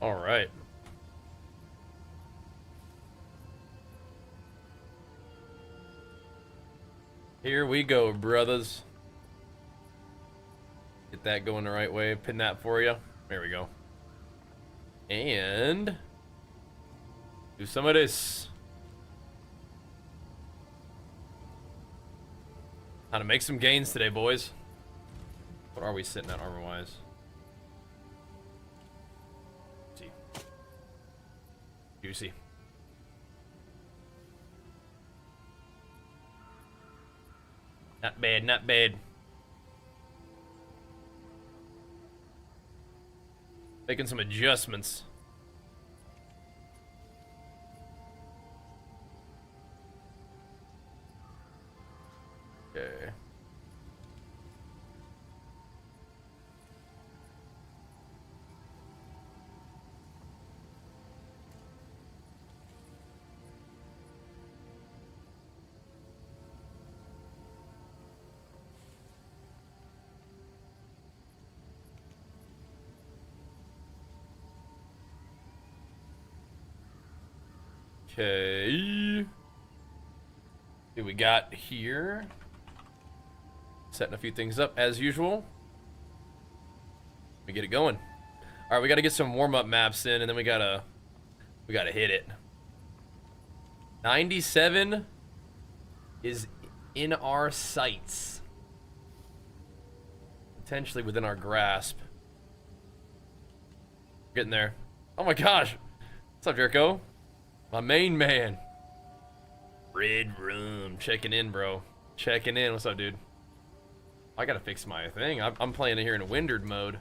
All right. Here we go, brothers. Get that going the right way. Pin that for you. There we go. And do some of this. How to make some gains today, boys. What are we sitting at armor-wise? See. Juicy. Not bad, not bad. Making some adjustments. Okay. Okay. See what we got here. Setting a few things up as usual. We get it going. All right, we got to get some warm-up maps in, and then we gotta hit it. 97 is in our sights, potentially within our grasp. Getting there. Oh my gosh! What's up, Jericho? My main man. Red Room. Checking in, bro. Checking in. What's up, dude? I gotta fix my thing. I'm playing it here in Windard mode.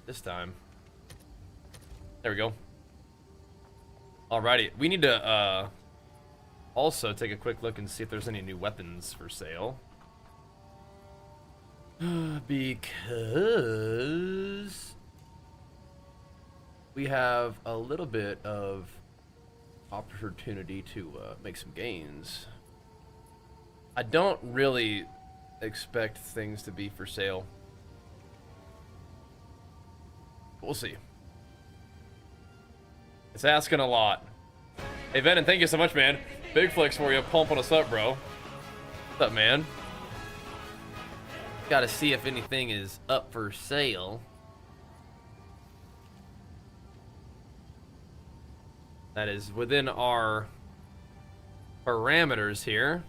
This time. There we go. Alrighty. We need to also take a quick look and see if there's any new weapons for sale. Because we have a little bit of opportunity to make some gains. I don't really expect things to be for sale. We'll see. It's asking a lot. Hey, Venom, thank you so much, man. Big flex for you, pumping us up, bro. What's up, man? Gotta see if anything is up for sale. That is within our parameters here.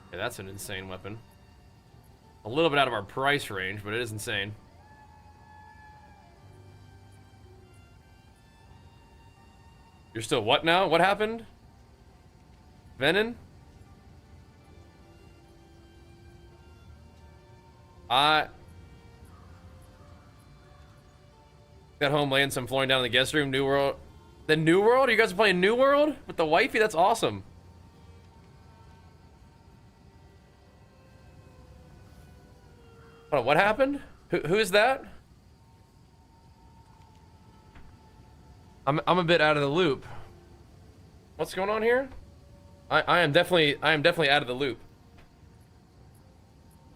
Okay, that's an insane weapon. A little bit out of our price range, but it is insane. You're still what now? What happened? Venom? I got home laying some flooring down in the guest room. New World. The New World? You guys are playing New World with the wifey? That's awesome. Hold on, what happened? Who is that? I'm a bit out of the loop. What's going on here? I am definitely out of the loop.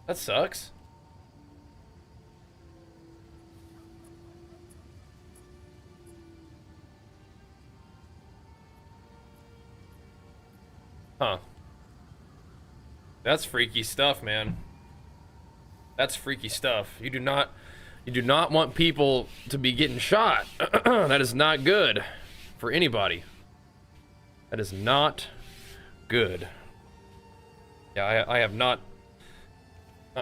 That sucks. Huh. That's freaky stuff, man. That's freaky stuff. You do not want people to be getting shot. That is not good for anybody. That is not good. Yeah, I have not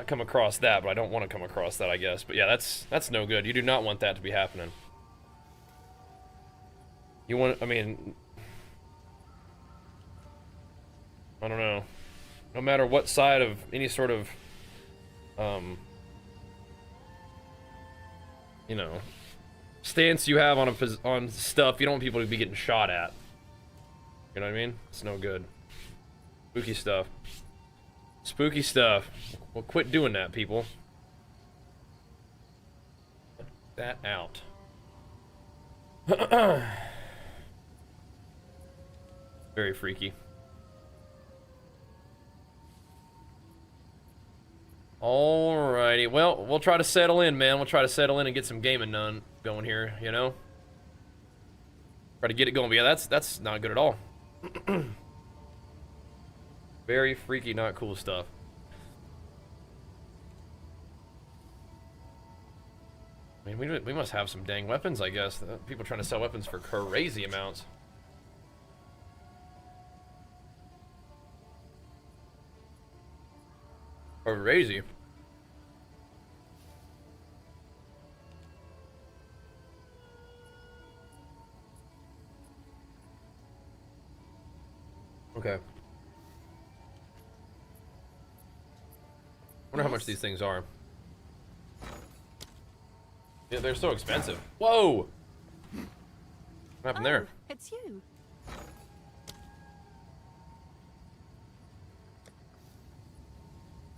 come across that, but I don't want to come across that, I guess. But yeah, that's no good. You do not want that to be happening. You want, I mean, I don't know. No matter what side of any sort of you know, stance you have on stuff, you don't want people to be getting shot at. You know what I mean? It's no good. Spooky stuff. Spooky stuff. Well, quit doing that, people. Put that out. Very freaky. Alrighty, well, we'll try to settle in, man. We'll try to settle in and get some gaming done going here, you know? Try to get it going, but yeah, that's not good at all. Very freaky, not cool stuff. I mean, we must have some dang weapons, I guess. People trying to sell weapons for crazy amounts. Crazy. Okay. Wonder how much these things are. Yeah, they're so expensive. Whoa! What happened there? It's you.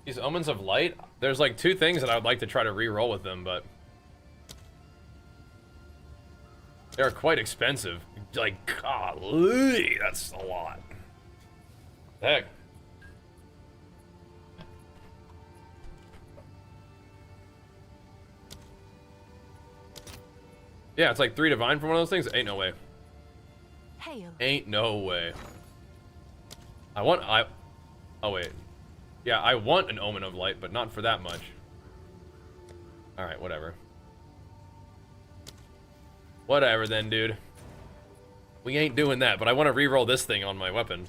These Omens of Light, there's like 2 things that I would like to try to re-roll with them, but they're quite expensive. Like, golly, that's a lot. Heck. Yeah, it's like 3 divine for one of those things. Ain't no way. Hail. Ain't no way. Oh wait. Yeah, I want an Omen of Light, but not for that much. Alright, whatever. Whatever then, dude. We ain't doing that, but I want to re-roll this thing on my weapon.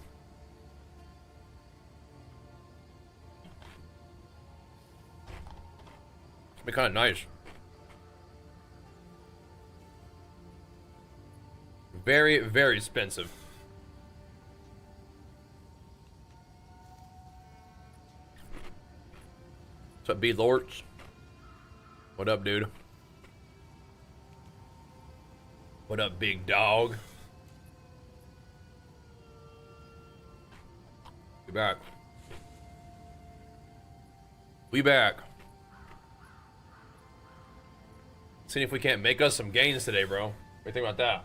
It's be kind of nice. Very, very expensive. What's up, B-Lords? What up, dude? What up, big dog? We back. We back. Seeing if we can't make us some gains today, bro. What do you think about that?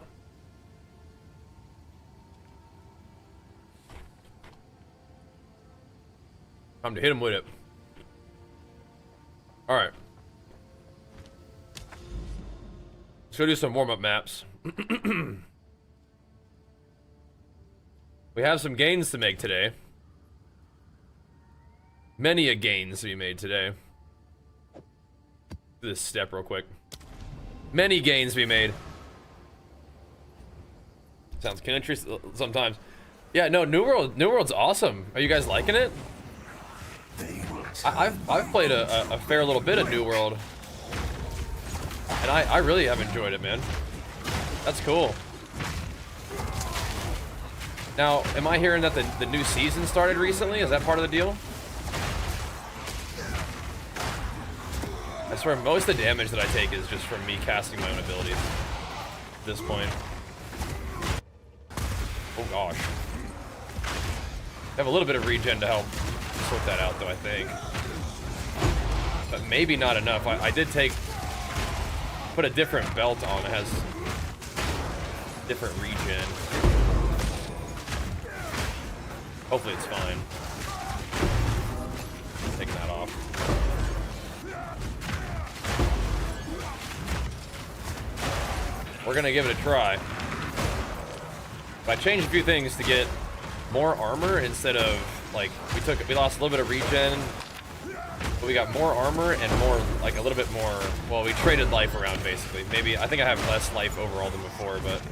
Time to hit him with it. Alright. Let's go do some warm-up maps. We have some gains to make today. Many a gains to be made today. Do this step real quick. Many gains to be made. Sounds kind of interesting sometimes. Yeah, no, New World's awesome. Are you guys liking it? I've played a fair little bit of New World, and I really have enjoyed it, man. That's cool. Now, am I hearing that the new season started recently? Is that part of the deal? I swear most of the damage that I take is just from me casting my own abilities at this point. Oh gosh. I have a little bit of regen to help sort that out though, I think. But maybe not enough. I did put a different belt on that has different regen. Hopefully it's fine. Taking that off. We're gonna give it a try. But I changed a few things to get more armor instead of, like, we lost a little bit of regen, but we got more armor and more, like, a little bit more, well, we traded life around, basically. Maybe, I think I have less life overall than before, but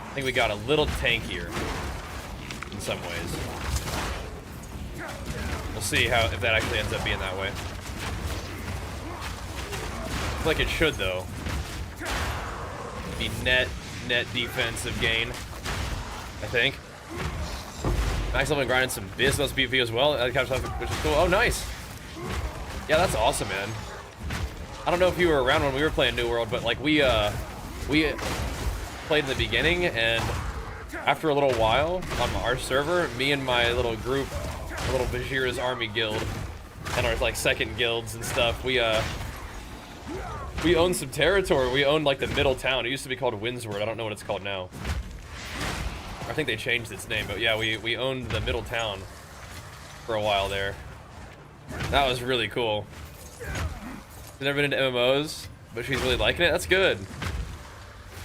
I think we got a little tankier in some ways. We'll see if that actually ends up being that way. I feel like it should, though. Be net defensive gain, I think. Max level and grinding some business PvP as well, that kind of stuff, which is cool. Oh, nice. Yeah, that's awesome, man. I don't know if you were around when we were playing New World, but like we played in the beginning, and after a little while on our server, me and my little group, a little Bajira's army guild, and our like second guilds and stuff, we owned some territory. We owned like the middle town. It used to be called Windsward. I don't know what it's called now. I think they changed its name, but yeah, we owned the middle town for a while there. That was really cool. I've never been into MMOs, but she's really liking it. That's good.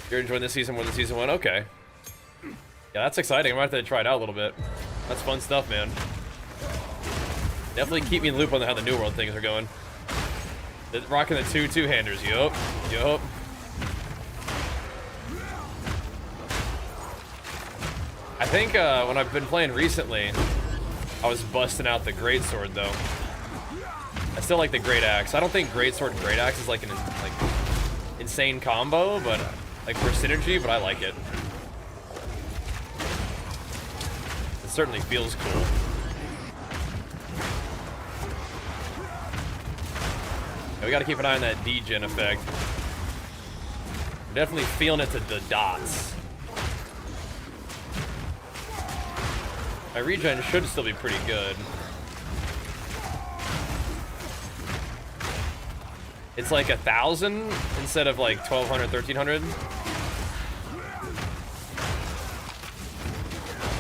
You're enjoying this season more than season 1? Okay. Yeah, that's exciting. I might have to try it out a little bit. That's fun stuff, man. Definitely keep me in the loop on how the New World things are going. Rocking the two-handers, yup. Yup. I think when I've been playing recently, I was busting out the greatsword though. I still like the great axe. I don't think greatsword and great axe is like an insane combo, but like for synergy. But I like it. It certainly feels cool. Yeah, we got to keep an eye on that degen effect. I'm definitely feeling it to the dots. My regen should still be pretty good. It's like 1,000 instead of like 1,200, 1,300.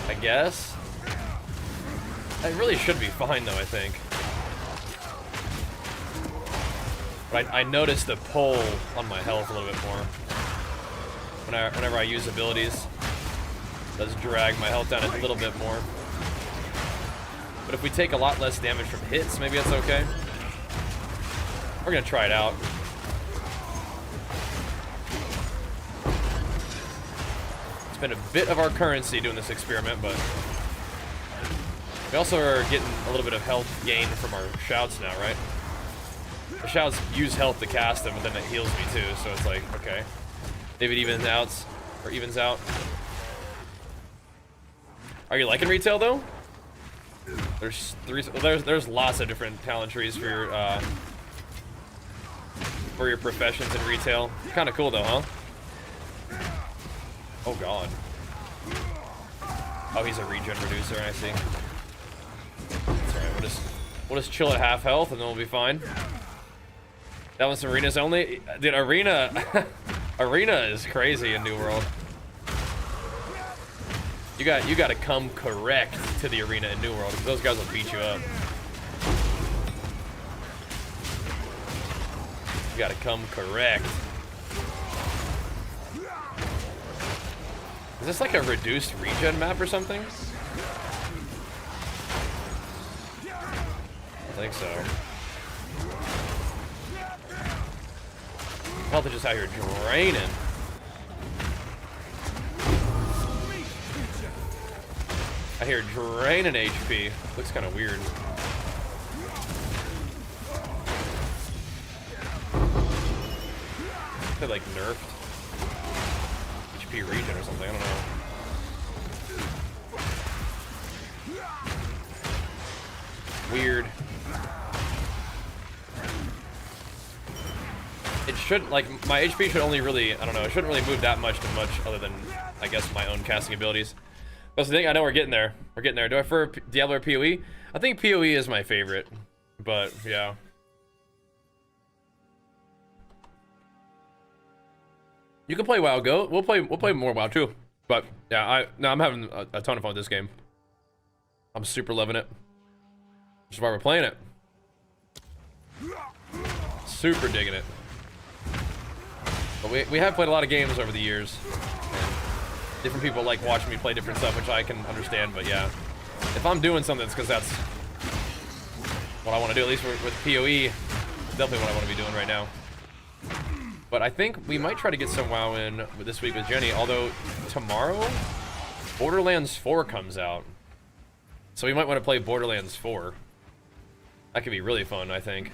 I guess. It really should be fine though, I think. But I noticed the pull on my health a little bit more. Whenever I use abilities. It does drag my health down a little bit more. But if we take a lot less damage from hits, maybe that's okay. We're gonna try it out. It's been a bit of our currency doing this experiment, but we also are getting a little bit of health gain from our shouts now, right? The shouts use health to cast them, but then it heals me too, so it's like, okay. Maybe it evens out. Are you liking retail though? There's lots of different talent trees for your professions in retail. Kind of cool though, huh? Oh god. Oh, he's a regen reducer. I see. That's alright. We'll just chill at half health and then we'll be fine. That one's arenas only. Dude, arena is crazy in New World. You got to come correct to the arena in New World, because those guys will beat you up. You got to come correct. Is this like a reduced regen map or something? I think so. Health is just out here draining. I hear draining HP. Looks kind of weird. They like nerfed HP regen or something. I don't know. Weird. It shouldn't, like, my HP should only really, I don't know, it shouldn't really move that much to much other than, I guess, my own casting abilities. That's the thing. I know we're getting there. We're getting there. Do I prefer Diablo or PoE? I think PoE is my favorite, but yeah. You can play WoW, Go. We'll play more WoW too. But yeah, I'm having a ton of fun with this game. I'm super loving it. Which is why we're playing it. Super digging it. But we have played a lot of games over the years. Different people like watching me play different stuff, which I can understand, but yeah. If I'm doing something, it's because that's what I want to do, at least with PoE. It's definitely what I want to be doing right now. But I think we might try to get some WoW in this week with Jenny, although tomorrow, Borderlands 4 comes out. So we might want to play Borderlands 4. That could be really fun, I think.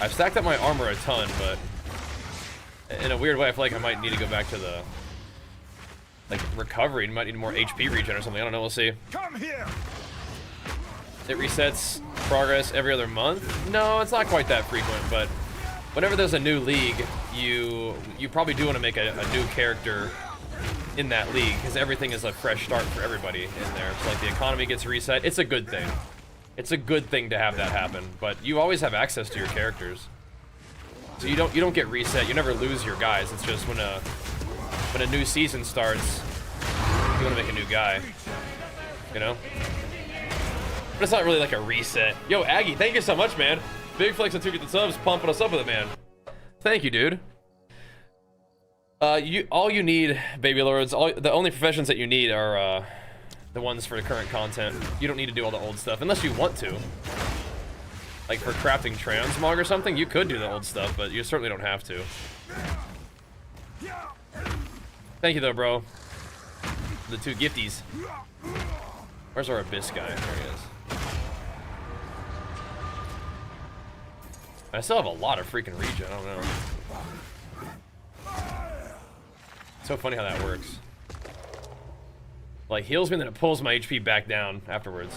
I've stacked up my armor a ton, but in a weird way, I feel like I might need to go back to the recovery. Might need more HP regen or something. I don't know. We'll see. Come here. It resets progress every other month. No, it's not quite that frequent, but whenever there's a new league, you probably do want to make a new character in that league, because everything is a fresh start for everybody in there. So like the economy gets reset. It's a good thing. It's a good thing to have that happen, but you always have access to your characters. So you don't get reset. You never lose your guys. It's just when a new season starts, you want to make a new guy, you know? But it's not really like a reset. Yo, Aggie, thank you so much, man. Big flex and 2 get the subs, pumping us up with it, man. Thank you, dude. All you need, baby lords, the only professions that you need are the ones for the current content. You don't need to do all the old stuff unless you want to. Like for crafting transmog or something, you could do the old stuff, but you certainly don't have to. Thank you though, bro. The 2 gifties. Where's our abyss guy? There he is. I still have a lot of freaking regen. I don't know. So funny how that works. Like heals me and then it pulls my HP back down afterwards.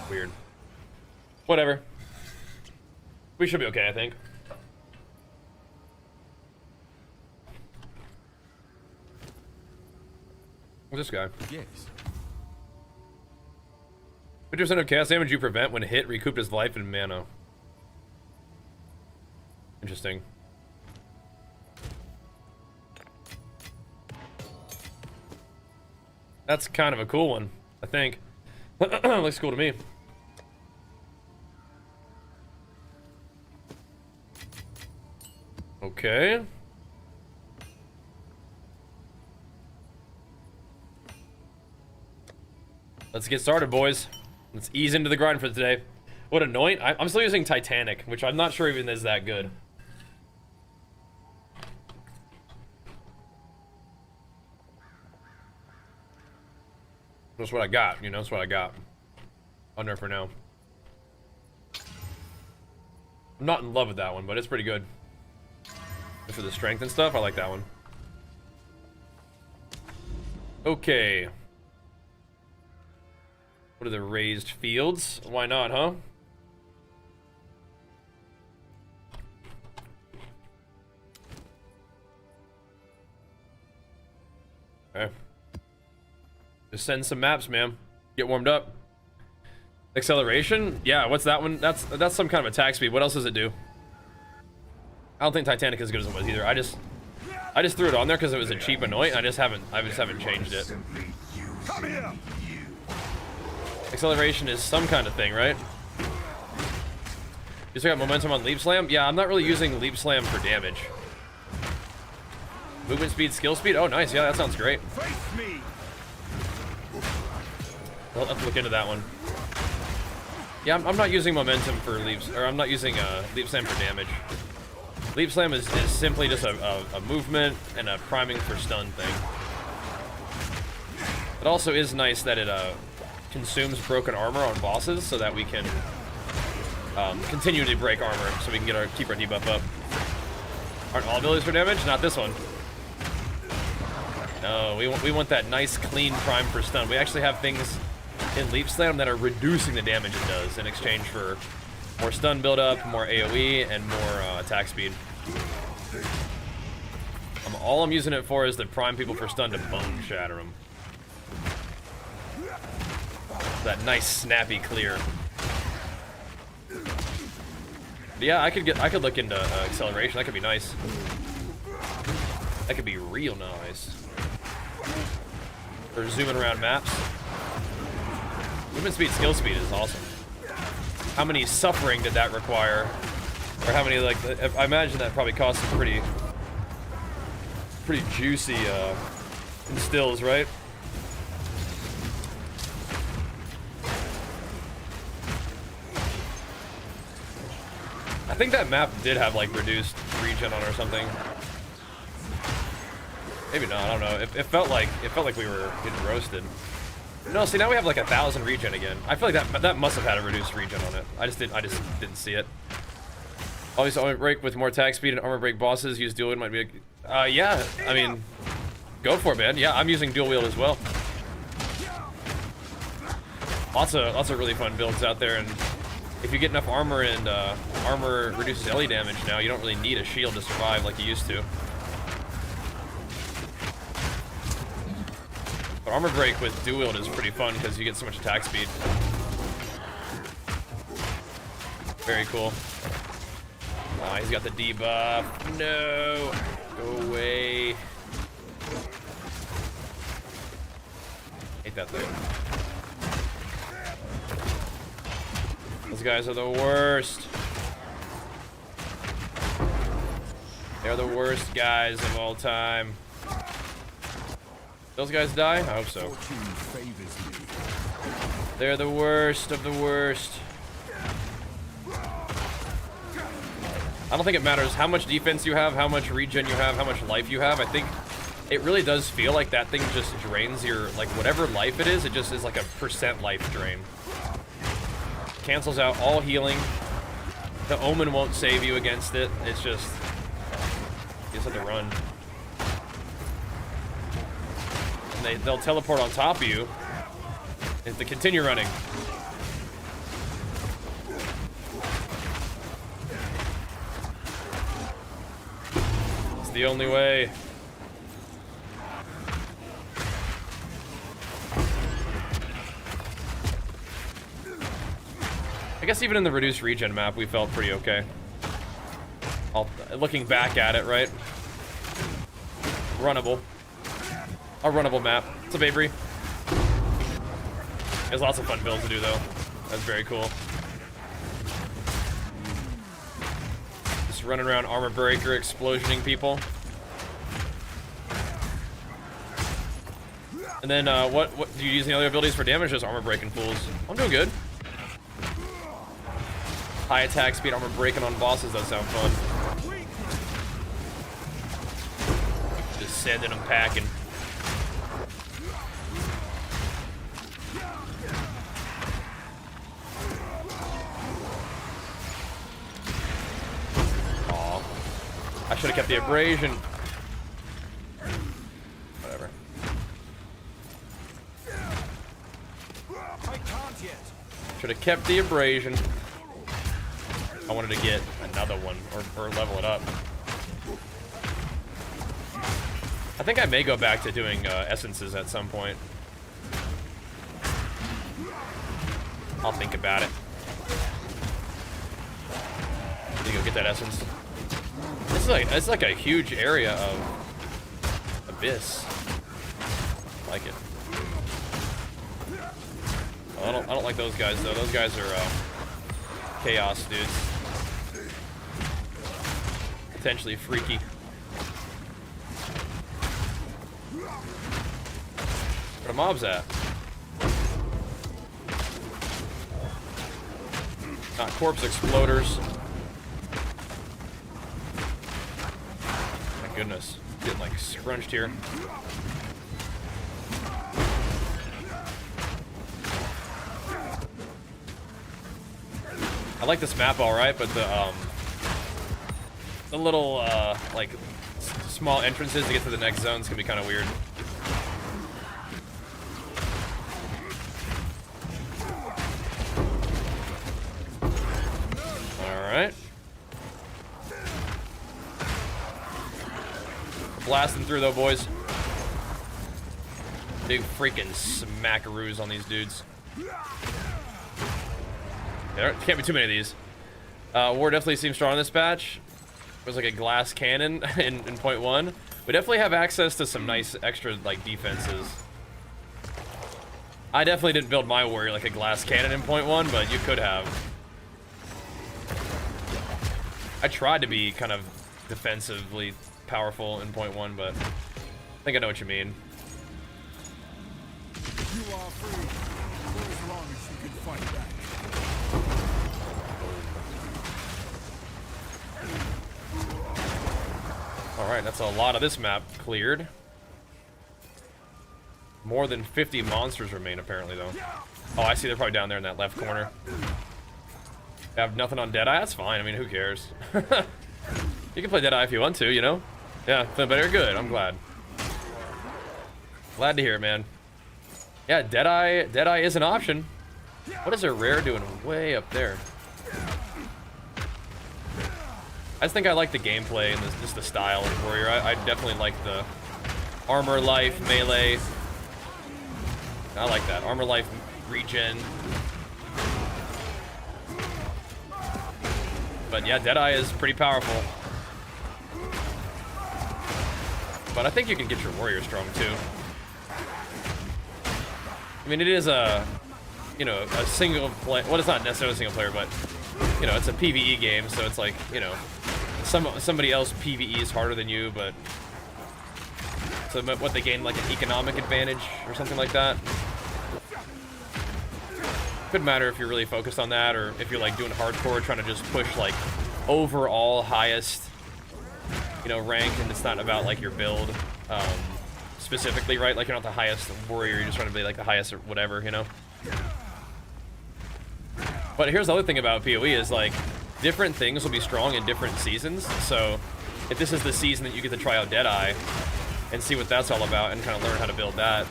Weird. Whatever. We should be okay, I think. What's this guy? Yes. 50% of cast damage you prevent when hit recouped his life and mana. Interesting. That's kind of a cool one, I think. Looks cool to me. Okay. Let's get started, boys. Let's ease into the grind for today. What anoint? I'm still using Titanic, which I'm not sure even is that good. That's what I got, you know, that's what I got. On there for now. I'm not in love with that one, but it's pretty good. For the strength and stuff, I like that one. Okay. What are the raised fields? Why not, huh? Okay. Just send some maps, man. Get warmed up. Acceleration? Yeah, what's that one? That's some kind of attack speed. What else does it do? I don't think Titanic is as good as it was either. I just threw it on there because it was a cheap anoint. I just haven't changed it. Acceleration is some kind of thing, right? You still got momentum on Leap Slam? Yeah, I'm not really using Leap Slam for damage. Movement speed, skill speed? Oh, nice. Yeah, that sounds great. I'll have to look into that one. Yeah, I'm not using momentum for leaps, or I'm not using Leap Slam for damage. Leap Slam is simply just a movement and a priming for stun thing. It also is nice that it consumes broken armor on bosses so that we can continue to break armor so we can keep our debuff up. Aren't all abilities for damage? Not this one. No, we want that nice clean prime for stun. We actually have things in Leap Slam that are reducing the damage it does in exchange for more stun buildup, more AoE, and more attack speed. All I'm using it for is to prime people for stun to bone shatter them. That nice snappy clear. But yeah, I could look into acceleration. That could be nice. That could be real nice. For zooming around maps. Movement speed, skill speed is awesome. How many suffering did that require? Or how many, like, I imagine that probably cost some pretty juicy instills, right? I think that map did have like reduced regen on it or something. Maybe not, I don't know. It felt like we were getting roasted. No, see, now we have like 1,000 regen again. I feel like that must have had a reduced regen on it. I just didn't see it. Obviously, armor break with more attack speed and armor break bosses. Use dual wield might be a, yeah, I mean, go for it, man. Yeah, I'm using dual wield as well. Lots of really fun builds out there, and if you get enough armor and armor reduces LE damage now, you don't really need a shield to survive like you used to. But armor break with dual wield is pretty fun because you get so much attack speed. Very cool. He's got the debuff. No, go away. Hate that thing. Those guys are the worst. They're the worst guys of all time. Those guys die? I hope so. They're the worst of the worst. I don't think it matters how much defense you have, how much regen you have, how much life you have. I think it really does feel like that thing just drains your, like, whatever life it just is like a % life drain. Cancels out all healing. The Omen won't save you against it. It's just, you just have to run. And they'll teleport on top of you and to continue running. It's the only way. I guess even in the reduced regen map, we felt pretty okay. Looking back at it, right? Runnable. A runnable map. What's up, Avery? There's lots of fun builds to do, though. That's very cool. Just running around armor breaker, explosioning people. And then, what do you use any other abilities for damage? Just armor breaking fools. I'm doing good. High attack speed, armor breaking on bosses, that sound fun. Just sending them packing. Aw. I should have kept the abrasion. Whatever. Should have kept the abrasion. I wanted to get another one, or level it up. I think I may go back to doing essences at some point. I'll think about it. Let me go get that essence. It's like a huge area of abyss. I like it. Well, I don't like those guys though. Those guys are chaos dudes. Potentially freaky. Where the mobs at? Not corpse exploders. My goodness. Getting like scrunched here. I like this map alright, but the little like small entrances to get to the next zones can be kind of weird. Alright. Blasting through though, boys. Big freaking smackaroos on these dudes. There can't be too many of these. War definitely seems strong in this patch. There's like a glass cannon in point one. We definitely have access to some nice extra like defenses. I definitely didn't build my warrior like a glass cannon in point one, but you could have. I tried to be kind of defensively powerful in point one, but I think I know what you mean. You are free for as long as you can fight back. Alright, that's a lot of this map cleared. More than 50 monsters remain, apparently, though. Oh, I see they're probably down there in that left corner. They have nothing on Deadeye? That's fine. I mean, who cares? You can play Deadeye if you want to, you know? Yeah, feeling better? Good. I'm glad. Glad to hear it, man. Yeah, Deadeye is an option. What is a rare doing way up there? I just think I like the gameplay and just the style of Warrior. I definitely like the armor life, melee. I like that. Armor life, regen. But yeah, Deadeye is pretty powerful. But I think you can get your Warrior strong too. I mean, it is a, you know, a single play. Well, it's not necessarily a single player, but you know, it's a PvE game, so it's like, you know, somebody else PvE is harder than you, but so what they gain like an economic advantage or something like that. Could matter if you're really focused on that, or if you're like doing hardcore, trying to just push like overall highest, you know, rank, and it's not about like your build specifically, right? Like you're not the highest warrior, you're just trying to be like the highest or whatever, you know. But here's the other thing about PoE is like different things will be strong in different seasons. So if this is the season that you get to try out Deadeye and see what that's all about and kind of learn how to build that,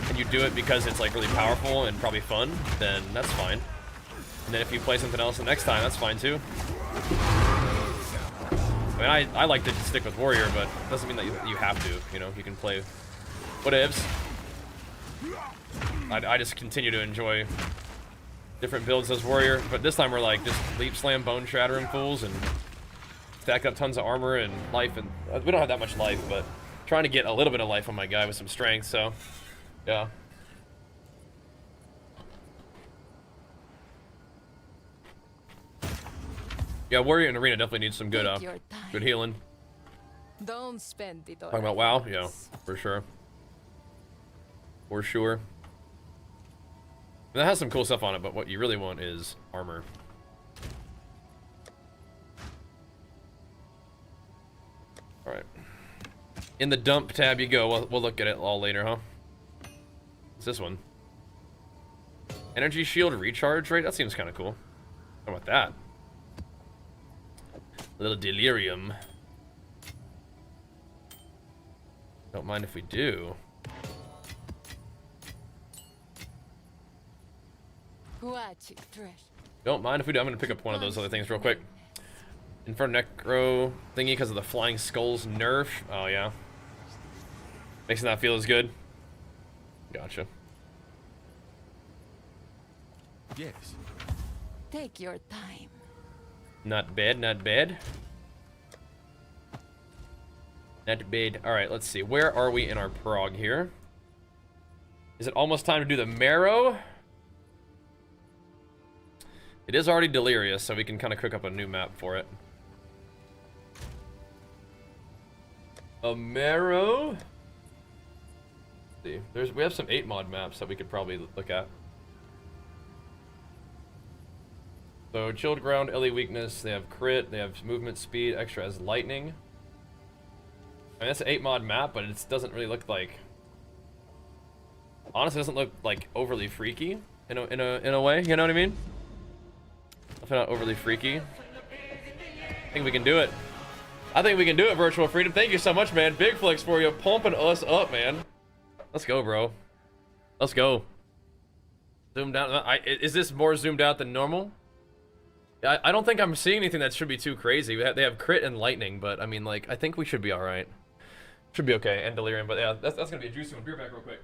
and you do it because it's like really powerful and probably fun, then that's fine. And then if you play something else the next time, that's fine too. I mean, I like to stick with warrior, but it doesn't mean that you have to, you know, you can play whatevs. I just continue to enjoy different builds as warrior, but this time we're like just leap slam bone shattering fools and stack up tons of armor and life, and we don't have that much life, but trying to get a little bit of life on my guy with some strength, so yeah. Yeah, warrior and arena definitely needs some good good healing. Don't spend it on Talking about WoW, yeah, for sure. For sure. And that has some cool stuff on it, but what you really want is armor. Alright. In the dump tab you go. We'll look at it all later, huh? What's this one? Energy shield recharge rate? That seems kind of cool. How about that? A little delirium. Don't mind if we do. Watch it, Trish. Don't mind if we do. I'm gonna pick up one of those other things real quick. Inferno Necro thingy because of the flying skulls nerf. Oh yeah. Makes it not feel as good. Gotcha. Yes. Take your time. Not bad, not bad. Not bad. Alright, let's see. Where are we in our prog here? Is it almost time to do the marrow? It is already delirious, so we can kind of cook up a new map for it. A marrow? Let's see. We have some 8 mod maps that we could probably look at. So chilled ground, LE weakness, they have crit, they have movement speed, extra as lightning. I mean, that's an 8 mod map, but it doesn't really look like, honestly, it doesn't look like overly freaky in a way, you know what I mean? Definitely not overly freaky. I think we can do it. I think we can do it, Virtual Freedom. Thank you so much, man. Big flex for you, pumping us up, man. Let's go, bro. Let's go. Zoomed out. Is this more zoomed out than normal? I don't think I'm seeing anything that should be too crazy. They have crit and lightning, but I mean, like, I think we should be all right. Should be okay. And delirium, but yeah, that's gonna be a juicy one. Beer back real quick.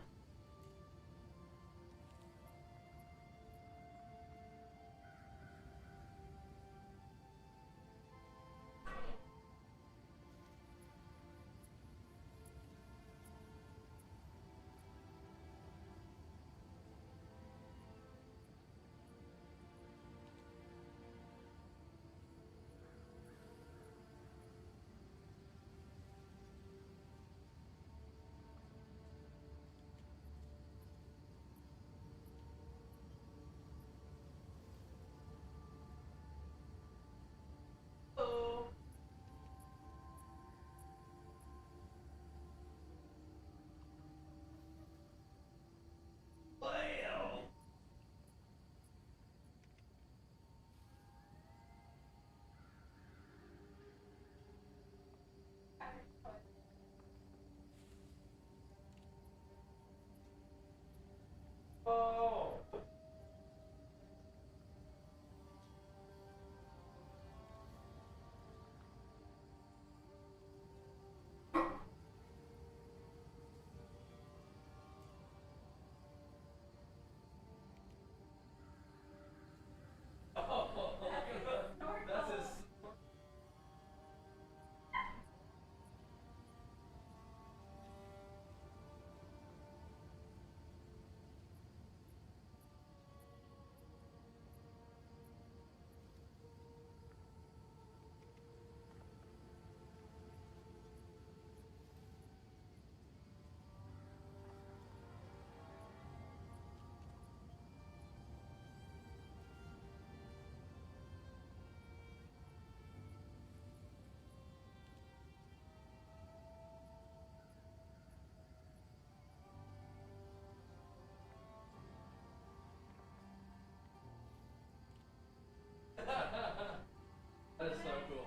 That is so cool.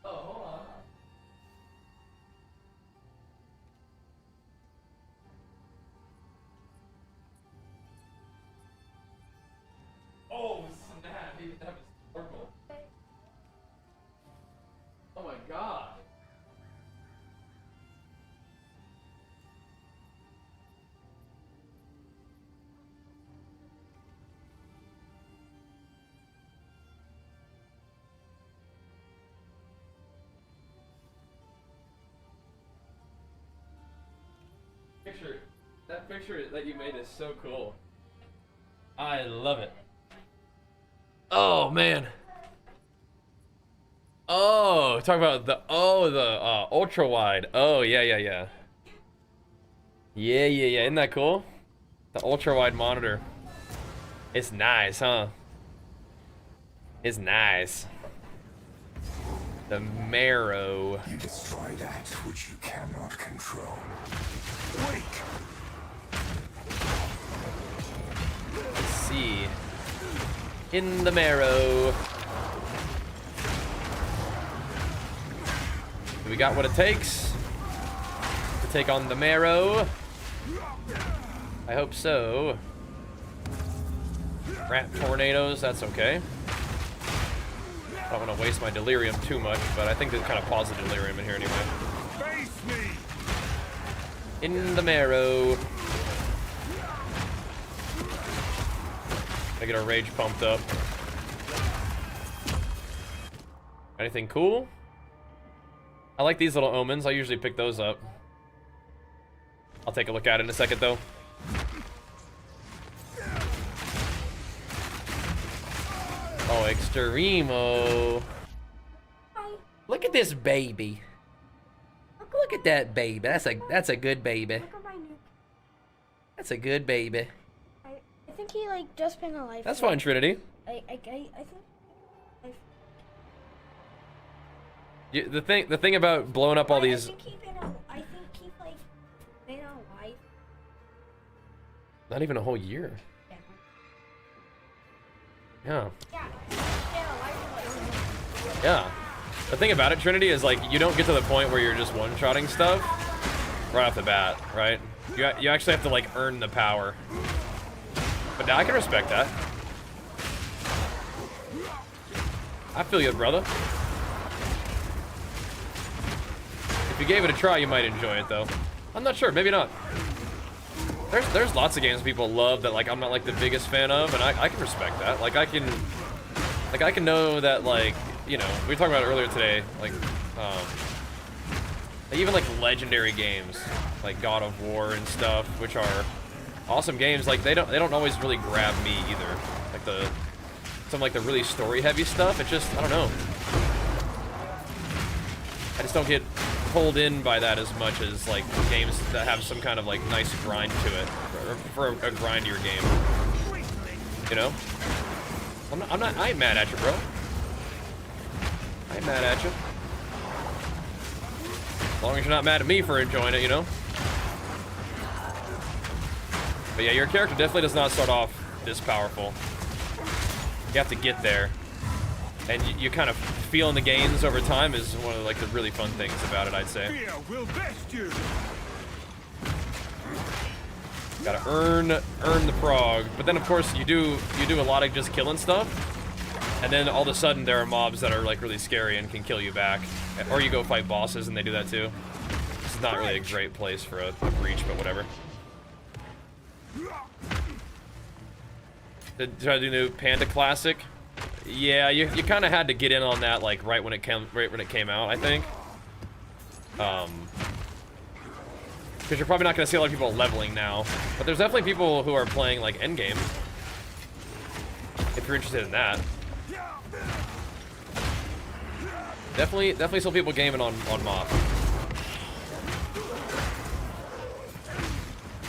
Oh, hold on. Oh, snap. That was horrible. Oh my god. That picture that you made is so cool. I love it. Oh man. Oh, talk about the ultra wide. Oh yeah. Yeah. Isn't that cool? The ultra wide monitor. It's nice, huh? It's nice. The marrow. You destroy that which you cannot control. Wake! Let's see. In the marrow. We got what it takes to take on the marrow. I hope so. Rat tornadoes, that's okay. I don't want to waste my delirium too much, but I think there's kind of positive delirium in here anyway. Face me! In the marrow. I get our rage pumped up. Anything cool? I like these little omens. I usually pick those up. I'll take a look at it in a second, though. Oh, Extremo. Look at this baby. Look at that baby. That's a good baby. Look at my nuke. That's a good baby. I think he like just been alive. That's fine, Trinity. I think. The thing about blowing up all these. I think he like been alive. Not even a whole year. Yeah. Yeah. He's been alive for like. Yeah. The thing about it, Trinity, is like you don't get to the point where you're just one-shotting stuff right off the bat, right? You actually have to like earn the power. But now I can respect that. I feel you, brother. If you gave it a try, you might enjoy it, though. I'm not sure. Maybe not. There's lots of games people love that like I'm not like the biggest fan of, and I can respect that. Like I can know that like you know we were talking about it earlier today. Like even like legendary games like God of War and stuff, which are awesome games. Like they don't always really grab me either. Like some like the really story heavy stuff. It just I don't know. I just don't get pulled in by that as much as like games that have some kind of like nice grind to it for a grindier game. You know? I ain't mad at you, bro. I ain't mad at you. As long as you're not mad at me for enjoying it, you know? But yeah, your character definitely does not start off this powerful. You have to get there. And you kind of feeling the gains over time is one of like the really fun things about it, I'd say. Fear will best you. Gotta earn the prog. But then of course you do a lot of just killing stuff. And then all of a sudden there are mobs that are like really scary and can kill you back. Or you go fight bosses and they do that too. This is not really a great place for a breach, but whatever. Did I do the new Panda Classic? Yeah, you kind of had to get in on that like right when it came out, I think. Because you're probably not going to see a lot of people leveling now, but there's definitely people who are playing like Endgame. If you're interested in that, definitely still people gaming on MOP.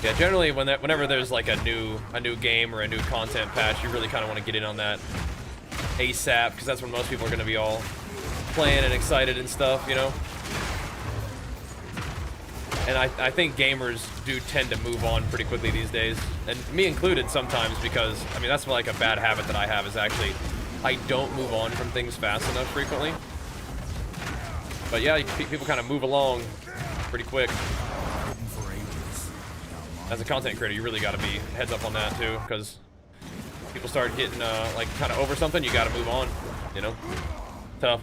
Yeah, generally whenever there's like a new game or a new content patch, you really kind of want to get in on that ASAP, because that's when most people are going to be all playing and excited and stuff, you know? And I think gamers do tend to move on pretty quickly these days, and me included sometimes, because I mean that's like a bad habit that I have, is actually I don't move on from things fast enough frequently. But yeah, people kind of move along pretty quick. As a content creator, you really got to be heads up on that too, because people start getting like kind of over something, you got to move on. You know, tough.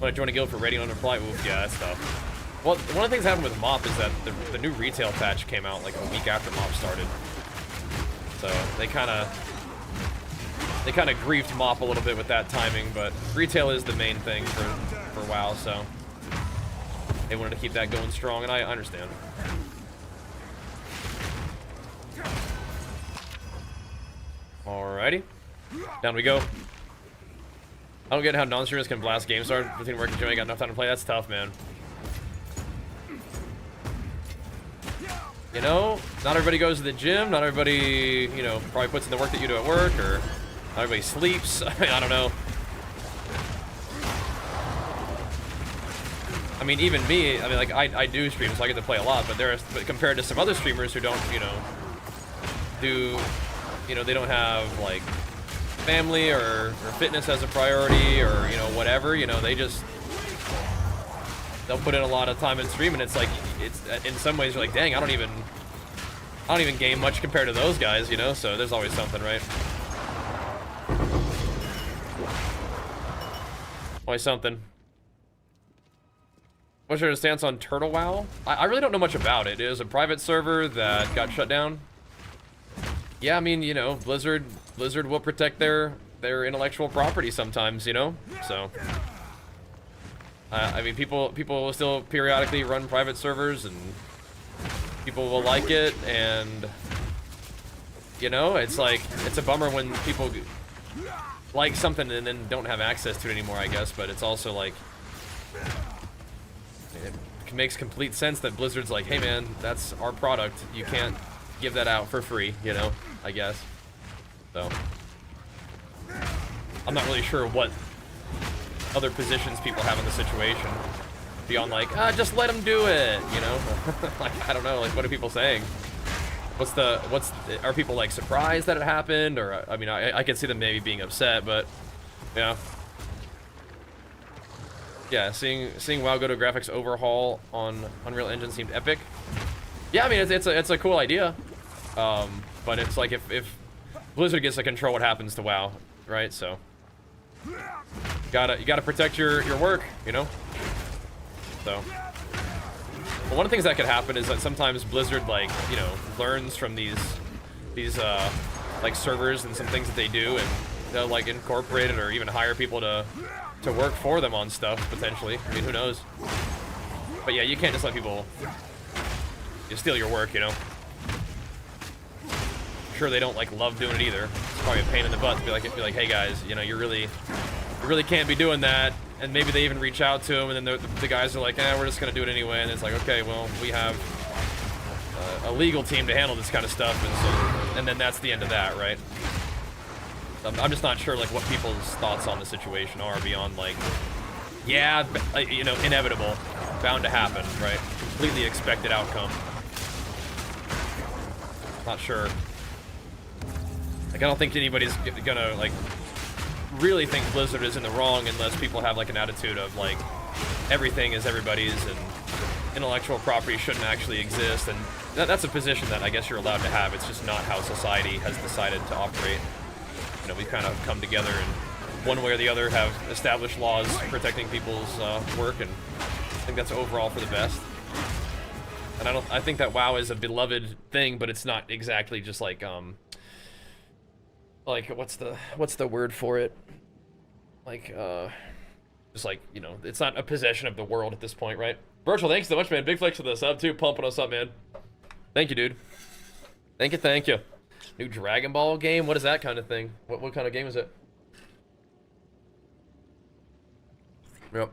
Want to join a guild for raiding on a flight? Oof, yeah, that's tough. Well, one of the things that happened with MoP is that the new retail patch came out like a week after MoP started. So they kind of griefed MoP a little bit with that timing, but retail is the main thing for WoW, so they wanted to keep that going strong, and I understand. Alrighty, down we go. I don't get how non-streamers can blast game start between work and gym. I got enough time to play. That's tough, man. You know, not everybody goes to the gym. Not everybody, you know, probably puts in the work that you do at work, or not everybody sleeps. I mean, I don't know. I mean, even me. I mean, like I do stream, so I get to play a lot. But compared to some other streamers who don't, you know, they don't have like family or fitness as a priority, or you know, whatever. You know, they'll put in a lot of time in stream, and it's like, it's in some ways you're like, dang, I don't even game much compared to those guys, you know. So there's always something, right? Always something. What's your stance on Turtle WoW? I really don't know much about it. It was a private server that got shut down. Yeah, I mean, you know, Blizzard will protect their intellectual property sometimes, you know. So. I mean, people will still periodically run private servers, and people will like it, and you know, it's like, it's a bummer when people like something and then don't have access to it anymore, I guess. But it's also like, it makes complete sense that Blizzard's like, hey man, that's our product, you can't give that out for free, you know, I guess. So I'm not really sure what other positions people have in the situation beyond like, just let them do it, you know. Like, I don't know, like, what are people saying? Are people like surprised that it happened? Or I mean, I can see them maybe being upset, but yeah, seeing WoW go to a graphics overhaul on Unreal Engine seemed epic. Yeah, I mean, it's a cool idea, but it's like, if Blizzard gets to control what happens to WoW, right? So you gotta protect your work, you know. So, but one of the things that could happen is that sometimes Blizzard, like, you know, learns from these like servers and some things that they do, and they'll like incorporate it or even hire people to work for them on stuff potentially. I mean, who knows? But yeah, you can't just let people steal your work, you know. I'm sure they don't like love doing it either. It's probably a pain in the butt to be like, hey guys, you know, you really can't be doing that. And maybe they even reach out to them, and then the guys are like, we're just gonna do it anyway. And it's like, okay, well, we have a legal team to handle this kind of stuff, and then that's the end of that, right? I'm just not sure like what people's thoughts on the situation are beyond like, yeah, you know, inevitable, bound to happen, right? Completely expected outcome. Not sure. Like, I don't think anybody's gonna like really think Blizzard is in the wrong unless people have like an attitude of like everything is everybody's and intellectual property shouldn't actually exist, and that's a position that I guess you're allowed to have. It's just not how society has decided to operate. You know, we've kind of come together and one way or the other have established laws protecting people's work, and I think that's overall for the best. And I think that WoW is a beloved thing, but it's not exactly just like what's the word for it? Like just like, you know, it's not a possession of the world at this point, right? Virtual, thanks so much, man. Big flex for the sub too, pumping us up, man. Thank you, dude. Thank you. New Dragon Ball game? What is that kind of thing? What kind of game is it? Yep.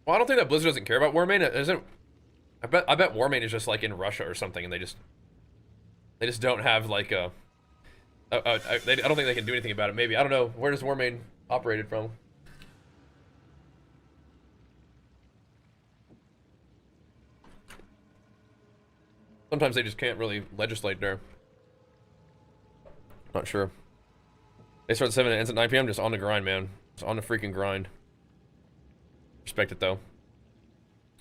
Well, I don't think that Blizzard doesn't care about Warmane. Isn't? I bet Warmane is just like in Russia or something, and they just don't have like a. I don't think they can do anything about it. Maybe, I don't know. Where does Warmane operated from? Sometimes they just can't really legislate there. Not sure. They start at 7 and ends at 9 p.m. Just on the grind, man. Just on the freaking grind. Respect it, though.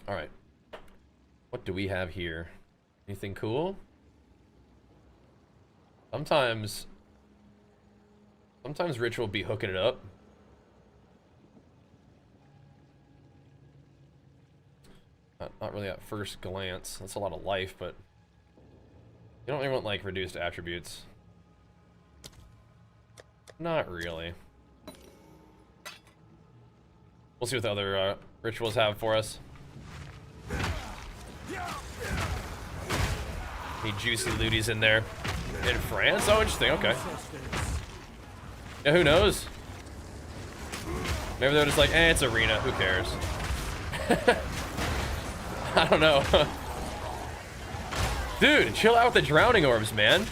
Alright. What do we have here? Anything cool? Sometimes Rich will be hooking it up. Not really at first glance. That's a lot of life, but you don't really want, like, reduced attributes. Not really. We'll see what the other rituals have for us. Need juicy looties in there. In France? Oh, interesting. Okay. Yeah, who knows? Maybe they're just like, it's arena. Who cares? I don't know. Dude, chill out with the drowning orbs, man.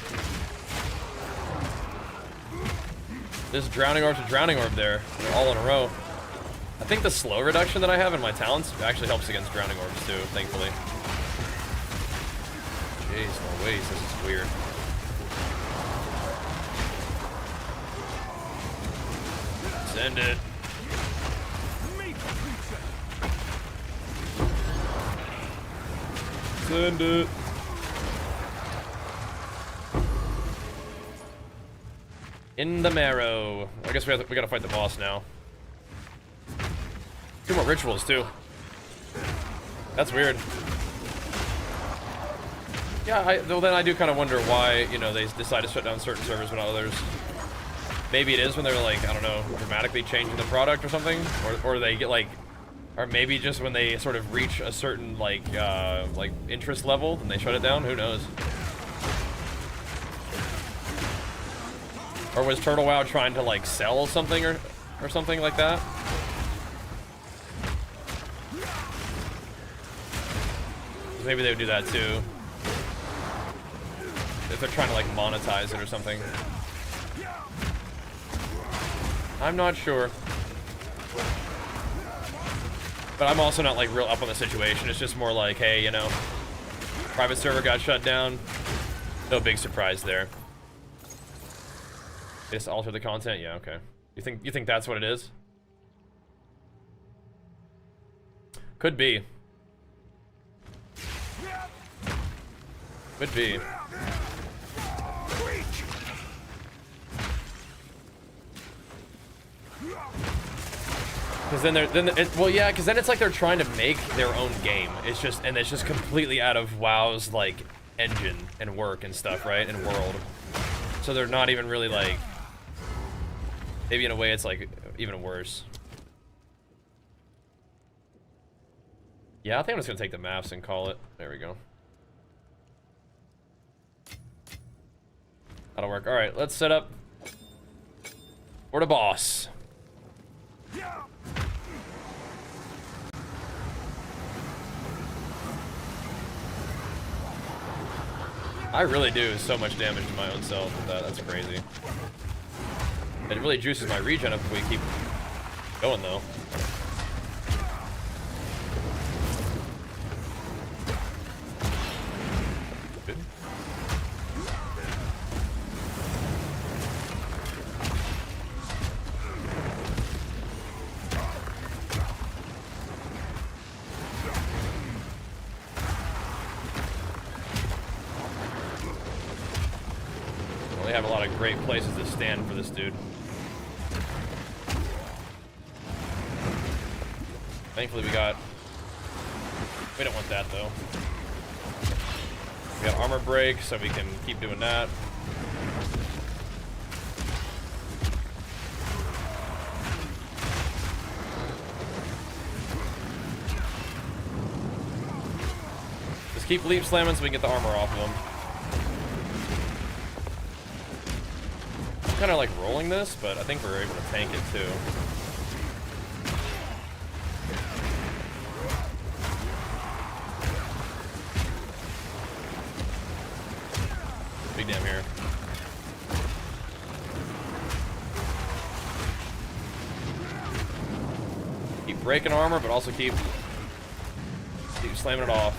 There's drowning orb to drowning orb there. They're all in a row. I think the slow reduction that I have in my talents actually helps against drowning orbs too, thankfully. Jeez Louise, this is weird. Send it. Send it. In the marrow. I guess we gotta fight the boss now. 2 more rituals too. That's weird. Yeah, though then I do kind of wonder why, you know, they decide to shut down certain servers but not others. Maybe it is when they're like, I don't know, dramatically changing the product or something, or they get like, or maybe just when they sort of reach a certain like interest level, then they shut it down. Who knows? Or was Turtle WoW trying to like sell something or something like that? Maybe they would do that too. If they're trying to like monetize it or something. I'm not sure. But I'm also not like real up on the situation. It's just more like, hey, you know, private server got shut down. No big surprise there. Just alter the content? Yeah, okay. You think that's what it is? Could be. Could be. Because well, yeah, because then it's like they're trying to make their own game. It's just completely out of WoW's like engine and work and stuff, right? And world. So they're not even really like. Maybe in a way it's like even worse. Yeah, I think I'm just gonna take the maps and call it. There we go. That'll work. All right, let's set up for the boss. I really do so much damage to my own self with that. That's crazy. It really juices my regen up if we keep going, though. Good. Well, they have a lot of great places to stand for this dude. Thankfully we don't want that though. We got armor break, so we can keep doing that. Just keep leap slamming so we can get the armor off of them. I'm kind of like rolling this, but I think we're able to tank it too. Big damn here. Keep breaking armor, but also keep slamming it off.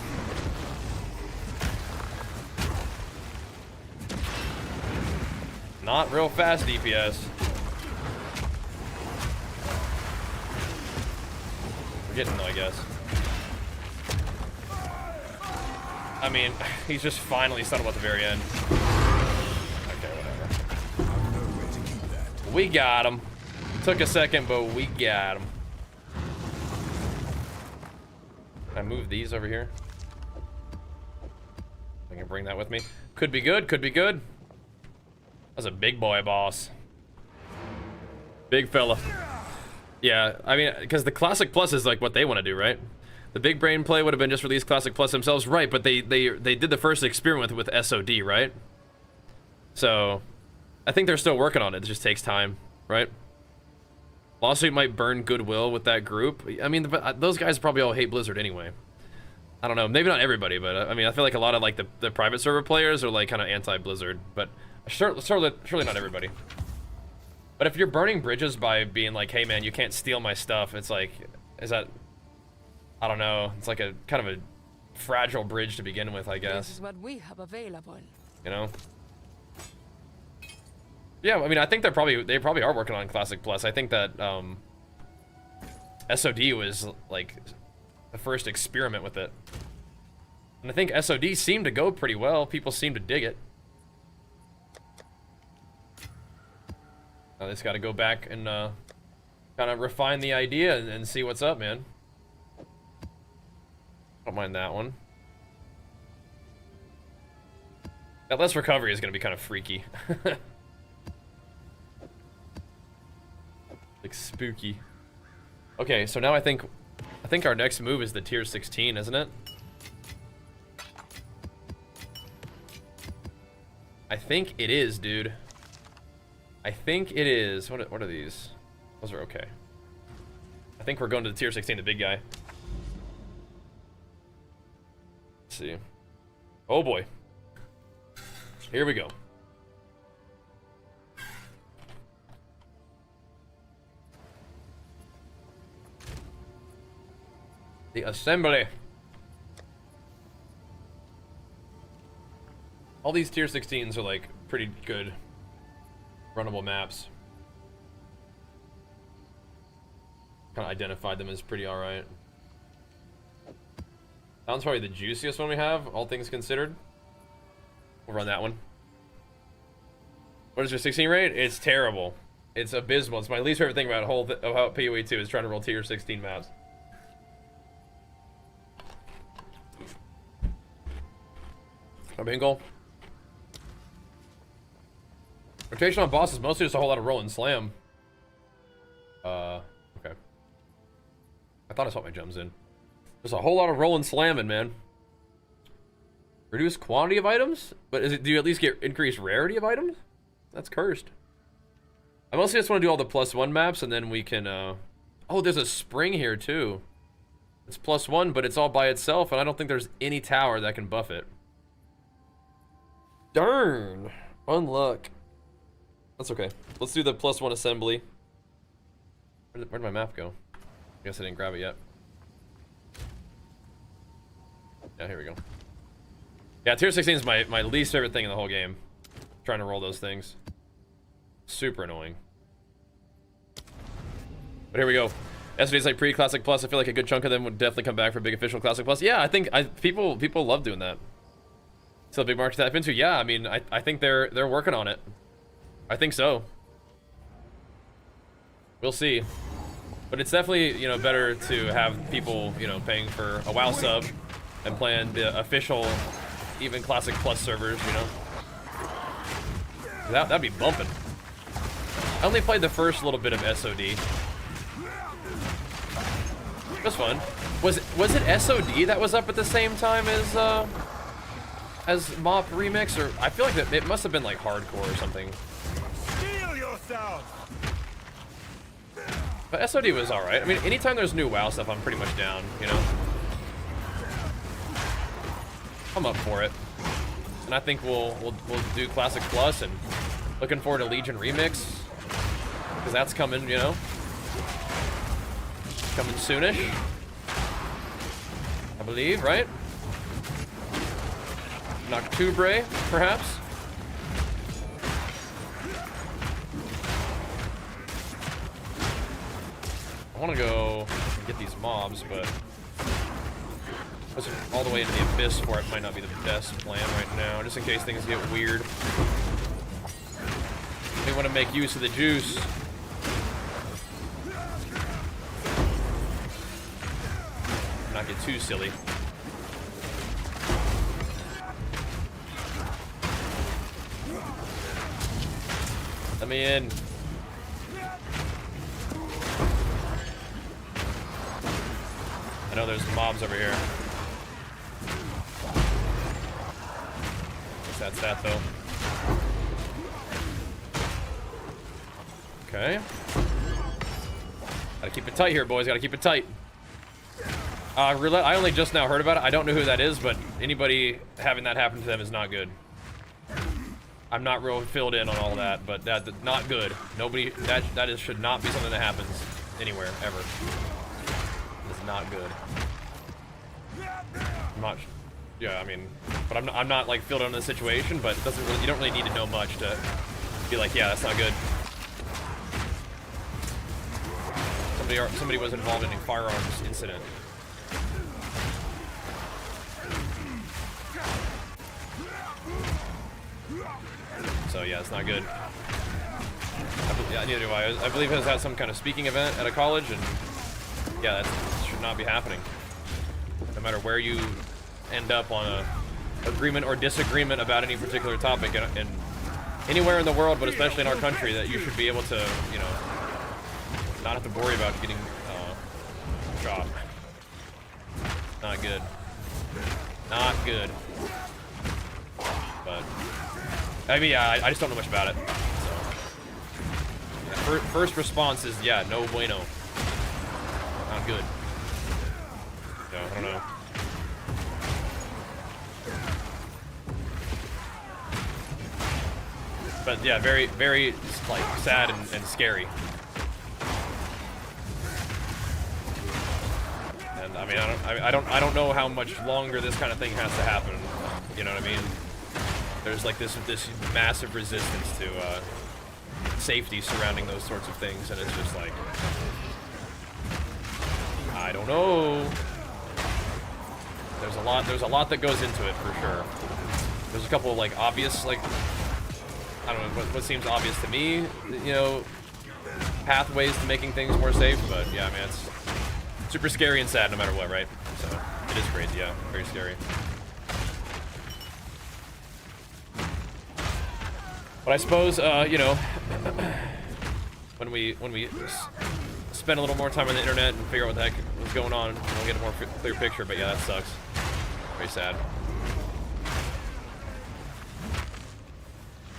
Not real fast DPS. We're getting though, I guess. I mean, he's just finally settled at the very end. Okay, whatever. We got him. Took a second, but we got him. Can I move these over here? I can bring that with me. Could be good, could be good. That's a big boy boss. Big fella. Yeah, I mean, because the Classic Plus is like what they want to do, right? The big brain play would have been just release Classic Plus themselves, right? But they did the first experiment with SOD, right? So, I think they're still working on it. It just takes time, right? Lawsuit might burn goodwill with that group. I mean, those guys probably all hate Blizzard anyway. I don't know, maybe not everybody, but I mean, I feel like a lot of like the private server players are like kind of anti-Blizzard, but surely not everybody. But if you're burning bridges by being like, hey man, you can't steal my stuff, it's like, is that, I don't know, it's like a kind of a fragile bridge to begin with, I guess. This is what we have available. You know? Yeah, I mean, I think they probably are working on Classic Plus. I think that SOD was like the first experiment with it. And I think SOD seemed to go pretty well. People seem to dig it. Now they just got to go back and kind of refine the idea and see what's up, man. Don't mind that one. That less recovery is going to be kind of freaky. Like spooky. Okay, so now I think our next move is the tier 16, isn't it? I think it is, dude. I think it is. What are these? Those are okay. I think we're going to the tier 16, the big guy. Let's see. Oh boy. Here we go. The assembly. All these tier 16s are like pretty good runnable maps. Kind of identified them as pretty alright. That one's probably the juiciest one we have, all things considered. We'll run that one. What is your 16 rate? It's terrible. It's abysmal. It's my least favorite thing about about PoE 2 is trying to roll tier 16 maps. A main goal. Rotation on boss is mostly just a whole lot of roll and slam. Okay. I thought I saw my gems in. There's a whole lot of roll and slamming, man. Reduce quantity of items? But do you at least get increased rarity of items? That's cursed. I mostly just want to do all the +1 maps and then we can, Oh, there's a spring here too. It's +1, but it's all by itself and I don't think there's any tower that can buff it. Darn. Unluck. That's okay. Let's do the +1 assembly. Where'd my map go? I guess I didn't grab it yet. Yeah, here we go. Yeah, tier 16 is my least favorite thing in the whole game. Trying to roll those things. Super annoying. But here we go. SOD's like pre-Classic Plus. I feel like a good chunk of them would definitely come back for big official Classic Plus. Yeah, I think people love doing that. Still a big market to tap into? Yeah, I mean, I think they're working on it. I think so. We'll see. But it's definitely, you know, better to have people, you know, paying for a WoW sub and playing the official, even Classic Plus servers, you know. That'd be bumping. I only played the first little bit of SOD. It was fun. Was it SOD that was up at the same time as MOP Remix, or I feel like it must have been like hardcore or something. Steal yourself! But SOD was alright. I mean, anytime there's new WoW stuff, I'm pretty much down, you know? I'm up for it. And I think we'll do Classic Plus, and looking forward to Legion Remix. Because that's coming, you know? Coming soonish. I believe, right? Noctubre, perhaps? want to go and get these mobs, but pushing all the way into the abyss for it might not be the best plan right now, just in case things get weird. They want to make use of the juice. Not get too silly. Let me in. I know there's mobs over here. Guess that's that though. Okay. Gotta keep it tight here, boys. Gotta keep it tight. Roulette, I only just now heard about it. I don't know who that is, but anybody having that happen to them is not good. I'm not real filled in on all that, but that's not good. Nobody, should not be something that happens anywhere, ever. It's not good. I'm not, yeah, I mean, but I'm not like filled in on the situation, but it doesn't really, you don't really need to know much to be like, yeah, that's not good. Somebody was involved in a firearms incident. So yeah, it's not good. Yeah, neither do I. I believe he has had some kind of speaking event at a college, and yeah, that should not be happening. No matter where you end up on a agreement or disagreement about any particular topic, and anywhere in the world, but especially in our country, that you should be able to, you know, not have to worry about getting shot. Not good. Not good. But I mean, yeah, I just don't know much about it. So, yeah, first response is, yeah, no bueno. Not good. No, I don't know. But yeah, very, very like sad and scary. And I mean, I don't know how much longer this kind of thing has to happen. You know what I mean? There's like this massive resistance to safety surrounding those sorts of things, and it's just like, I don't know. There's a lot that goes into it for sure. There's a couple of like obvious, like, I don't know what seems obvious to me, you know, pathways to making things more safe. But yeah, man, it's super scary and sad no matter what, right? So it is crazy, yeah, very scary. But I suppose, you know, when we spend a little more time on the internet and figure out what the heck was going on, we'll get a more clear picture. But yeah, that sucks. Very sad.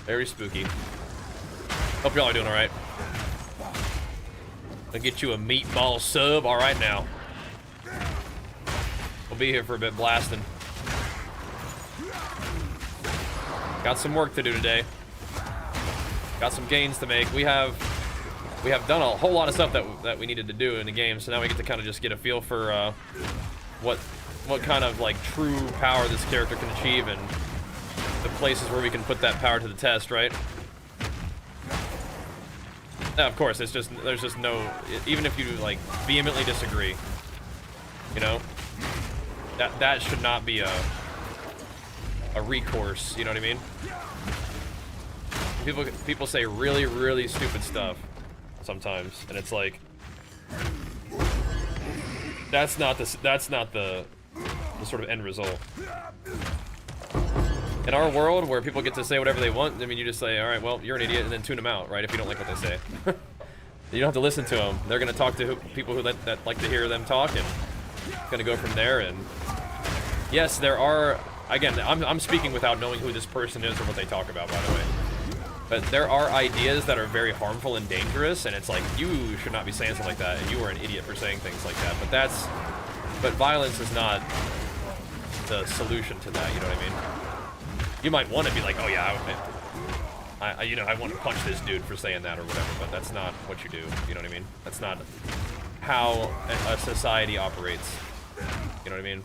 Very spooky. Hope y'all are doing all right. I'll get you a meatball sub. All right now. We'll be here for a bit blasting. Got some work to do today. Got some gains to make. We have done a whole lot of stuff that we needed to do in the game, so now we get to kind of just get a feel for what kind of like true power this character can achieve, and the places where we can put that power to the test, right? Yeah, of course, there's just no, even if you like vehemently disagree, you know, that should not be a recourse, you know what I mean? People say really, really stupid stuff sometimes, and it's like, that's not the sort of end result. In our world, where people get to say whatever they want, I mean, you just say, all right, well, you're an idiot, and then tune them out, right? If you don't like what they say, you don't have to listen to them. They're gonna talk to people who that like to hear them talk, and gonna go from there. And yes, there are. Again, I'm speaking without knowing who this person is or what they talk about, by the way. But there are ideas that are very harmful and dangerous, and it's like, you should not be saying something like that, and you are an idiot for saying things like that. But violence is not the solution to that, you know what I mean? You might want to be like, oh yeah, I want to punch this dude for saying that or whatever, but that's not what you do, you know what I mean? That's not how a society operates, you know what I mean?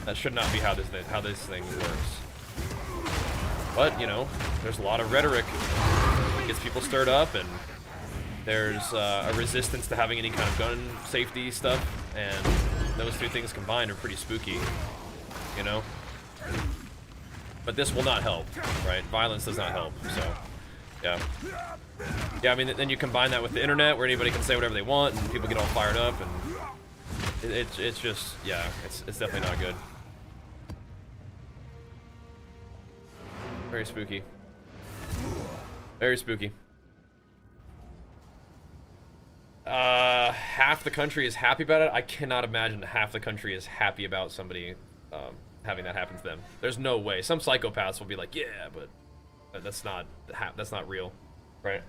That should not be how this thing works. But, you know, there's a lot of rhetoric that gets people stirred up, and There's a resistance to having any kind of gun safety stuff, and those two things combined are pretty spooky, you know? But this will not help, right? Violence does not help, so, yeah. Yeah, I mean, then you combine that with the internet, where anybody can say whatever they want, and people get all fired up, and it's just, yeah, it's definitely not good. Very spooky. Very spooky. Half the country is happy about it. I cannot imagine half the country is happy about somebody having that happen to them. There's no way. Some psychopaths will be like, yeah, but that's not real, right?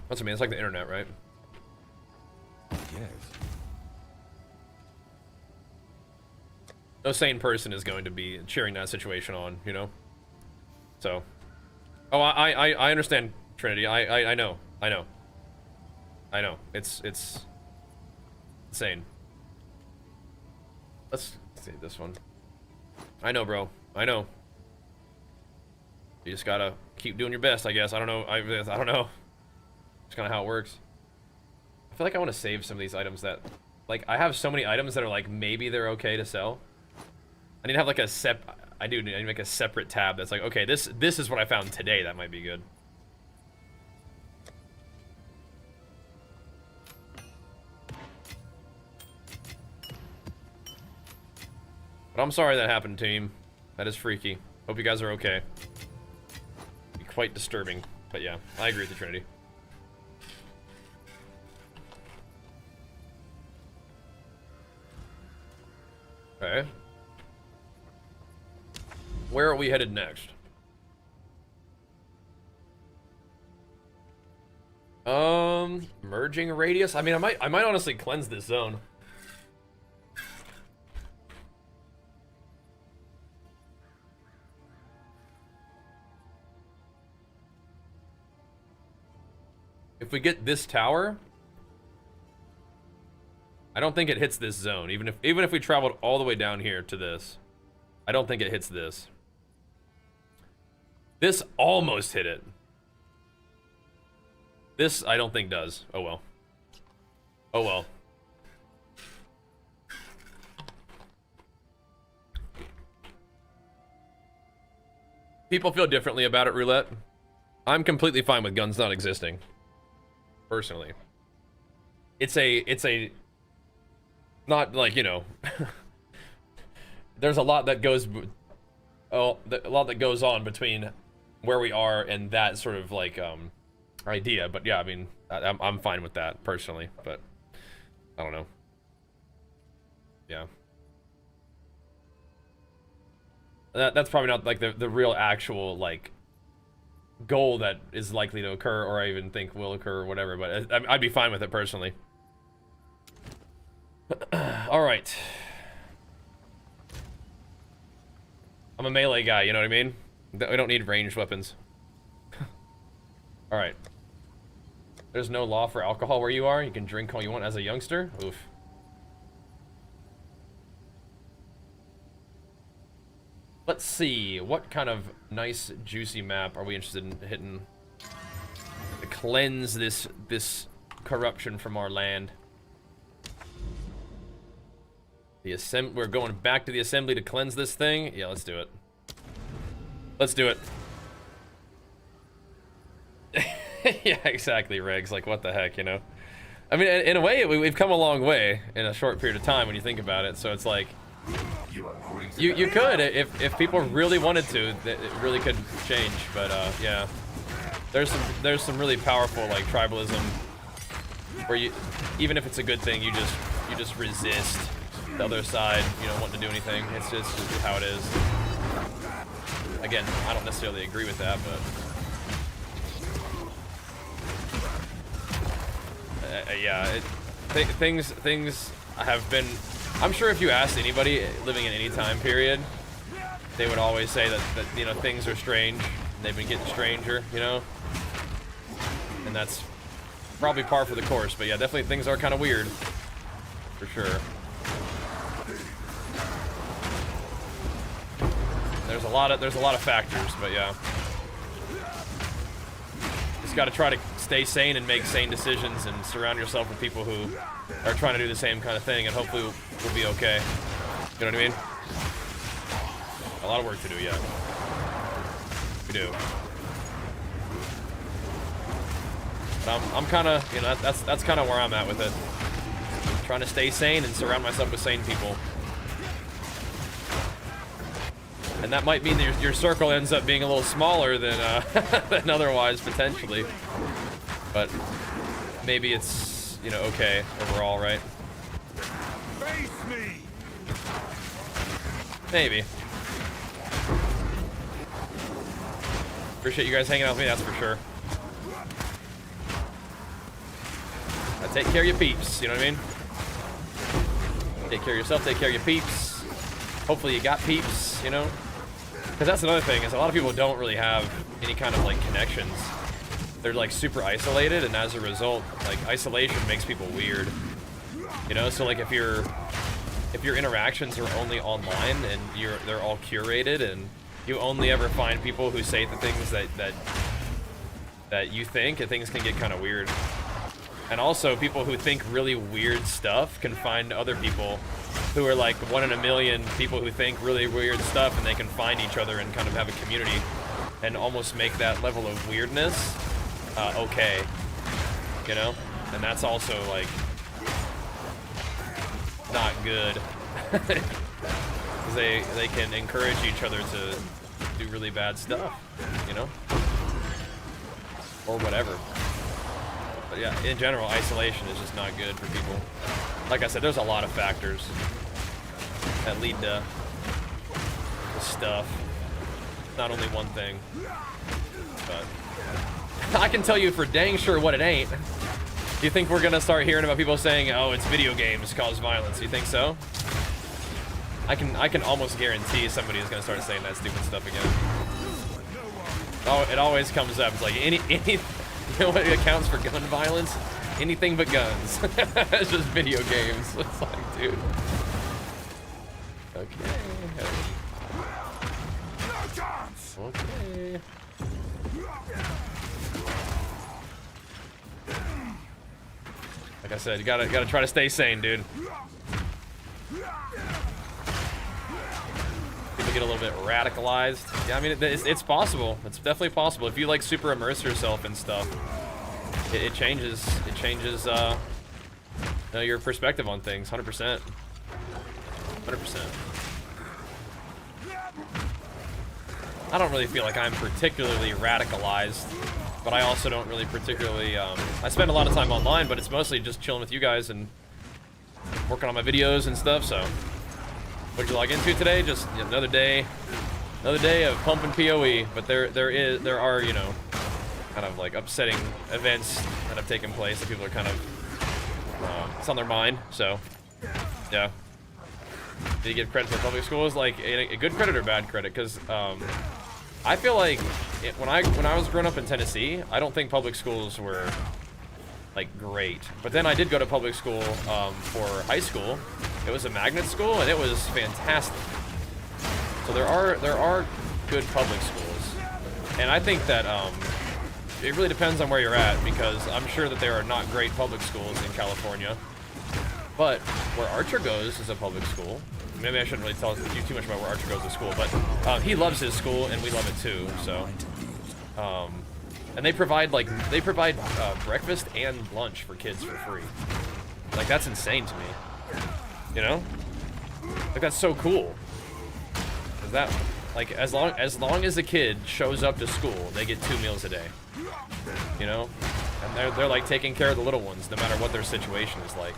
That's what I mean. It's like the internet, right? Yes. No sane person is going to be cheering that situation on, you know? So, oh, I understand, Trinity. I know. It's insane. Let's see this one. I know, bro. I know. You just gotta keep doing your best, I guess. I don't know. I don't know. It's kind of how it works. I feel like I want to save some of these items that, like, I have so many items that are like maybe they're okay to sell. I need to have like a I need to make a separate tab that's like, okay, this is what I found today that might be good. But I'm sorry that happened, team. That is freaky. Hope you guys are okay. Be quite disturbing. But yeah, I agree with you, Trinity. Okay. Where are we headed next? Merging radius? I mean, I might honestly cleanse this zone. If we get this tower, I don't think it hits this zone. Even if we traveled all the way down here to this, I don't think it hits this. This almost hit it. This I don't think does. Oh well. Oh well. People feel differently about it, Roulette. I'm completely fine with guns not existing. Personally. It's a not like, you know, there's a lot that goes on between where we are and that sort of like idea, but yeah, I mean, I'm fine with that personally, but I don't know. Yeah, that's probably not like the real actual like goal that is likely to occur, or I even think will occur or whatever, but I'd be fine with it personally. All right. I'm a melee guy, you know what I mean? We don't need ranged weapons. All right. There's no law for alcohol where you are. You can drink all you want as a youngster. Oof. Let's see. What kind of nice, juicy map are we interested in hitting to cleanse this corruption from our land? We're going back to the assembly to cleanse this thing. Yeah, let's do it. Let's do it. Yeah, exactly, Regs. Like, what the heck, you know? I mean, in a way, we've come a long way in a short period of time when you think about it. So it's like, you could, if people really wanted to, it really could change. But yeah, there's some really powerful like tribalism where you, even if it's a good thing, you just resist the other side, you know, wanting to do anything. It's just how it is. Again, I don't necessarily agree with that, but yeah, things have been. I'm sure if you asked anybody living in any time period, they would always say that you know, things are strange. And they've been getting stranger, you know, and that's probably par for the course. But yeah, definitely things are kind of weird, for sure. There's a lot of factors, but yeah. Just gotta try to stay sane and make sane decisions and surround yourself with people who are trying to do the same kind of thing, and hopefully we'll be okay. You know what I mean? A lot of work to do yet. We do. But I'm kind of, you know, that's kind of where I'm at with it. Trying to stay sane and surround myself with sane people. And that might mean that your circle ends up being a little smaller than than otherwise, potentially. But maybe it's, you know, okay overall, right? Face me. Maybe. Appreciate you guys hanging out with me, that's for sure. Now take care of your peeps, you know what I mean? Take care of yourself, take care of your peeps. Hopefully you got peeps, you know? Because that's another thing, is a lot of people don't really have any kind of, like, connections. They're, like, super isolated, and as a result, like, isolation makes people weird. You know, so, like, if your interactions are only online and they're all curated, and you only ever find people who say the things that you think, and things can get kind of weird. And also, people who think really weird stuff can find other people who are like 1 in a million people who think really weird stuff, and they can find each other and kind of have a community and almost make that level of weirdness okay, you know? And that's also like not good. Because they can encourage each other to do really bad stuff, you know? Or whatever. But yeah, in general, isolation is just not good for people. Like I said, there's a lot of factors that lead to stuff. Not only one thing. But I can tell you for dang sure what it ain't. Do you think we're gonna start hearing about people saying, oh, it's video games cause violence? You think so? I can almost guarantee somebody is gonna start saying that stupid stuff again. Oh, it always comes up. It's like any you know what accounts for gun violence? Anything but guns. It's just video games. It's like, dude. Okay. Okay. Like I said, you gotta try to stay sane, dude. People get a little bit radicalized. Yeah, I mean, it's possible. It's definitely possible. If you like super immerse yourself in stuff, it changes. It changes you know, your perspective on things. 100%. 100%. I don't really feel like I'm particularly radicalized, but I also don't really particularly. I spend a lot of time online, but it's mostly just chilling with you guys and working on my videos and stuff. So, what did you log into today? Just another day of pumping PoE. But there are, you know, kind of like upsetting events that have taken place that people are kind of it's on their mind. So, yeah. Do you give credit to public schools? Like a good credit or bad credit? Because I feel like when I was growing up in Tennessee, I don't think public schools were like great. But then I did go to public school for high school. It was a magnet school, and it was fantastic. So there are good public schools, and I think that it really depends on where you're at, because I'm sure that there are not great public schools in California. But where Archer goes is a public school. Maybe I shouldn't really tell you too much about where Archer goes to school, but he loves his school and we love it too. So, and they provide breakfast and lunch for kids for free. Like, that's insane to me. You know, like, that's so cool. Is that like as long as a kid shows up to school, they get 2 meals a day. You know, and they're like taking care of the little ones, no matter what their situation is like.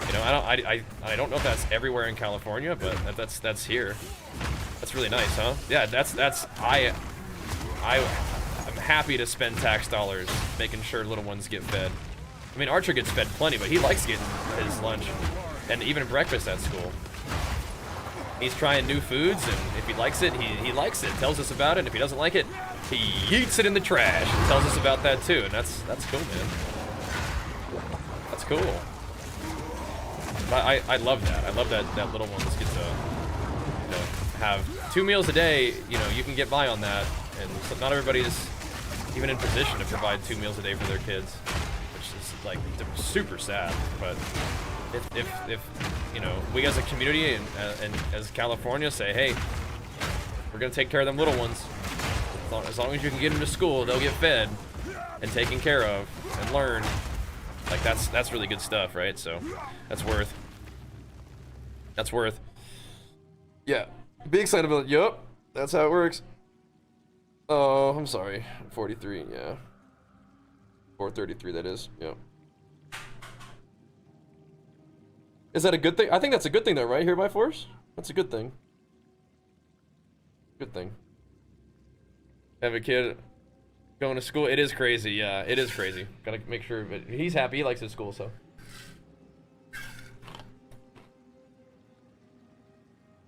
You know, I don't know if that's everywhere in California, but that's here. That's really nice, huh? Yeah, I'm happy to spend tax dollars making sure little ones get fed. I mean, Archer gets fed plenty, but he likes getting his lunch and even breakfast at school. He's trying new foods, and if he likes it, he likes it. Tells us about it. If he doesn't like it, he eats it in the trash and tells us about that too. And that's cool, man. That's cool. I love that. I love that little ones get to, you know, have 2 meals a day. You know, you can get by on that, and so not everybody's even in position to provide 2 meals a day for their kids, which is like super sad. But if you know, we as a community and as California say, hey, we're gonna take care of them little ones. As long as you can get them to school, they'll get fed and taken care of and learn. Like that's really good stuff, right? So that's worth. Yeah, be excited about it. Yup, that's how it works. Oh, I'm sorry. 43, yeah. 433, that is. Yep. Is that a good thing? I think that's a good thing, though, right? Here by force? That's a good thing. Good thing. Have a kid going to school. It is crazy. Yeah, it is crazy. Gotta make sure, but he's happy. He likes his school, so.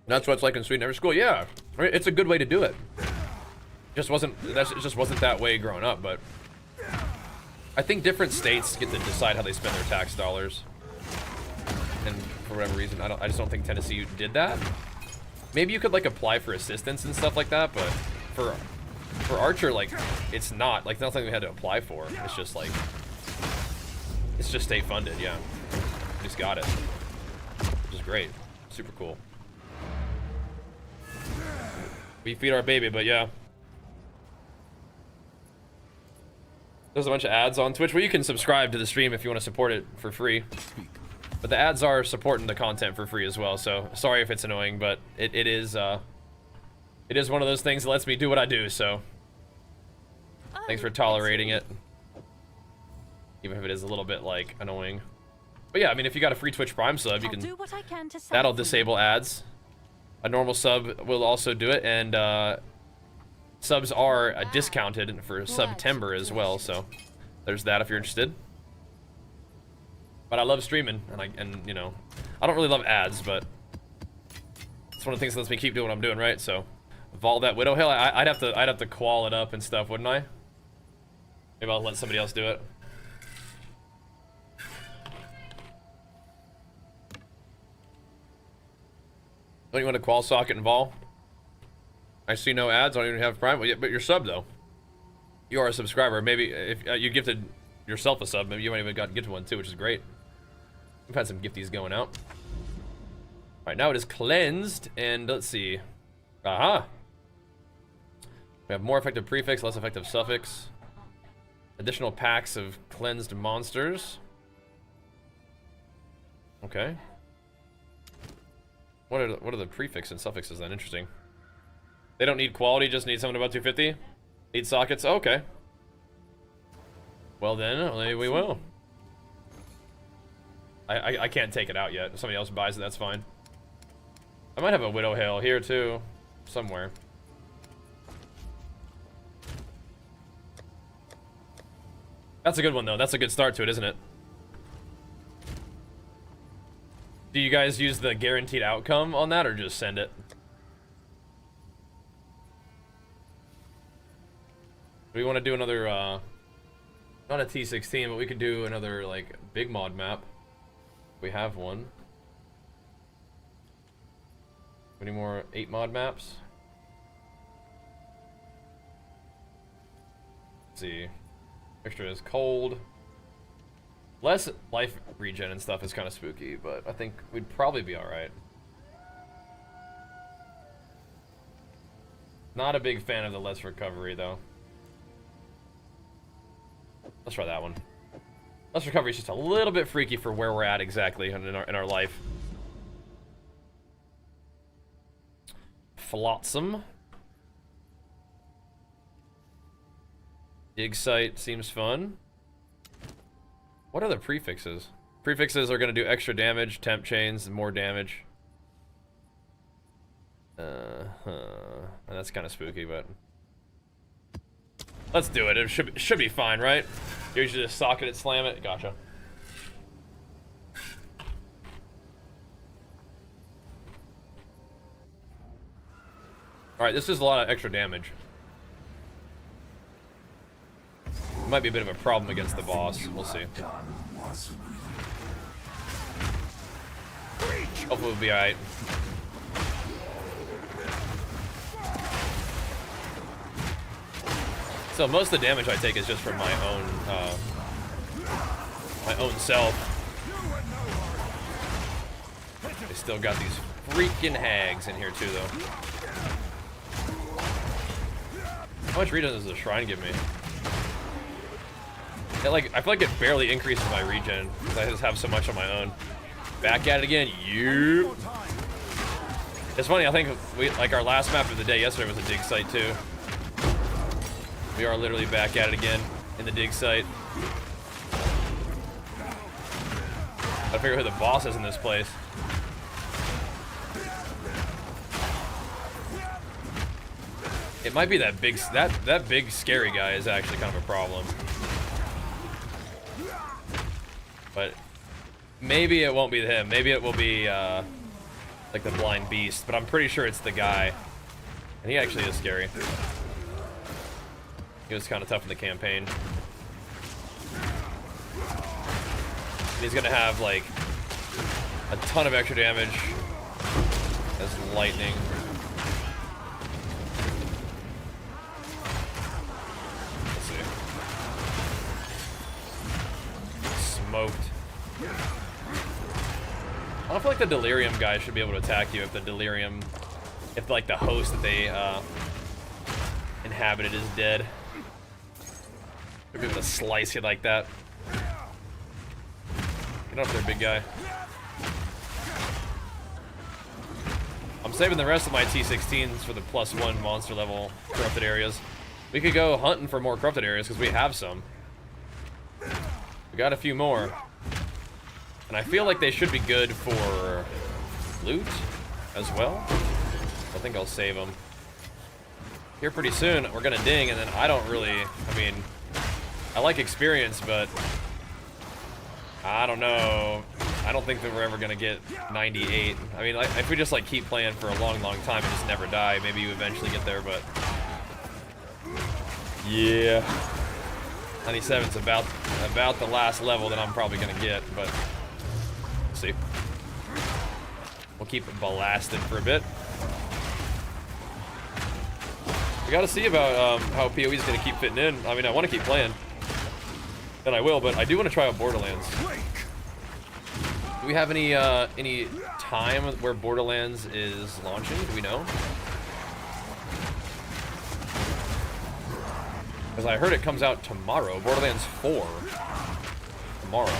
That's what it's like in Sweden. Every school, yeah. It's a good way to do it. It just wasn't that way growing up, but I think different states get to decide how they spend their tax dollars. And for whatever reason, I just don't think Tennessee did that. Maybe you could like apply for assistance and stuff like that, but for Archer, like, it's not like nothing we had to apply for. It's just like it's just state funded, yeah. We just got it, which is great, super cool. We feed our baby, but yeah. There's a bunch of ads on Twitch. Well, you can subscribe to the stream if you want to support it for free. But the ads are supporting the content for free as well, so sorry if it's annoying, but it is one of those things that lets me do what I do, so thanks for tolerating it. Even if it is a little bit, like, annoying. But yeah, I mean, if you got a free Twitch Prime sub, you can... do what I can to that'll disable ads. A normal sub will also do it, and subs are discounted for September as well, so there's that if you're interested. But I love streaming, and you know, I don't really love ads, but it's one of the things that lets me keep doing what I'm doing, right? So, Vault that Widow Hill, I'd have to qual it up and stuff, wouldn't I? Maybe I'll let somebody else do it. Don't you want to qual socket and vol? I see no ads. I don't even have Prime. Well, yeah, but you're sub though. You are a subscriber. Maybe if you gifted yourself a sub, maybe you might even got gifted one too, which is great. We've had some gifties going out. All right, now it is cleansed, and let's see. Aha. We have more effective prefix, less effective suffix. Additional packs of cleansed monsters. Okay. What are the prefix and suffixes then? Interesting. They don't need quality, just need something about 250. Need sockets. Oh, okay. Well then, maybe we will. I can't take it out yet. If somebody else buys it, that's fine. I might have a Widow Hail here too, somewhere. That's a good one though. That's a good start to it, isn't it? Do you guys use the guaranteed outcome on that, or just send it? We want to do another, not a T16, but we could do another, like, big mod map. We have one. Any more 8 mod maps? Let's see. Extra is cold. Less life regen and stuff is kind of spooky, but I think we'd probably be alright. Not a big fan of the less recovery, though. Let's try that one. Less recovery is just a little bit freaky for where we're at exactly in our life. Flotsam. Dig site seems fun. What are the prefixes? Prefixes are going to do extra damage, temp chains, and more damage. That's kind of spooky, but let's do it. It should be fine, right? You should just socket it, slam it. Gotcha. All right, this is a lot of extra damage. Might be a bit of a problem against the boss. We'll see. Hopefully we'll be alright. So most of the damage I take is just from my own self. I still got these freaking hags in here too, though. How much regen does the shrine give me? It, like, I feel like it barely increases my regen because I just have so much on my own. Back at it again. You. It's funny. I think our last map of the day yesterday was a dig site too. We are literally back at it again in the dig site. I figure who the boss is in this place. It might be that big that big scary guy is actually kind of a problem. But maybe it won't be him. Maybe it will be like the blind beast. But I'm pretty sure it's the guy. And he actually is scary. He was kind of tough in the campaign. And he's gonna have like a ton of extra damage as lightning. Let's see. Smoked. I don't feel like the delirium guy should be able to attack you if the delirium, if like the host that they inhabited is dead. They'd be able to slice you like that. Get up there, big guy. I'm saving the rest of my T16s for the +1 monster level corrupted areas. We could go hunting for more corrupted areas because we have some. We got a few more. And I feel like they should be good for loot as well. I think I'll save them. Here pretty soon, we're gonna ding, and then I don't really, I mean, I like experience, but I don't know. I don't think that we're ever gonna get 98. I mean, like, if we just like keep playing for a long, long time and just never die, maybe you eventually get there, but yeah. 97's about the last level that I'm probably gonna get, but we'll see. We'll keep it blasted for a bit. We gotta see about how PoE's gonna keep fitting in. I mean, I want to keep playing, and I will, but I do want to try out Borderlands. Do we have any time where Borderlands is launching? Do we know? Because I heard it comes out tomorrow. Borderlands 4 tomorrow.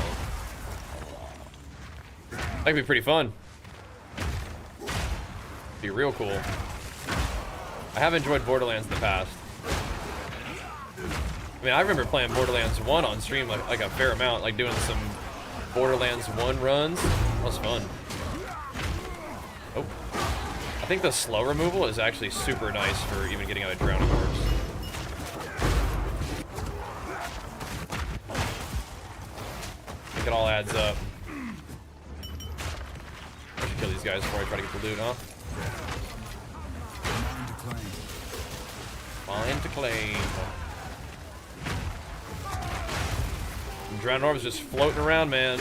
That could be pretty fun. Be real cool. I have enjoyed Borderlands in the past. I mean, I remember playing Borderlands 1 on stream like a fair amount, like doing some Borderlands 1 runs. That was fun. Oh. I think the slow removal is actually super nice for even getting out of drowning orbs. I think it all adds up. I should kill these guys before I try to get the loot, huh? Mine to claim. And drowning orbs just floating around, man.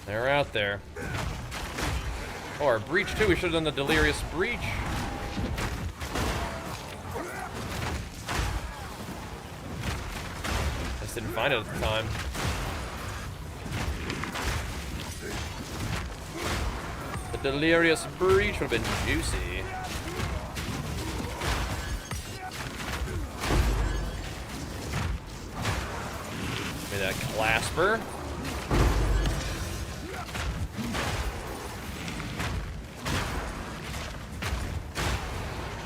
They're out there. Oh, our breach too. We should have done the delirious breach. Just didn't find it at the time. The delirious breach would have been juicy. Give me that clasper.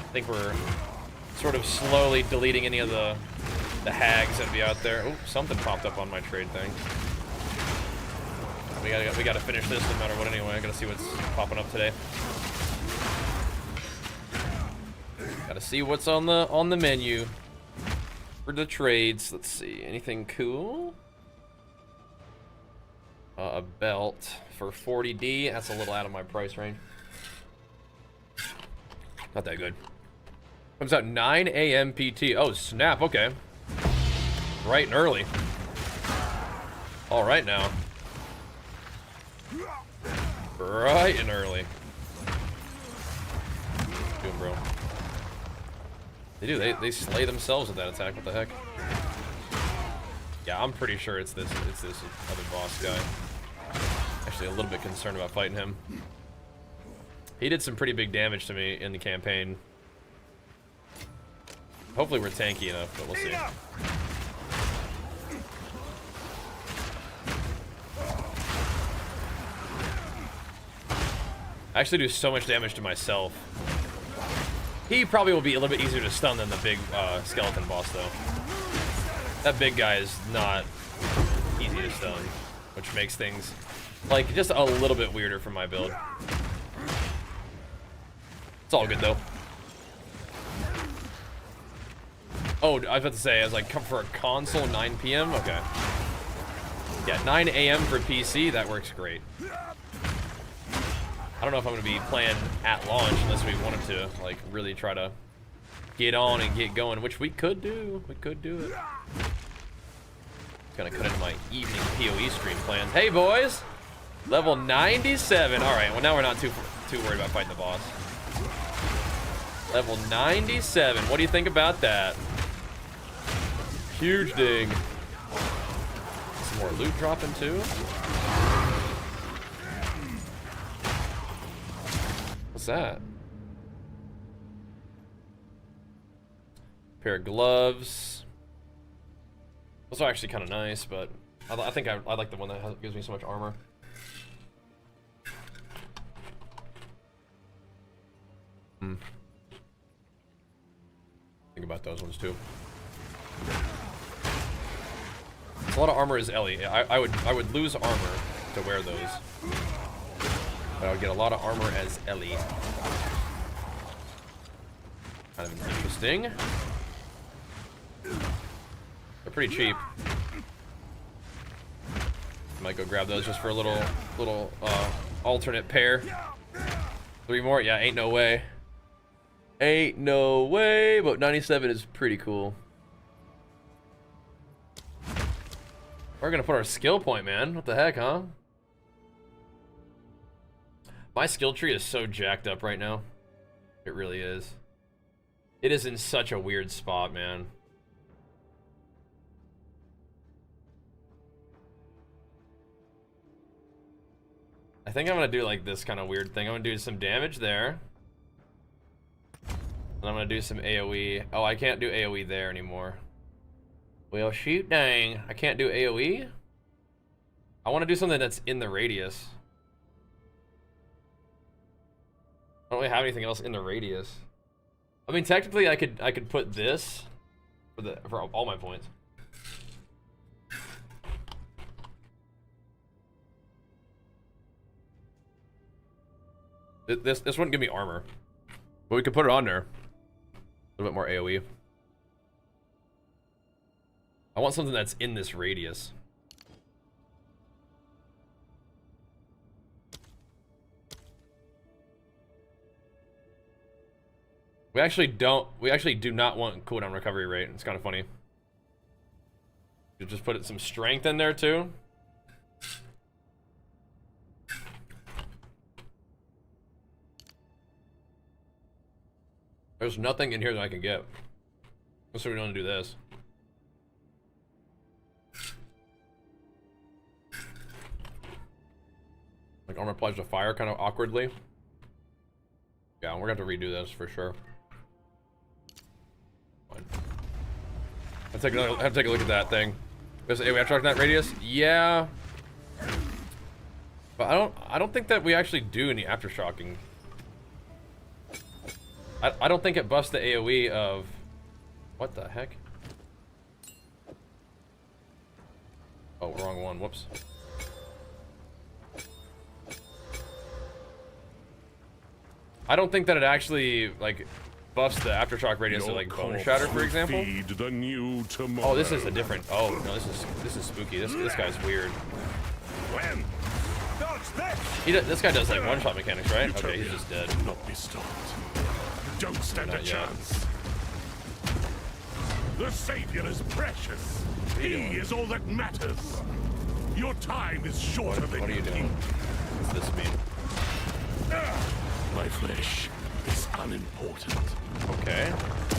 I think we're sort of slowly deleting any of the hags that'd be out there. Oh, something popped up on my trade thing. We gotta finish this no matter what anyway. I gotta see what's popping up today. Gotta see what's on the menu for the trades. Let's see, anything cool? A belt for 40D. That's a little out of my price range. Not that good. Comes out 9 a.m. PT. Oh, snap. Okay. Bright and early. All right now. Bright and early. Doing, bro. They do. They slay themselves with that attack. What the heck? Yeah, I'm pretty sure it's this other boss guy. Actually, a little bit concerned about fighting him. He did some pretty big damage to me in the campaign. Hopefully we're tanky enough, but we'll see. I actually do so much damage to myself. He probably will be a little bit easier to stun than the big skeleton boss, though. That big guy is not easy to stun, which makes things, like, just a little bit weirder for my build. It's all good, though. Oh, I was about to say, I was like, come for a console 9 p.m.? Okay. Yeah, 9 a.m. for PC, that works great. I don't know if I'm going to be playing at launch unless we wanted to, like, really try to get on and get going, which we could do. We could do it. Gonna cut into my evening PoE stream plans. Hey, boys! Level 97. All right, well, now we're not too worried about fighting the boss. Level 97. What do you think about that? Huge ding. Some more loot dropping, too. What's that? Pair of gloves. Those are actually kind of nice, but I think I like the one that gives me so much armor. Think about those ones too. A lot of armor is Ellie. I would lose armor to wear those. But I would get a lot of armor as Ellie. Kind of interesting. They're pretty cheap. Might go grab those just for a little alternate pair. 3 more? Yeah, ain't no way. Ain't no way, but 97 is pretty cool. We're gonna put our skill point, man. What the heck, huh? My skill tree is so jacked up right now. It really is. It is in such a weird spot, man. I think I'm gonna do like this kind of weird thing. I'm gonna do some damage there. And I'm gonna do some AoE. Oh, I can't do AoE there anymore. Well, shoot, dang. I can't do AoE? I want to do something that's in the radius. I don't really have anything else in the radius. I mean, technically, I could put this for all my points. This wouldn't give me armor, but we could put it on there. A little bit more AoE. I want something that's in this radius. We actually do not want cooldown recovery rate. It's kind of funny. You just put some strength in there too. There's nothing in here that I can get. So we don't do this. Like armor applies to fire kind of awkwardly. Yeah, we're gonna have to redo this for sure. Fine. I have to take a look at that thing. Hey, we have to talk that radius? Yeah. But I don't think that we actually do any aftershocking. I don't think it buffs the AoE of... What the heck? Oh, wrong one. Whoops. I don't think that it actually, like, buffs the aftershock radius to, like, bone shatter, for example. Oh, this is a different... Oh, no, this is spooky. This guy's weird. When? This guy does, like, one-shot mechanics, right? Okay, he's just dead. Not be stopped. Don't stand a chance. The Savior is precious. He is all that matters. Your time is shorter than what are you doing? What's this mean? My flesh is unimportant. Okay.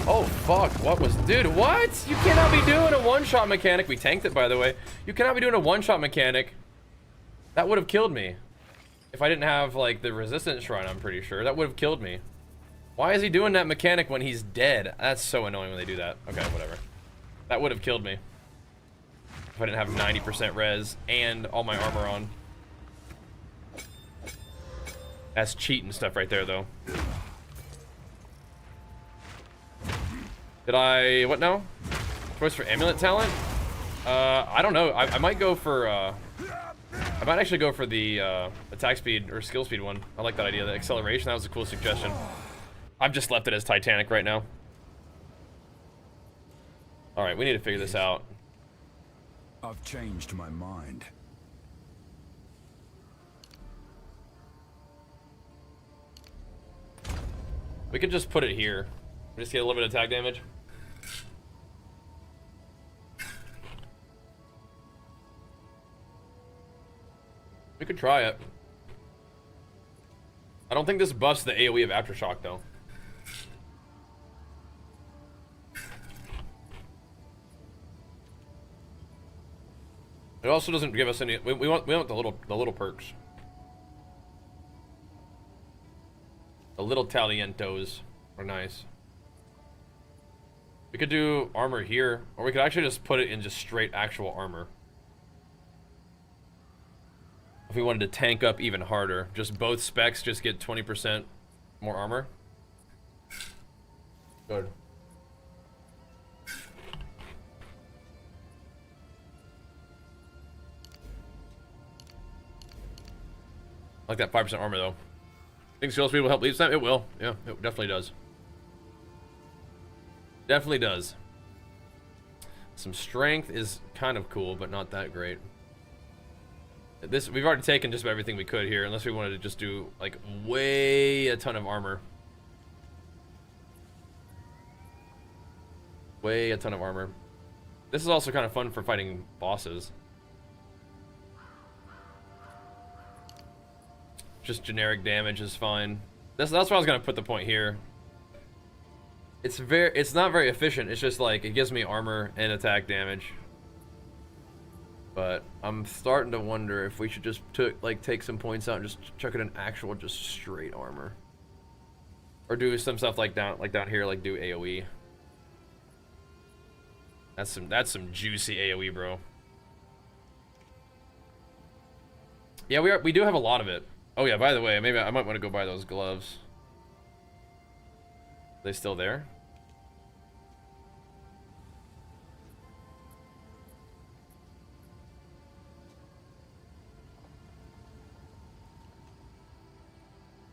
Oh, fuck. What was... Dude, what? You cannot be doing a one-shot mechanic. We tanked it, by the way. You cannot be doing a one-shot mechanic. That would have killed me. If I didn't have, like, the resistance shrine, I'm pretty sure. That would have killed me. Why is he doing that mechanic when he's dead? That's so annoying when they do that. Okay, whatever. That would have killed me. If I didn't have 90% res and all my armor on. That's cheating stuff right there, though. Did I... What now? Choice for amulet talent? I don't know. I might go for... I might actually go for the attack speed or skill speed one. I like that idea. The acceleration, that was a cool suggestion. I've just left it as Titanic right now. Alright, we need to figure this out. I've changed my mind. We could just put it here. We just get a little bit of attack damage. We could try it. I don't think this buffs the AoE of Aftershock, though. It also doesn't give us any. We want the little perks. The little Talientos are nice. We could do armor here, or we could actually just put it in just straight actual armor. If we wanted to tank up even harder, just both specs just get 20% more armor. Good. I like that 5% armor though. Think skill speed will help lead time? It will. Yeah, it definitely does. Definitely does. Some strength is kind of cool, but not that great. This, we've already taken just about everything we could here, unless we wanted to just do like way a ton of armor. Way a ton of armor. This is also kind of fun for fighting bosses. Just generic damage is fine. That's why I was gonna put the point here. It's not very efficient. It's just like it gives me armor and attack damage. But I'm starting to wonder if we should just take some points out and just chuck it in actual just straight armor, or do some stuff like down here, like do AOE. That's some juicy AOE, bro. Yeah, we do have a lot of it. Oh yeah, by the way, maybe I might want to go buy those gloves. Are they still there?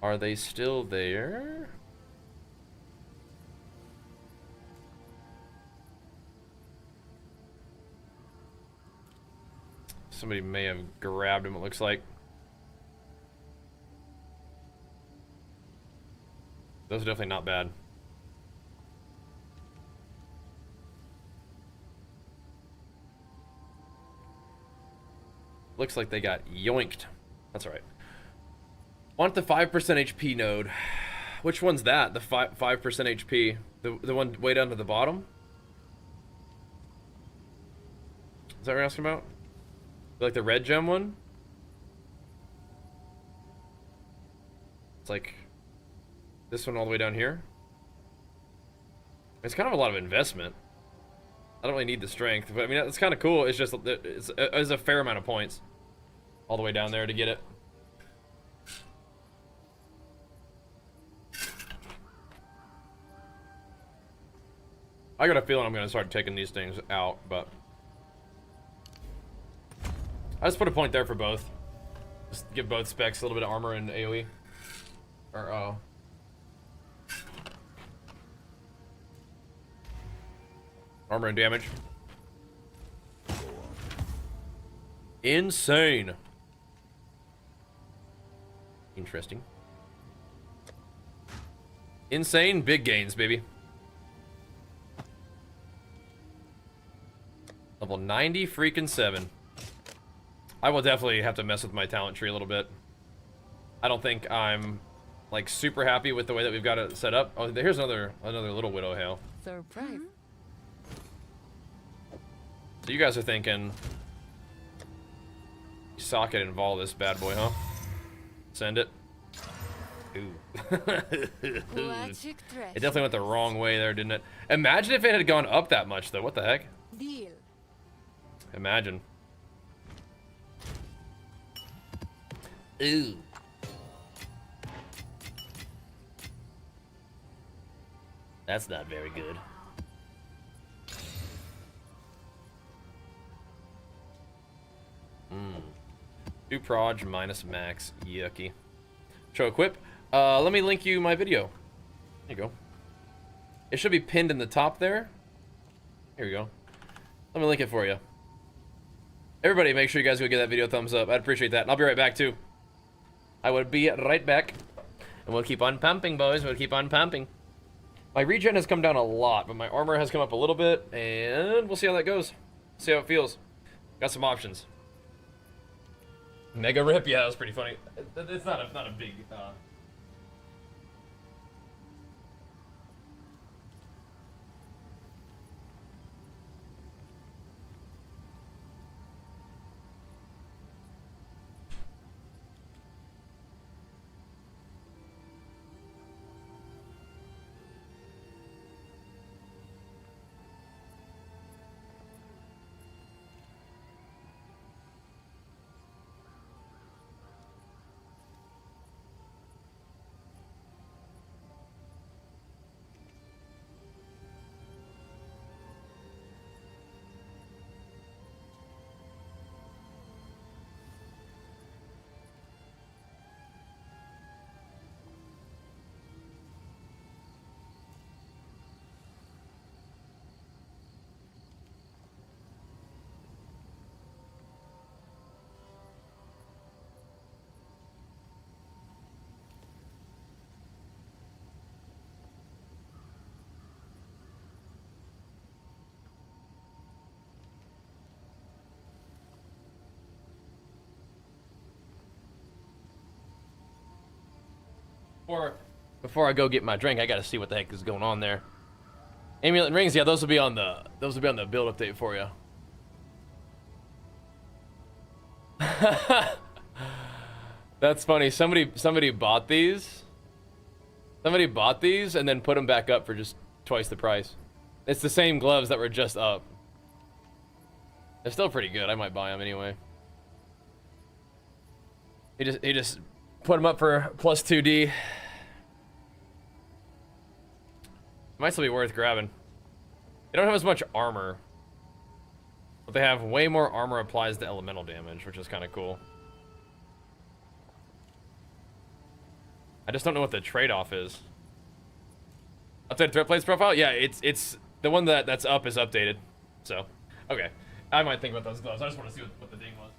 Are they still there? Somebody may have grabbed him, it looks like. Those are definitely not bad. Looks like they got yoinked. That's alright. Want the 5% HP node. Which one's that? The 5% HP? The one way down to the bottom? Is that what you're asking about? Like the red gem one? It's like this one all the way down here. It's kind of a lot of investment. I don't really need the strength, but I mean, it's kind of cool. It's just, it's a fair amount of points all the way down there to get it. I got a feeling I'm going to start taking these things out, but I just put a point there for both. Just give both specs a little bit of armor and AoE. Or, armor and damage. Insane. Interesting. Insane big gains, baby. Level 90 freaking 7. I will definitely have to mess with my talent tree a little bit. I don't think I'm like super happy with the way that we've got it set up. Oh, here's another little widow hail. Surprise. So you guys are thinking socket and vol this bad boy, huh? Send it. Ooh. It definitely went the wrong way there, didn't it? Imagine if it had gone up that much, though. What the heck? Deal. Imagine. Ooh. That's not very good. Do proj minus max. Yucky. Show equip. Let me link you my video. There you go. It should be pinned in the top there. Here we go. Let me link it for you. Everybody, make sure you guys go give that video a thumbs up. I'd appreciate that. And I'll be right back, too. I would be right back. And we'll keep on pumping, boys. We'll keep on pumping. My regen has come down a lot, but my armor has come up a little bit. And we'll see how that goes. See how it feels. Got some options. Mega rip, yeah, that was pretty funny. It's not a big. Before I go get my drink, I gotta see what the heck is going on there. Amulet and rings, yeah, those will be on the build update for you. That's funny. Somebody bought these. Somebody bought these and then put them back up for just twice the price. It's the same gloves that were just up. They're still pretty good. I might buy them anyway. He just put them up for plus 2D. Might still be worth grabbing. They don't have as much armor, but they have way more armor applies to elemental damage, which is kind of cool. I just don't know what the trade-off is. Updated threat plates profile? Yeah, it's the one that's up is updated. So, okay. I might think about those gloves. I just want to see what the ding was.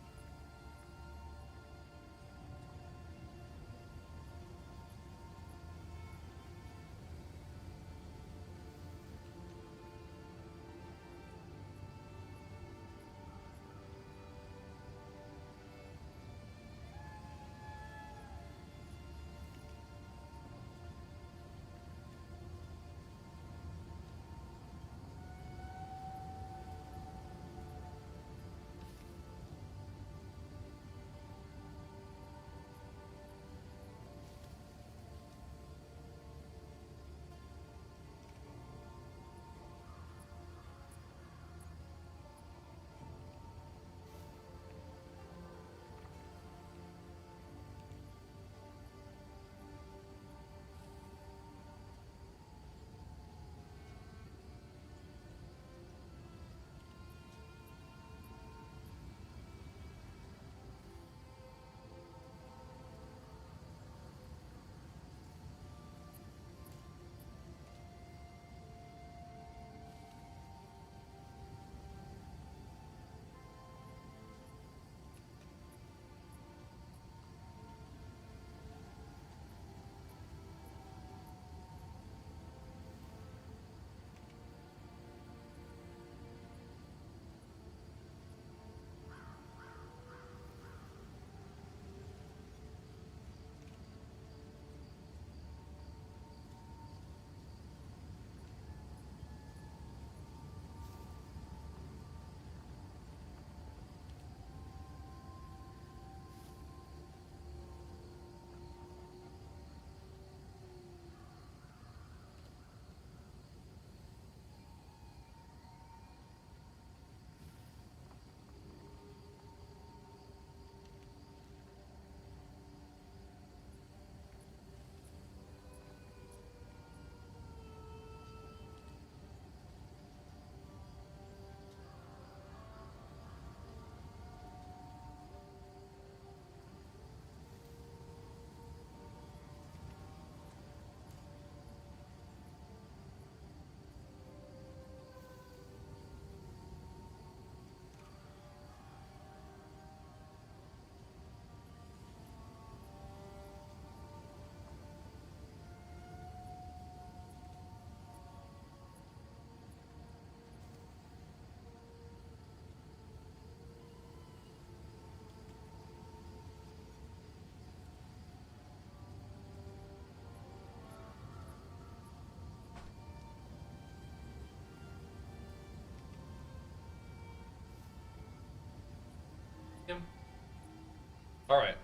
Alright.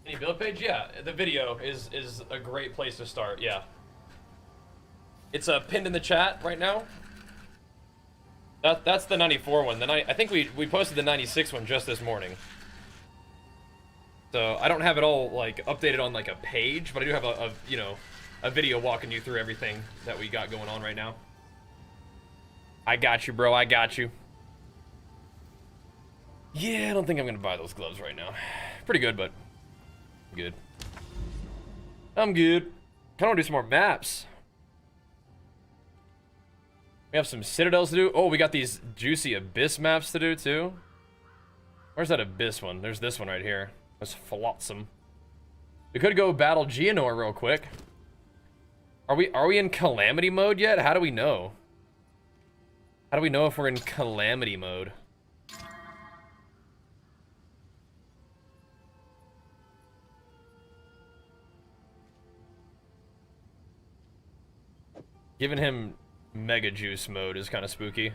Any build page? Yeah, the video is a great place to start, yeah. It's pinned in the chat right now. That's the 94 one. Then I think we posted the 96 one just this morning. So I don't have it all like updated on like a page, but I do have a you know, a video walking you through everything that we got going on right now. I got you, bro. I got you. Yeah, I don't think I'm gonna buy those gloves right now. Pretty good, but good. I'm good. Kinda wanna do some more maps. We have some citadels to do. Oh, we got these juicy abyss maps to do too. Where's that abyss one? There's this one right here. That's flotsam. We could go battle Geonor real quick. Are we in calamity mode yet? How do we know? How do we know if we're in calamity mode? Giving him mega juice mode is kind of spooky.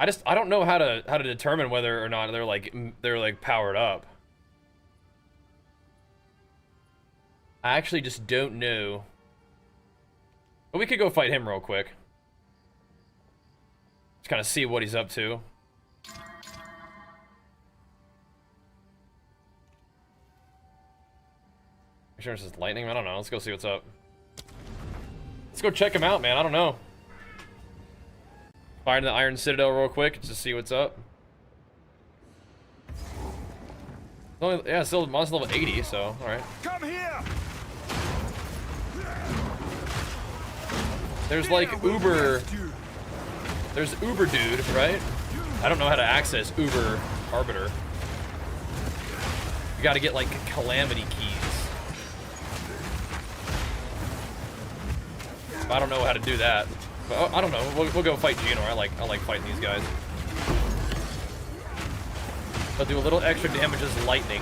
I don't know how to determine whether or not they're like powered up. I actually just don't know. But we could go fight him real quick. Just kind of see what he's up to. Make sure it's just lightning. I don't know. Let's go see what's up. Let's go check him out, man. I don't know. Fire in the Iron Citadel real quick just to see what's up. Only, yeah, still monster level 80, so alright. Come here. There's like Uber. There's Uber dude, right? I don't know how to access Uber Arbiter. You gotta get like calamity keys. I don't know how to do that. But, I don't know. We'll go fight Geonor. I like fighting these guys. I'll do a little extra damage as lightning.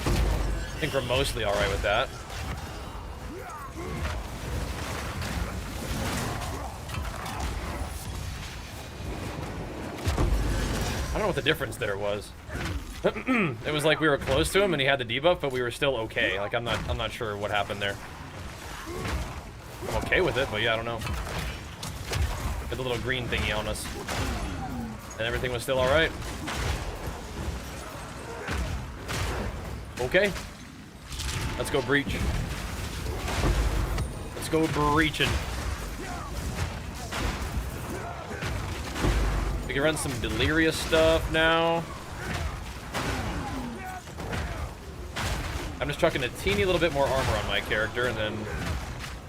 I think we're mostly alright with that. I don't know what the difference there was. It was like we were close to him and he had the debuff, but we were still okay. Like I'm not sure what happened there. I'm okay with it, but yeah, I don't know. Got the little green thingy on us. And everything was still alright. Okay. Let's go breach. Let's go breaching. We can run some delirious stuff now. I'm just chucking a teeny little bit more armor on my character, and then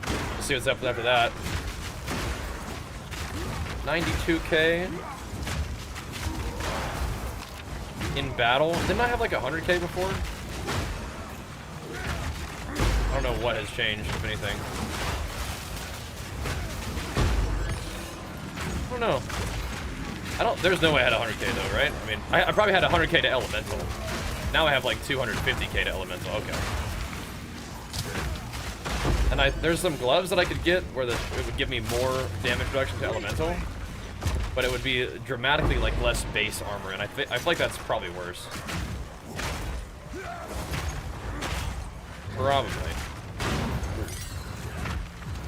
we'll see what's up after that. 92k in battle. Didn't I have like 100k before? I don't know what has changed, if anything. I don't know. There's no way I had 100k though, right? I mean, I probably had 100k to elemental. Now I have like 250k to elemental. Okay. And there's some gloves that I could get where it would give me more damage reduction to elemental, but it would be dramatically like less base armor, and I feel like that's probably worse. Probably.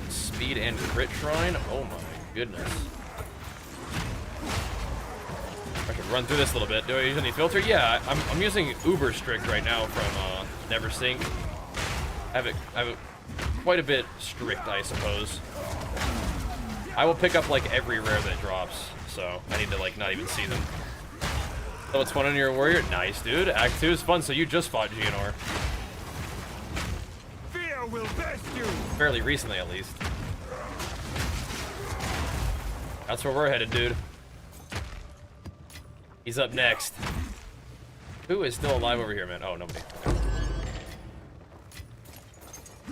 Speed and crit shrine. Oh my goodness. I should run through this a little bit. Do I use any filter? Yeah, I'm using Uber Strict right now from Neversink. I have it quite a bit strict, I suppose. I will pick up like every rare that drops, so I need to like not even see them. So it's fun on your warrior? Nice, dude. Act 2 is fun, so you just fought Geonor. Fear will best you. Fairly recently, at least. That's where we're headed, dude. He's up next. Who is still alive over here, man? Oh, nobody. Okay.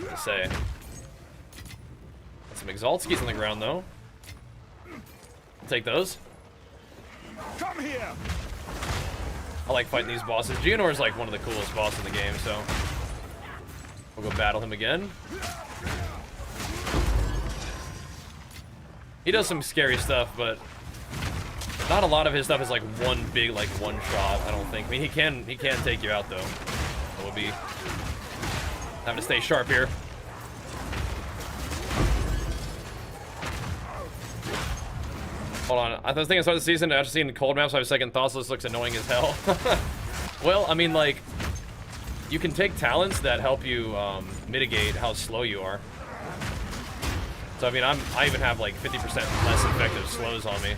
Let's say. Some Exaltskis on the ground, though. I'll take those. Come here. I like fighting these bosses. Geonor is like one of the coolest bosses in the game, so we'll go battle him again. He does some scary stuff, but Not a lot of his stuff is like one big, like one shot, I don't think. I mean, he can take you out though. It would be having to stay sharp here. Hold on, I was thinking at the start of the season, after seeing the cold maps, I have second thoughts, this looks annoying as hell. Well, I mean, like, you can take talents that help you mitigate how slow you are. So I mean, I even have like 50% less effective slows on me,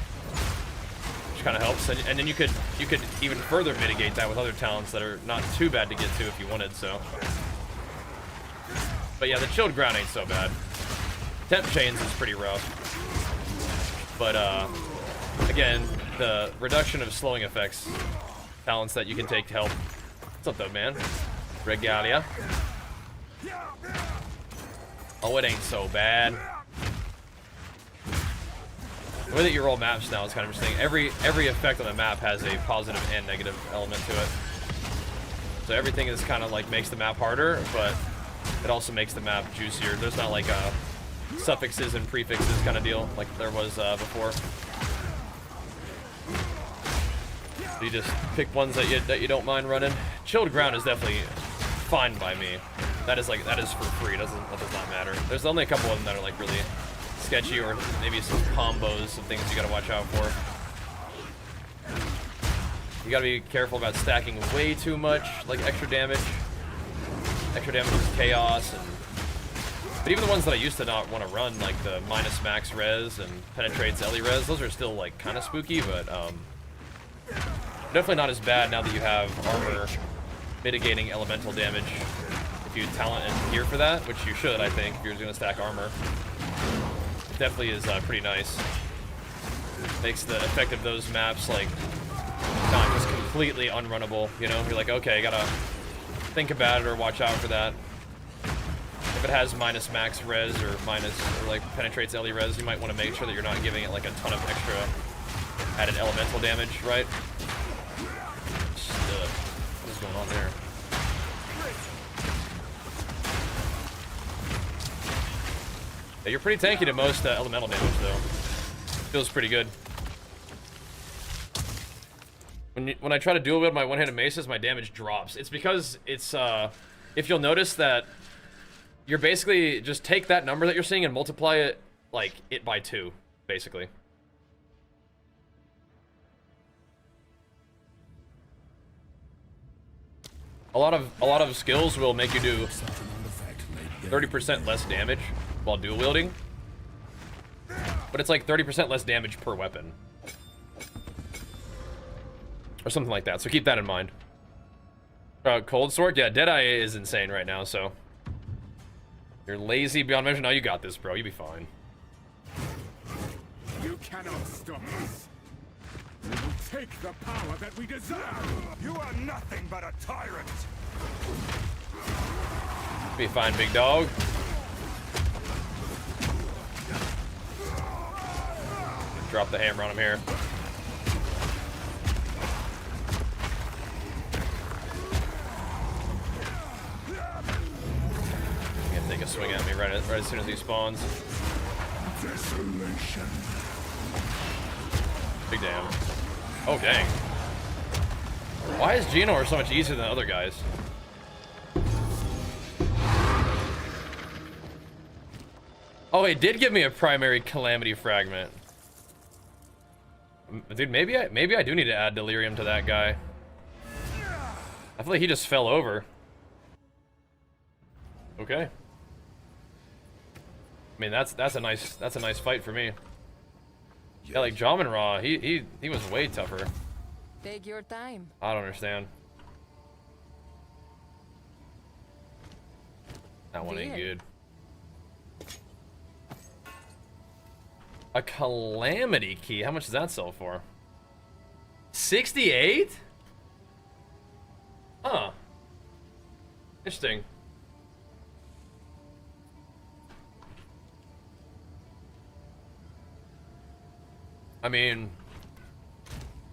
which kind of helps. And then you could even further mitigate that with other talents that are not too bad to get to if you wanted. So, but yeah, the chilled ground ain't so bad. Temp chains is pretty rough, but again, the reduction of slowing effects, talents that you can take to help. What's up though, man? Regalia. Oh, it ain't so bad. The way that you roll maps now is kind of interesting. Every effect on the map has a positive and negative element to it. So everything is kind of like makes the map harder, but it also makes the map juicier. There's not like a suffixes and prefixes kind of deal like there was before. You just pick ones that you don't mind running. Chilled ground is definitely fine by me. That is for free. That does not matter. There's only a couple of them that are like really sketchy, or maybe some combos, some things you gotta watch out for. You gotta be careful about stacking way too much, like extra damage. Extra damage is chaos, but even the ones that I used to not want to run, like the minus max res and penetrates Ellie res, those are still like kind of spooky, but definitely not as bad now that you have armor mitigating elemental damage. If you talent and gear for that, which you should, I think, if you're gonna stack armor. Definitely is pretty nice. Makes the effect of those maps like not just completely unrunnable, you know? You're like, okay, I gotta think about it or watch out for that. If it has minus max res or like penetrates Ellie res, you might want to make sure that you're not giving it like a ton of extra added elemental damage, right? What is going on there? Yeah, you're pretty tanky to most elemental damage, though. Feels pretty good. When I try to dual wield my one-handed maces, my damage drops. It's because it's if you'll notice that you're basically just take that number that you're seeing and multiply it like it by 2, basically. A lot of skills will make you do 30% less damage while dual wielding, but it's like 30% less damage per weapon or something like that, so keep that in mind. Cold sword, yeah, Deadeye is insane right now, so you're lazy beyond measure. No, you got this, bro. You'll be fine. You cannot stop us. We will take the power that we deserve. You are nothing but a tyrant. Be fine, big dog. Drop the hammer on him here. He's gonna take a swing at me right as soon as he spawns. Desolation. Big damn. Oh, dang. Why is Geonor so much easier than other guys? Oh, it did give me a primary calamity fragment. Dude, maybe I do need to add delirium to that guy. I feel like he just fell over. Okay. I mean, that's a nice fight for me. Yeah, like Jamin Ra, he was way tougher. Take your time. I don't understand. That one ain't good. A calamity key. How much does that sell for? 68? Huh. Interesting. I mean,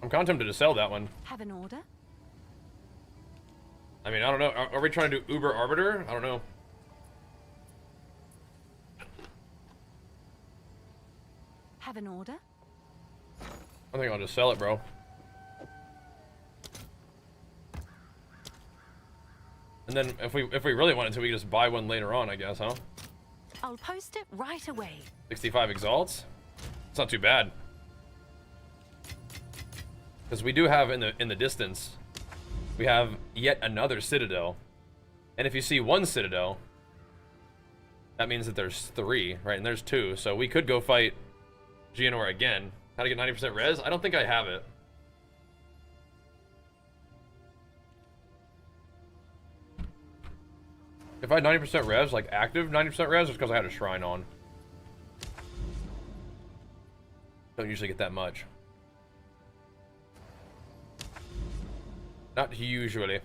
I'm kind of tempted to sell that one. Have an order? I mean, I don't know. Are we trying to do Uber Arbiter? I don't know. Have an order? I think I'll just sell it, bro. And then if we really wanted to, we could just buy one later on, I guess, huh? I'll post it right away. 65 exalts. It's not too bad. Because we do have in the distance, we have yet another citadel. And if you see one citadel, that means that there's 3, right? And there's 2, so we could go fight Gianor again. How to get 90% res? I don't think I have it. If I had 90% res, like active 90% res, it's because I had a shrine on. Don't usually get that much. Not usually.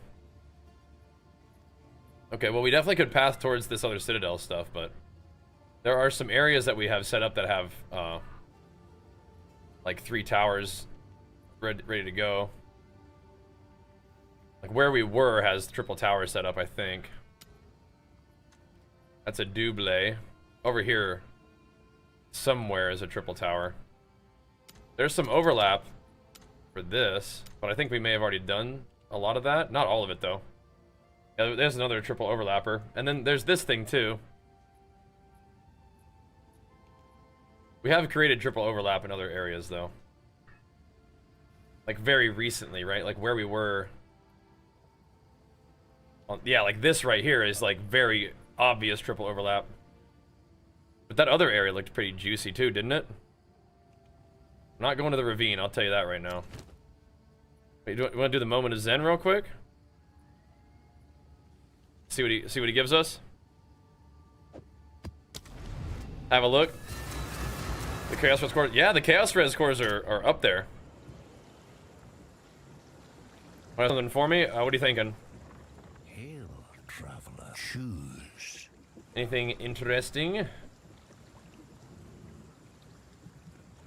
Okay, well, we definitely could path towards this other citadel stuff, but there are some areas that we have set up that have like 3 towers ready to go. Like where we were has triple towers set up, I think. That's a double. Over here somewhere is a triple tower. There's some overlap for this, but I think we may have already done a lot of that. Not all of it, though. Yeah, there's another triple overlapper. And then there's this thing, too. We have created triple overlap in other areas, though. Like, very recently, right? Like, where we were... yeah, like, this right here is, like, very obvious triple overlap. But that other area looked pretty juicy, too, didn't it? I'm not going to the ravine, I'll tell you that right now. Wait, you want to do the moment of Zen real quick? See what he gives us? Have a look. The Chaos Res cores. Yeah, the Chaos Res cores are up there. Want something for me? What are you thinking? Hail, traveler. Choose. Anything interesting?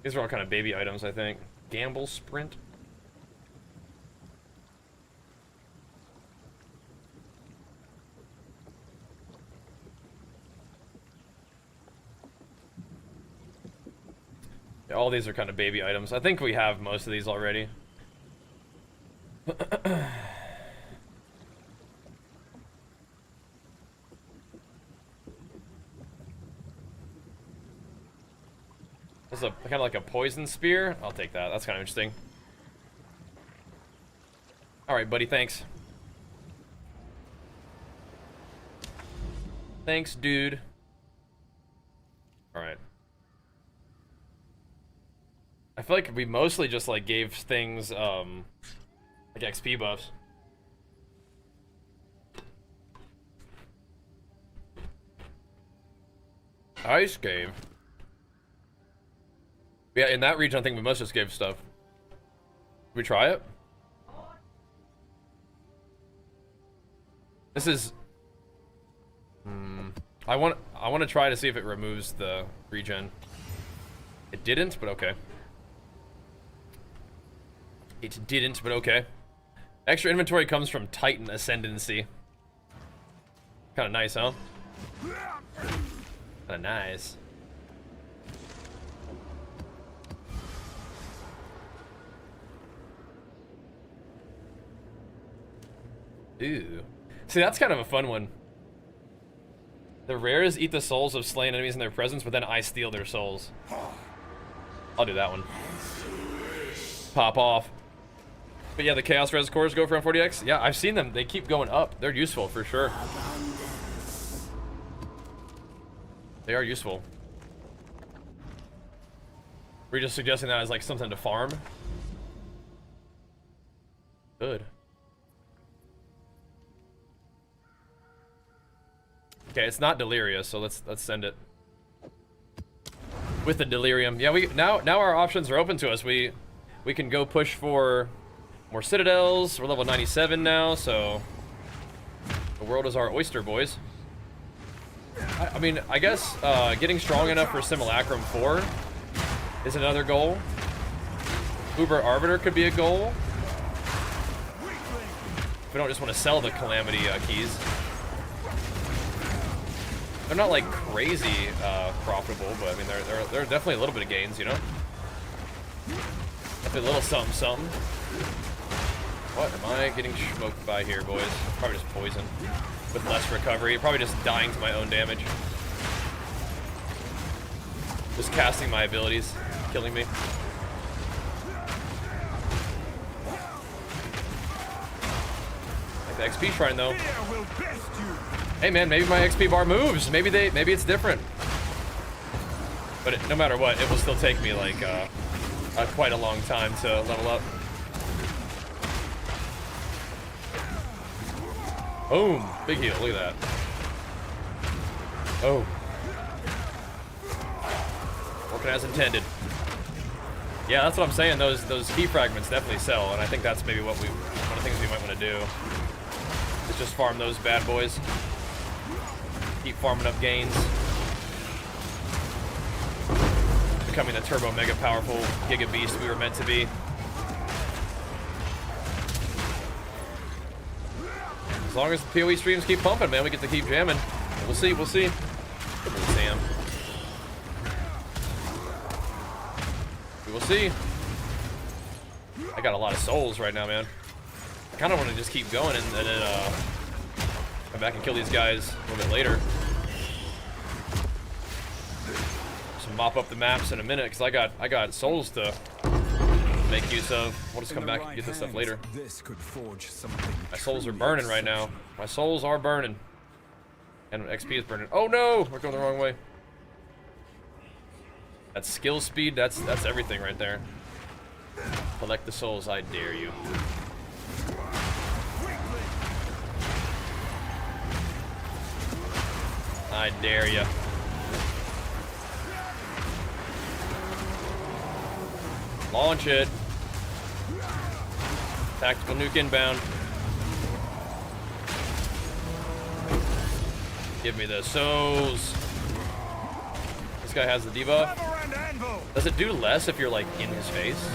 These are all kind of baby items, I think. Gamble Sprint. Yeah, all these are kind of baby items. I think we have most of these already. This is a kind of like a poison spear. I'll take that. That's kind of interesting. All right, buddy. Thanks. Thanks, dude. All right. I feel like we mostly just like gave things like XP buffs. Ice Cave. Yeah, in that region, I think we must just gave stuff. Did we try it? This is... I want to try to see if it removes the regen. It didn't, but okay. It didn't, but okay. Extra inventory comes from Titan Ascendancy. Kind of nice, huh? Kind of nice. Ooh. See, that's kind of a fun one. The rares eat the souls of slain enemies in their presence, but then I steal their souls. I'll do that one. Pop off. But yeah, the Chaos Res cores go for M40X. Yeah, I've seen them. They keep going up. They're useful for sure. They are useful. Were you just suggesting that as like something to farm? Good. Okay, it's not delirious, so let's send it with the delirium. Yeah, we now our options are open to us. We can go push for more citadels. We're level 97 now, so the world is our oyster, boys. I mean, I guess getting strong enough for Simulacrum 4 is another goal. Uber Arbiter could be a goal. If we don't just want to sell the Calamity keys. They're not like crazy profitable, but I mean they're definitely a little bit of gains, you know. I Hopefully a little something, something. What am I getting smoked by here, boys? Probably just poison. With less recovery. Probably just dying to my own damage. Just casting my abilities. Killing me. Like the XP shrine, though. Hey, man, maybe my XP bar moves. Maybe it's different. But no matter what, it will still take me, like, quite a long time to level up. Boom! Big heal, look at that. Oh. Working as intended. Yeah, that's what I'm saying. Those key fragments definitely sell, and I think that's maybe one of the things we might want to do. Is just farm those bad boys. Keep farming up gains. Becoming the turbo mega powerful giga beast we were meant to be. As long as the PoE streams keep pumping, man, we get to keep jamming. We'll see, we'll see. Sam. We will see. I got a lot of souls right now, man. I kind of want to just keep going and then come back and kill these guys a little bit later. Just mop up the maps in a minute, because I got souls to make use of. We'll just come back and get this stuff later. This could forge something. My souls are burning right now. My souls are burning. And XP is burning. Oh no! We're going the wrong way. That's skill speed, that's everything right there. Collect the souls, I dare you. I dare you. Launch it. Tactical nuke inbound. Give me the souls. This guy has the debuff. Does it do less if you're like in his face?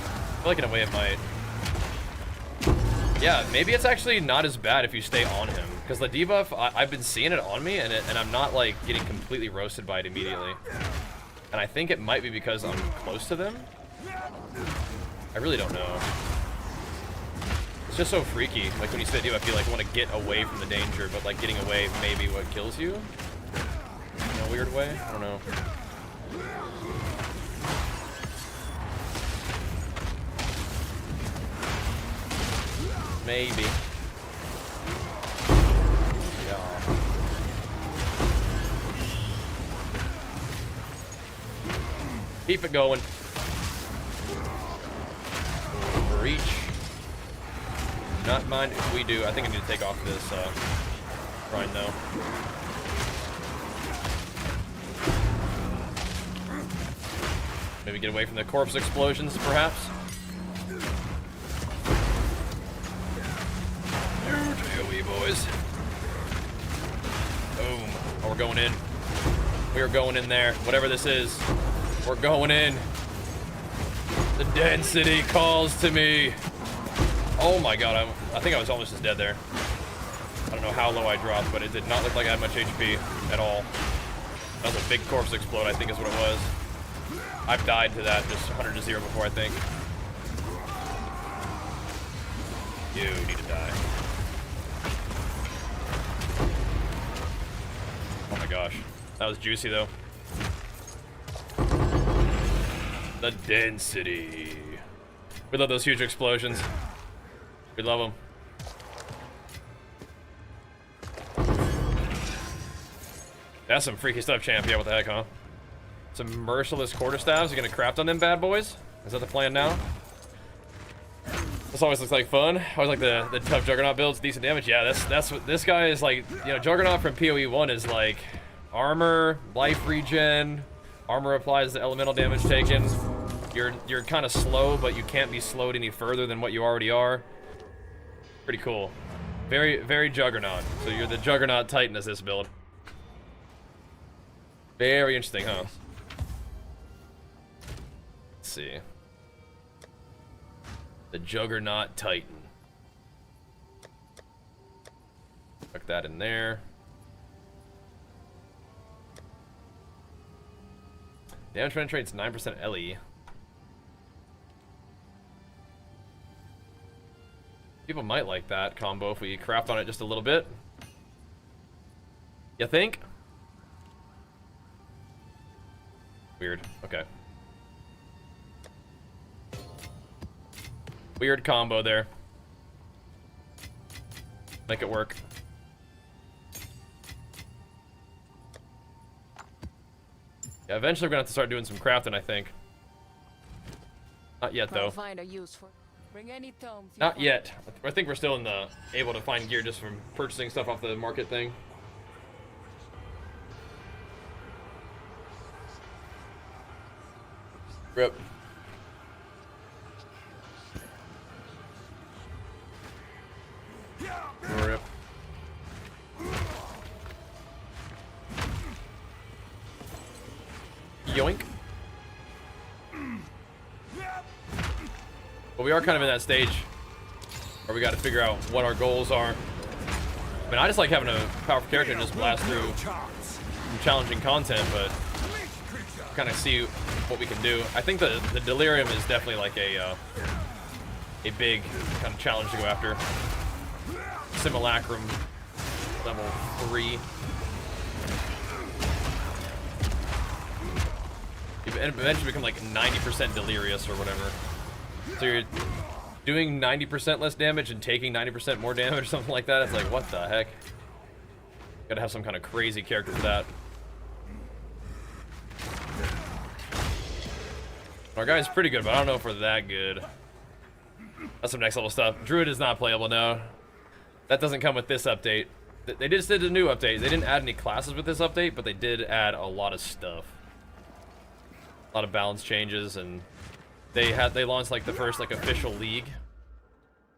I feel like in a way it might. Yeah, maybe it's actually not as bad if you stay on him. Because the debuff, I've been seeing it on me and I'm not like getting completely roasted by it immediately. And I think it might be because I'm close to them. I really don't know. It's just so freaky. Like when you sit debuff, you like want to get away from the danger, but like getting away may be what kills you. In a weird way? I don't know. Maybe. Yeah. Keep it going. Reach. Not mind if we do. I think I need to take off this grind though. Maybe get away from the corpse explosions, perhaps. AoE, boys. Boom. Oh, we're going in. We are going in there. Whatever this is, we're going in. The density calls to me. Oh my god, I think I was almost just dead there. I don't know how low I dropped, but it did not look like I had much HP at all. That was a big corpse explode, I think is what it was. I've died to that just 100 to 0 before, I think. You need to die. Oh my gosh. That was juicy though. The density. We love those huge explosions. We love them. That's some freaky stuff, champ. Yeah, what the heck, huh? Some merciless quarterstaffs. You gonna craft on them bad boys? Is that the plan now? This always looks like fun. I always like the tough Juggernaut builds, decent damage. Yeah, that's what this guy is like. You know, Juggernaut from PoE 1 is like armor, life regen, armor applies the elemental damage taken. You're kind of slow, but you can't be slowed any further than what you already are. Pretty cool. Very, very Juggernaut. So you're the Juggernaut Titan as this build. Very interesting, huh? Let's see. The Juggernaut Titan. Tuck that in there. Damage penetrates 9% LE. People might like that combo if we craft on it just a little bit. You think? Weird. Okay. Weird combo there. Make it work. Yeah, eventually we're gonna have to start doing some crafting, I think. Not yet, though. Not yet. I think we're still in the able to find gear just from purchasing stuff off the market thing. Rip. Rip. Yoink. But we are kind of in that stage where we got to figure out what our goals are. I mean, I just like having a powerful character and just blast through some challenging content, but kind of see what we can do. I think the delirium is definitely like a big kind of challenge to go after. Simulacrum level 3. You eventually become like 90% delirious or whatever. So you're doing 90% less damage and taking 90% more damage or something like that. It's like, what the heck? Gotta have some kind of crazy character for that. Our guy's pretty good, but I don't know if we're that good. That's some next level stuff. Druid is not playable, no. That doesn't come with this update. They just did a new update. They didn't add any classes with this update, but they did add a lot of stuff. A lot of balance changes, and they launched like the first like official league.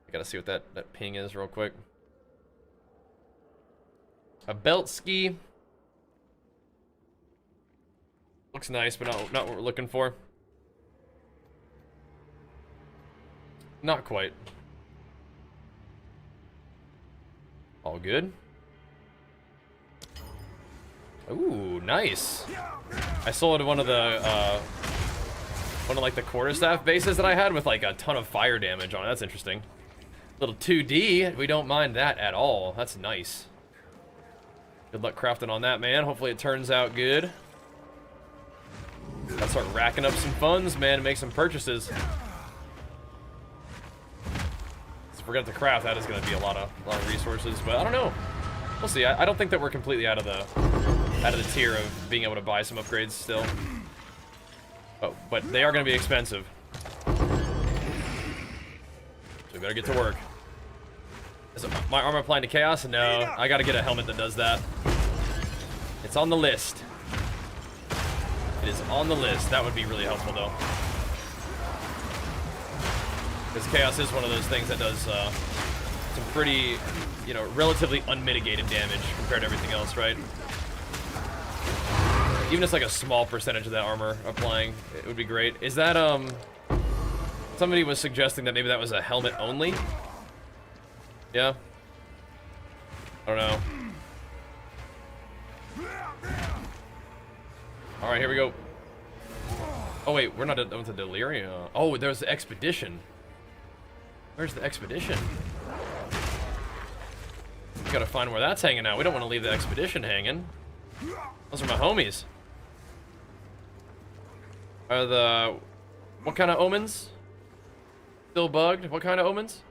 I gotta see what that ping is real quick. A belt ski. Looks nice, but not what we're looking for. Not quite. All good. Ooh, nice. I sold one of like the quarterstaff bases that I had with like a ton of fire damage on it. That's interesting. Little 2D. We don't mind that at all. That's nice. Good luck crafting on that, man. Hopefully it turns out good. Gotta start racking up some funds, man, and make some purchases. So if we're gonna have to craft, that is gonna be a lot of resources. But I don't know. We'll see. I don't think that we're completely out of the tier of being able to buy some upgrades still. Oh, but they are going to be expensive. So we better get to work. Is my armor applying to chaos? No, I got to get a helmet that does that. It's on the list. It is on the list. That would be really helpful, though. Because chaos is one of those things that does some pretty, you know, relatively unmitigated damage compared to everything else, right? Even just like a small percentage of that armor applying, it would be great. Is that, somebody was suggesting that maybe that was a helmet only? Yeah? I don't know. Alright, here we go. Oh wait, we're not done with the delirium. Oh, there's the expedition. Where's the expedition? We gotta find where that's hanging out. We don't want to leave the expedition hanging. Those are my homies. Are the... What kind of omens? Still bugged? What kind of omens?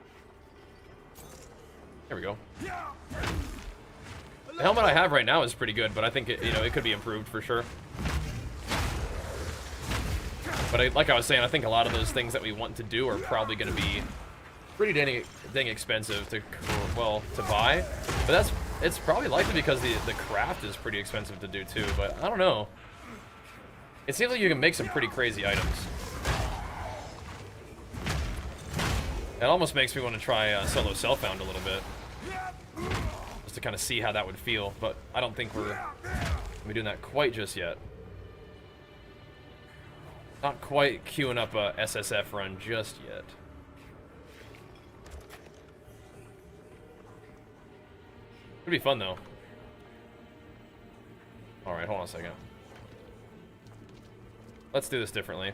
There we go. The helmet I have right now is pretty good, but I think it, you know, it could be improved for sure. But like I was saying, I think a lot of those things that we want to do are probably going to be pretty dang expensive to buy. But it's probably likely because the craft is pretty expensive to do too. But I don't know. It seems like you can make some pretty crazy items. It almost makes me want to try solo self-found a little bit, just to kind of see how that would feel. But I don't think we're doing that quite just yet. Not quite queuing up a SSF run just yet. It'd be fun though. All right, hold on a second. Let's do this differently.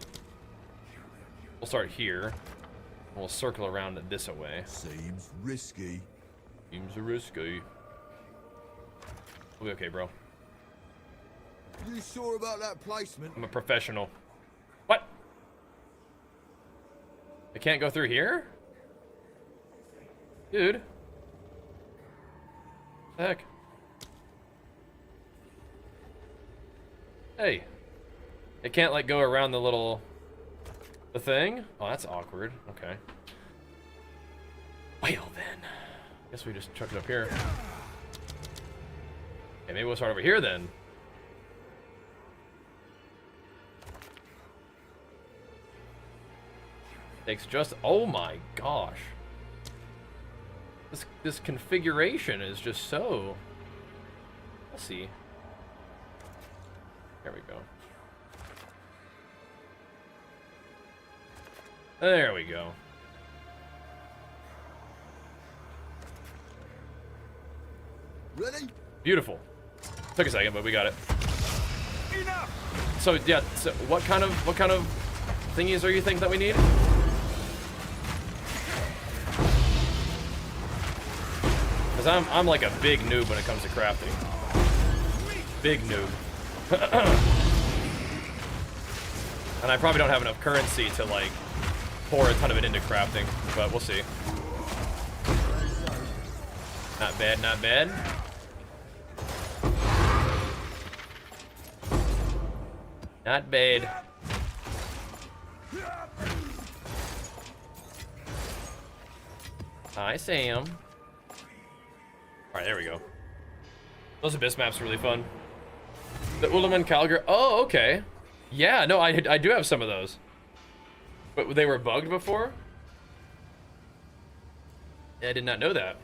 We'll start here. We'll circle around it this way. Seems risky. Seems risky. We'll be okay, bro. You sure about that placement? I'm a professional. What? I can't go through here? Dude. The heck? Hey. It can't, like, go around the thing? Oh, that's awkward. Okay. Well, then. Guess we just chuck it up here. Okay, maybe we'll start over here, then. Takes just... Oh, my gosh. This configuration is just so... Let's see. There we go. There we go. Ready? Beautiful. Took a second, but we got it. Enough! So yeah, so what kind of thingies are you think that we need? Cause I'm like a big noob when it comes to crafting. Big noob. And I probably don't have enough currency to like pour a ton of it into crafting, but we'll see. Not bad, not bad. Not bad. Hi, Sam. Alright, there we go. Those Abyss maps are really fun. The Ulaman Calgar. Oh, okay. Yeah, no, I do have some of those. But they were bugged before? Yeah, I did not know that.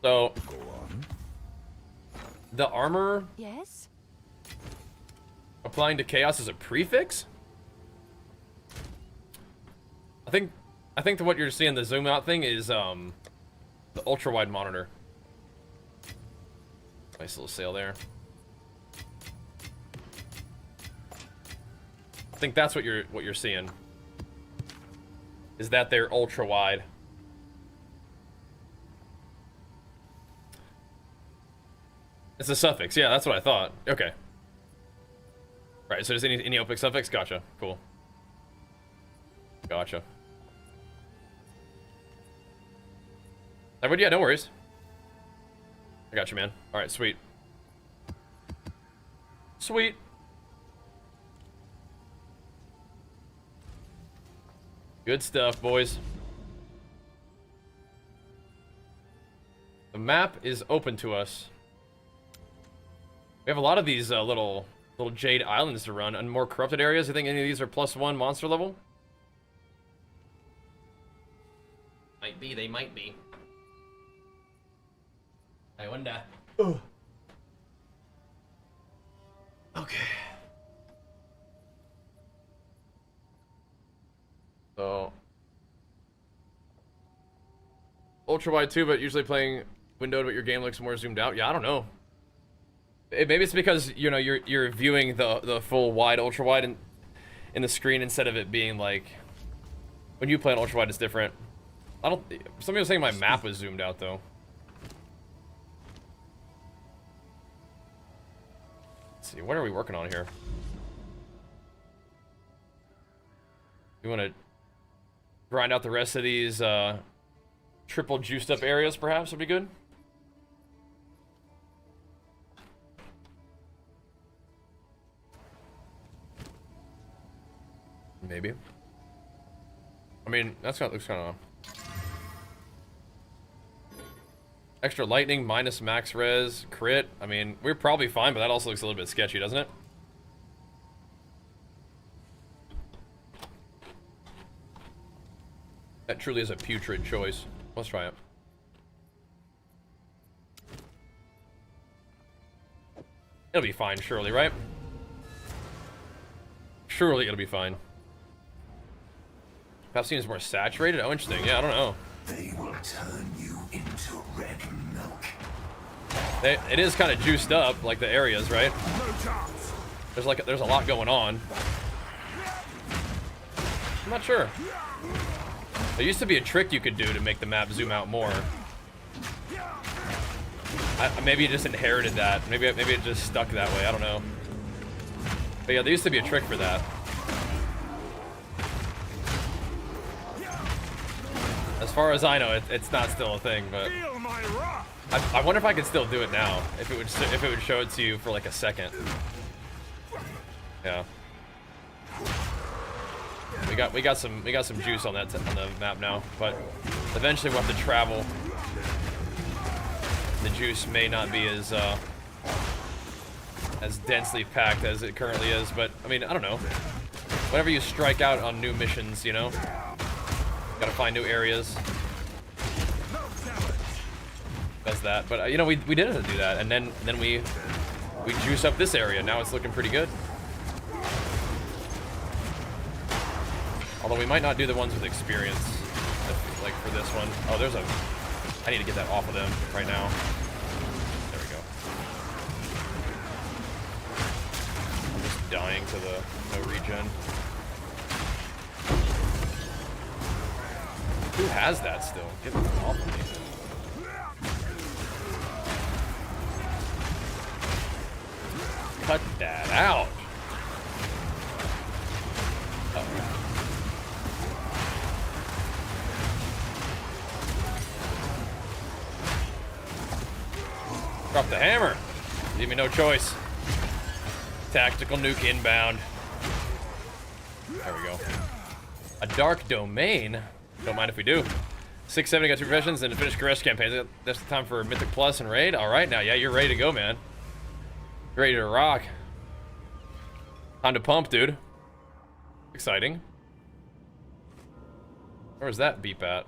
So, Go on. the armor Yes? applying to chaos is a prefix? I think what you're seeing, the zoom out thing, is the ultra wide monitor. Nice little sail there. I think that's what you're seeing. Is that they're ultra wide. It's a suffix, yeah, that's what I thought. Okay. Right, so does any opic suffix? Gotcha. Cool. Gotcha. Yeah, no worries. I got you, man. Alright, sweet. Sweet. Good stuff, boys. The map is open to us. We have a lot of these little jade islands to run and more corrupted areas. You think any of these are +1 monster level? Might be, they might be. I wonder. Ugh. Okay. So ultra wide too, but usually playing windowed, but your game looks more zoomed out. Yeah, I don't know. Maybe it's because, you know, you're viewing the full wide ultra wide in the screen instead of it being like when you play an ultra wide, it's different. I don't. Somebody was saying my map was zoomed out though. Let's see, what are we working on here? You want to grind out the rest of these triple juiced up areas, perhaps would be good. Maybe. I mean, looks kind of extra lightning minus max res crit. I mean, we're probably fine, but that also looks a little bit sketchy, doesn't it? That truly is a putrid choice. Let's try it. It'll be fine, surely, right? Surely it'll be fine. Perhaps seems more saturated. Oh, interesting. Yeah, I don't know. They will turn you into red milk. It is kind of juiced up, like the areas, right? There's a lot going on. I'm not sure. There used to be a trick you could do to make the map zoom out more. Maybe you just inherited that. Maybe it just stuck that way. I don't know. But yeah, there used to be a trick for that. As far as I know, it's not still a thing, but I wonder if I could still do it now. If it would show it to you for like a second. Yeah. We got some juice on that on the map now, but eventually we'll have to travel. The juice may not be as densely packed as it currently is, but I mean, I don't know. Whenever you strike out on new missions, you know, gotta find new areas. Does that, but you know, we didn't do that, and then we juice up this area. Now it's looking pretty good. Although we might not do the ones with experience, like for this one. Oh, there's a... I need to get that off of them right now. There we go. I'm just dying to the no regen. Who has that still? Get it off of me. Cut that out. Uh-oh. Drop the hammer. Leave me no choice. Tactical nuke inbound. There we go. A dark domain. Don't mind if we do. 670 got 2 professions and a finished caress campaign. That's the time for Mythic Plus and Raid. All right, now, yeah, you're ready to go, man. You're ready to rock. Time to pump, dude. Exciting. Where was that beep at?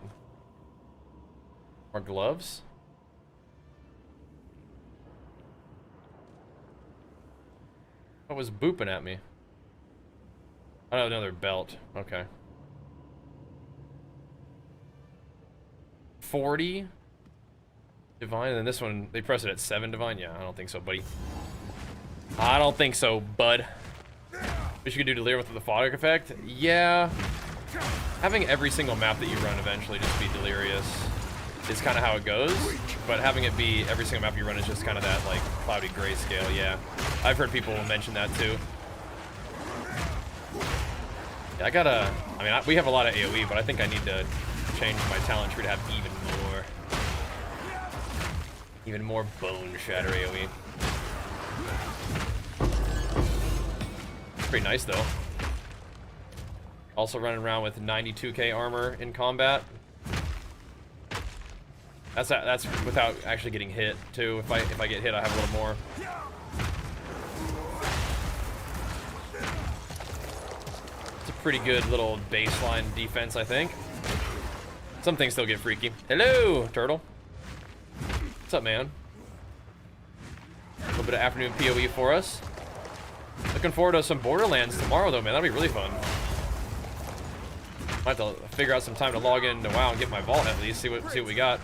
More gloves? What was booping at me? Oh, another belt. Okay. 40 divine, and then this one, they press it at 7 divine? Yeah, I don't think so, buddy. I don't think so, bud. Wish you could do delirious with the fog effect? Yeah. Having every single map that you run eventually just be delirious is kind of how it goes, but having it be every single map you run is just kind of that, like, cloudy grayscale, yeah. I've heard people mention that, too. Yeah, I gotta... I mean, we have a lot of AoE, but I think I need to change my talent tree to have even more bone shatter AoE. Pretty nice, though. Also running around with 92k armor in combat. That's without actually getting hit too. If I get hit, I have a little more. It's a pretty good little baseline defense, I think. Some things still get freaky. Hello, turtle. What's up, man? A little bit of afternoon PoE for us. Looking forward to some Borderlands tomorrow, though, man. That'll be really fun. Might have to figure out some time to log into WoW and get my vault at least. See what we got.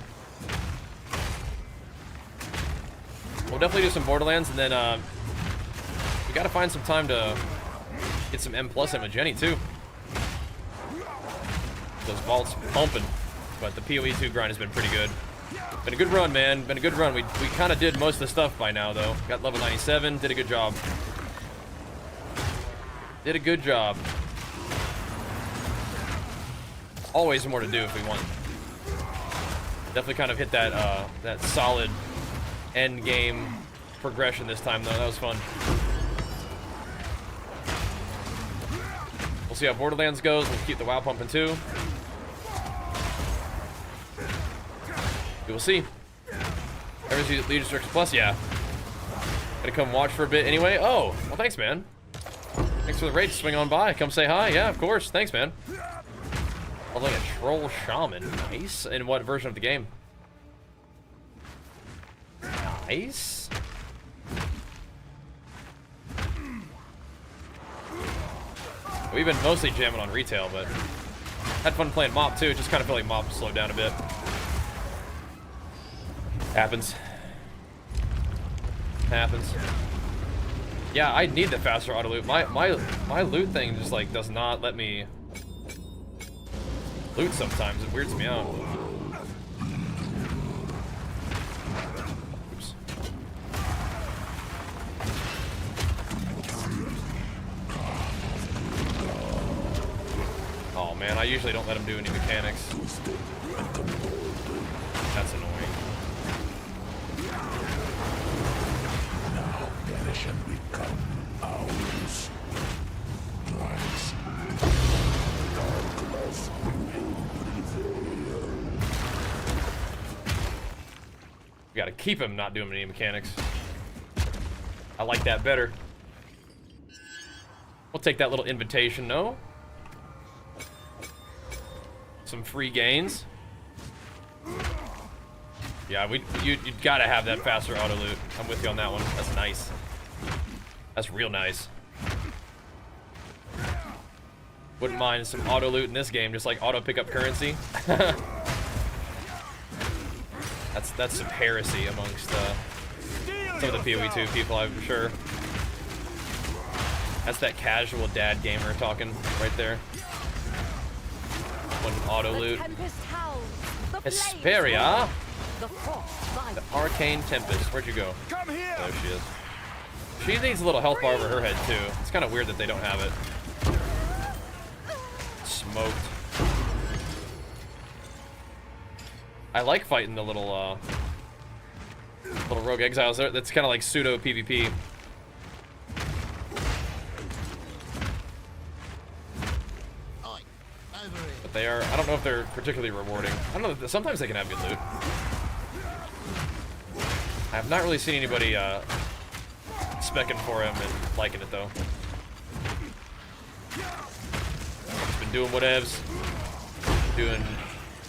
We'll definitely do some Borderlands, and then we gotta find some time to get some M+ in with Jenny too. Those vaults pumping, but the PoE 2 grind has been pretty good. Been a good run, man. Been a good run. We kind of did most of the stuff by now, though. Got level 97. Did a good job. Did a good job. Always more to do if we want. Definitely kind of hit that that solid end game progression this time, though. That was fun. We'll see how Borderlands goes. We'll keep the WoW pumping too. We will see. Ever see Legion Strix Plus? Yeah. Gonna come watch for a bit anyway. Oh, well, thanks, man. Thanks for the raid. Swing on by. Come say hi. Yeah, of course. Thanks, man. Oh, like a troll shaman. Nice. In what version of the game? Nice. We've been mostly jamming on retail, but had fun playing MoP too. Just kind of feel like MoP slowed down a bit. Happens. Happens. Yeah, I need the faster auto loot. My loot thing just like does not let me loot sometimes. It weirds me out. Oops. Oh man, I usually don't let him do any mechanics. That's annoying. Shall become ours. Twice. Darkness will prevail. We gotta keep him not doing any mechanics. I like that better. We'll take that little invitation, no? Some free gains. Yeah, you gotta have that faster auto loot. I'm with you on that one. That's nice. That's real nice. Wouldn't mind some auto loot in this game, just like auto pickup currency. That's some heresy amongst some of the PoE2 people, I'm sure. That's that casual dad gamer talking right there. One auto loot. Hesperia. The Arcane Tempest. Where'd you go? Come here. There she is. She needs a little health bar over her head too. It's kind of weird that they don't have it. Smoked. I like fighting the little rogue exiles. That's kind of like pseudo PvP. But they are. I don't know if they're particularly rewarding. I don't know. Sometimes they can have good loot. I have not really seen anybody specking for him and liking it though. Just been doing whatevs. Doing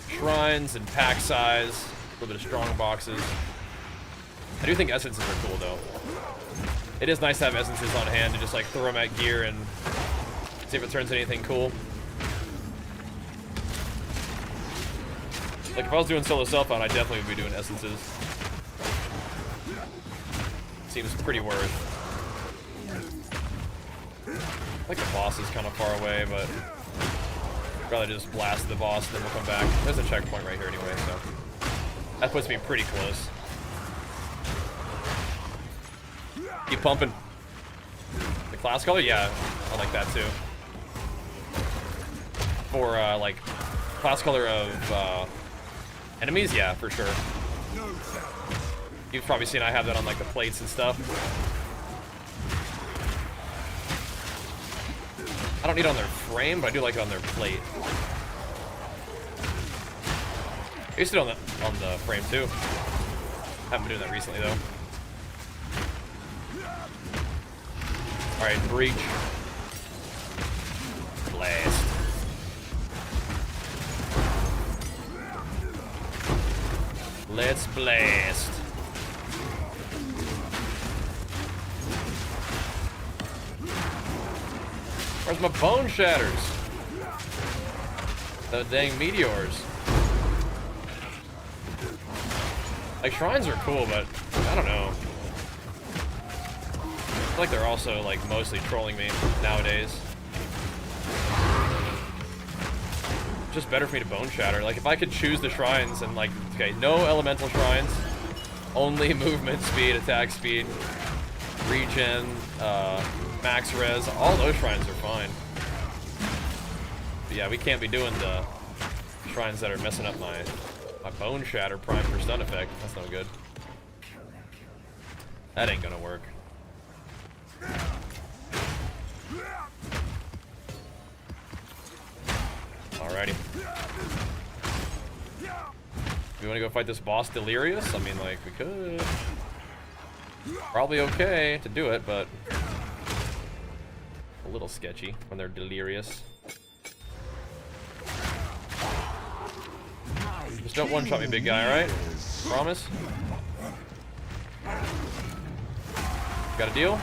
shrines and pack size, a little bit of strong boxes. I do think essences are cool though. It is nice to have essences on hand to just like throw them at gear and see if it turns anything cool. Like if I was doing solo self-found, I'd definitely would be doing essences. Seems pretty worth. I think the boss is kind of far away, but I'd rather just blast the boss and then we'll come back. There's a checkpoint right here anyway, so that puts me pretty close. Keep pumping. The class color, yeah, I like that too. For like class color of enemies, yeah, for sure. You've probably seen I have that on like the plates and stuff. I don't need it on their frame, but I do like it on their plate. I used to do it on the frame too. Haven't been doing that recently though. Alright, breach. Blast. Let's blast. Where's my bone shatters? The dang meteors. Like, shrines are cool, but I don't know. I feel like they're also, like, mostly trolling me nowadays. Just better for me to bone shatter. Like, if I could choose the shrines and, like, okay, no elemental shrines, only movement speed, attack speed, regen, max res, all those shrines are fine. But yeah, we can't be doing the shrines that are messing up my bone shatter prime for stun effect. That's no good. That ain't gonna work. Alrighty. We want to go fight this boss delirious? I mean, like, we could. Probably okay to do it, but a little sketchy when they're delirious. Just don't one-shot me, big guy, alright? Promise? Got a deal?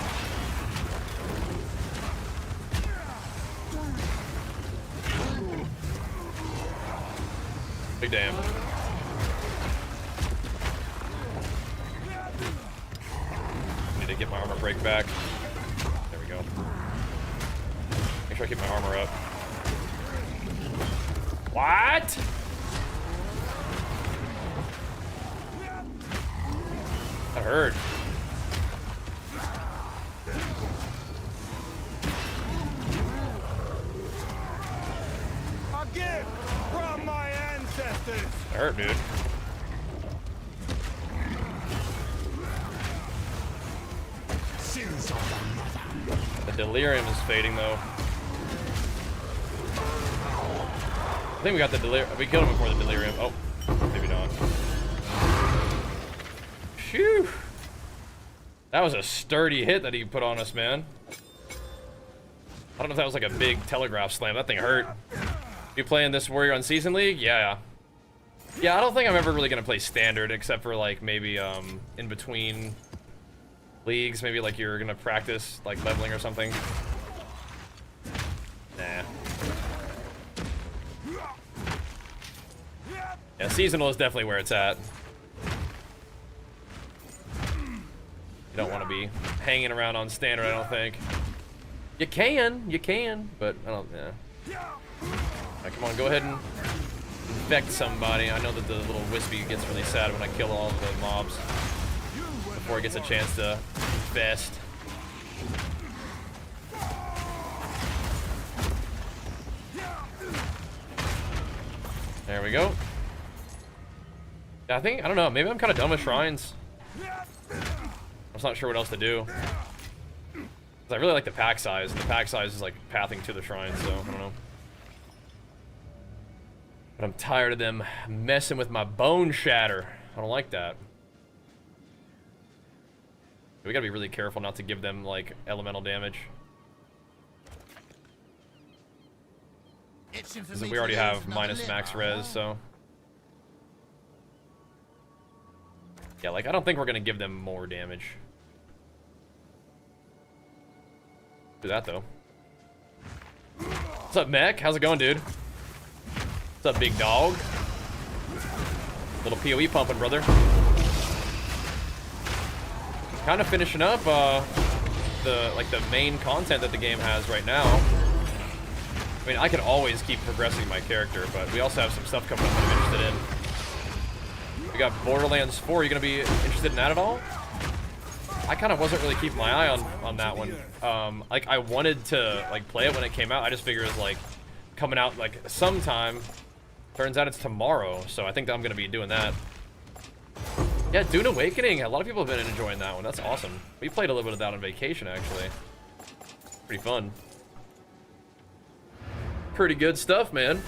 Big damn. break back. There we go. Make sure I keep my armor up. What? That hurt. A gift from my ancestors. That hurt, dude. Sins of the mother. The delirium is fading, though. I think we got the delirium. We killed him before the delirium. Oh, maybe not. Phew. That was a sturdy hit that he put on us, man. I don't know if that was like a big telegraph slam. That thing hurt. You playing this Warrior on Season League? Yeah. Yeah, I don't think I'm ever really gonna play Standard, except for like maybe in between leagues. Maybe like you're gonna practice like leveling or something. Nah. Yeah, Seasonal is definitely where it's at. You don't want to be hanging around on Standard, I don't think. You can, but I don't, yeah. Alright, come on, go ahead and infect somebody. I know that the little wispy gets really sad when I kill all of the mobs before it gets a chance to infest. There we go. Yeah, I don't know, maybe I'm kind of done with shrines. I'm just not sure what else to do. 'Cause I really like the pack size. The pack size is like pathing to the shrine, so I don't know. But I'm tired of them messing with my bone shatter. I don't like that. We gotta be really careful not to give them like elemental damage. Because we already have minus max res, so. Yeah, like I don't think we're gonna give them more damage. Do that though. What's up, Mech? How's it going, dude? What's up, big dog? Little PoE pumping, brother. Kind of finishing up the main content that the game has right now. I mean, I could always keep progressing my character, but we also have some stuff coming up that I'm interested in. We got Borderlands 4. Are you gonna be interested in that at all? I kind of wasn't really keeping my eye on that one. Like I wanted to like play it when it came out. I just figured it was like coming out like sometime. Turns out it's tomorrow, so I think that I'm gonna be doing that. Yeah, Dune Awakening. A lot of people have been enjoying that one. That's awesome. We played a little bit of that on vacation, actually. Pretty fun. Pretty good stuff, man.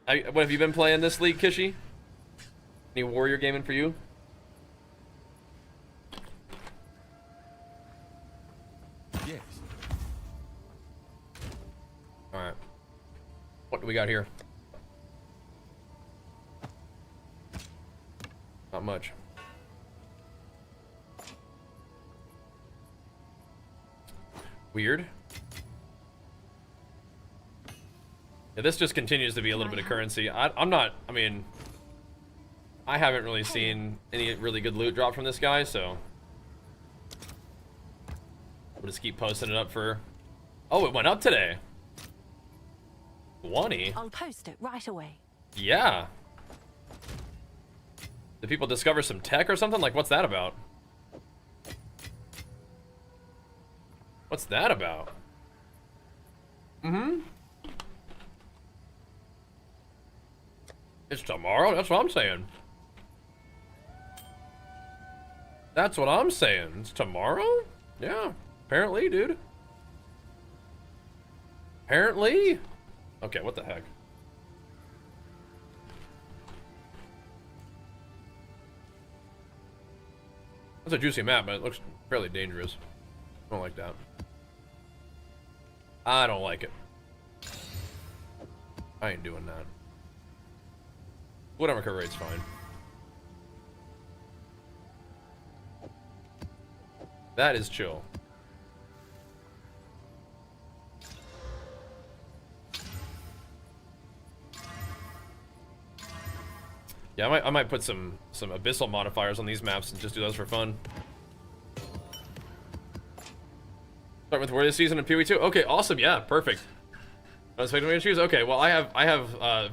What have you been playing this league, Kishi? Any Warrior gaming for you? Yes. Alright. What do we got here? Not much. Weird. Yeah, this just continues to be a little bit of currency. I'm not, I mean, I haven't really seen any really good loot drop from this guy, so we'll just keep posting it up for... Oh, it went up today. 20? I'll post it right away. Yeah. Did people discover some tech or something? Like, what's that about? What's that about? Mm-hmm. It's tomorrow? That's what I'm saying. That's what I'm saying. It's tomorrow? Yeah. Apparently, dude. Apparently. Okay, what the heck? That's a juicy map, but it looks fairly dangerous. I don't like that. I don't like it. I ain't doing that. Whatever recovery rate's fine. That is chill. Yeah, I might put some abyssal modifiers on these maps and just do those for fun. Start with Warrior Season and PoE 2. Okay, awesome. Yeah, perfect. I was expecting me to choose. Okay, well I have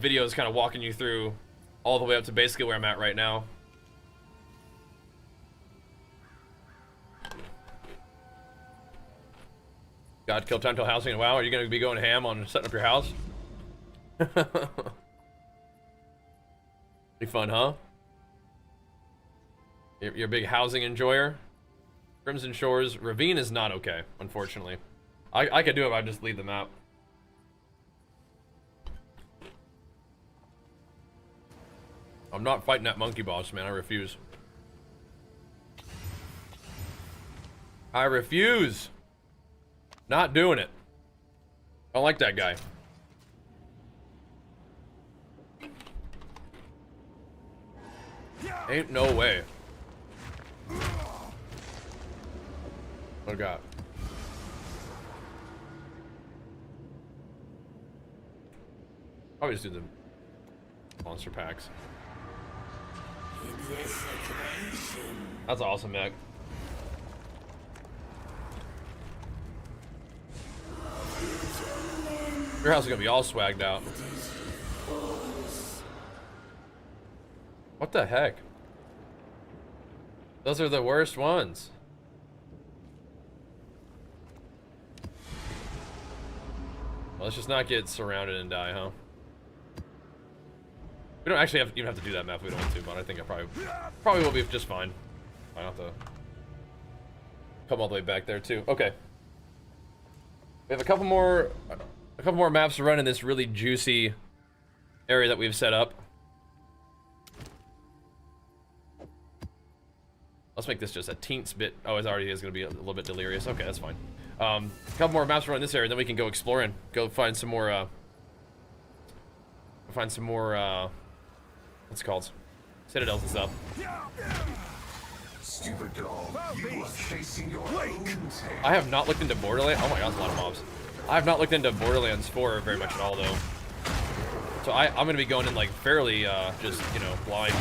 videos kind of walking you through all the way up to basically where I'm at right now. God, kill time till housing. Wow, are you gonna be going ham on setting up your house? Be fun, huh? You're a big housing enjoyer. Crimson Shores. Ravine is not okay, unfortunately. I could do it if I just leave the map. I'm not fighting that monkey boss, man. I refuse. I refuse. Not doing it. I don't like that guy. Ain't no way. Oh god. Probably just do the monster packs. That's awesome, Mac. Your house is gonna be all swagged out. What the heck? Those are the worst ones. Well, let's just not get surrounded and die, huh? We don't actually even have to do that map if we don't want to, but I think I probably will be just fine. I don't have to come all the way back there too. Okay. We have a couple more maps to run in this really juicy area that we've set up. Let's make this just a teensy bit. Oh, it already is going to be a little bit delirious. Okay, that's fine. A couple more maps to run in this area, then we can go exploring. Go find some more. What's it called? Citadels and stuff. Stupid dog, you are chasing your own tail. I have not looked into Borderlands. Oh my god, there's a lot of mobs. I have not looked into Borderlands 4 very much at all, though. So I'm going to be going in, like, fairly, just, you know, blind.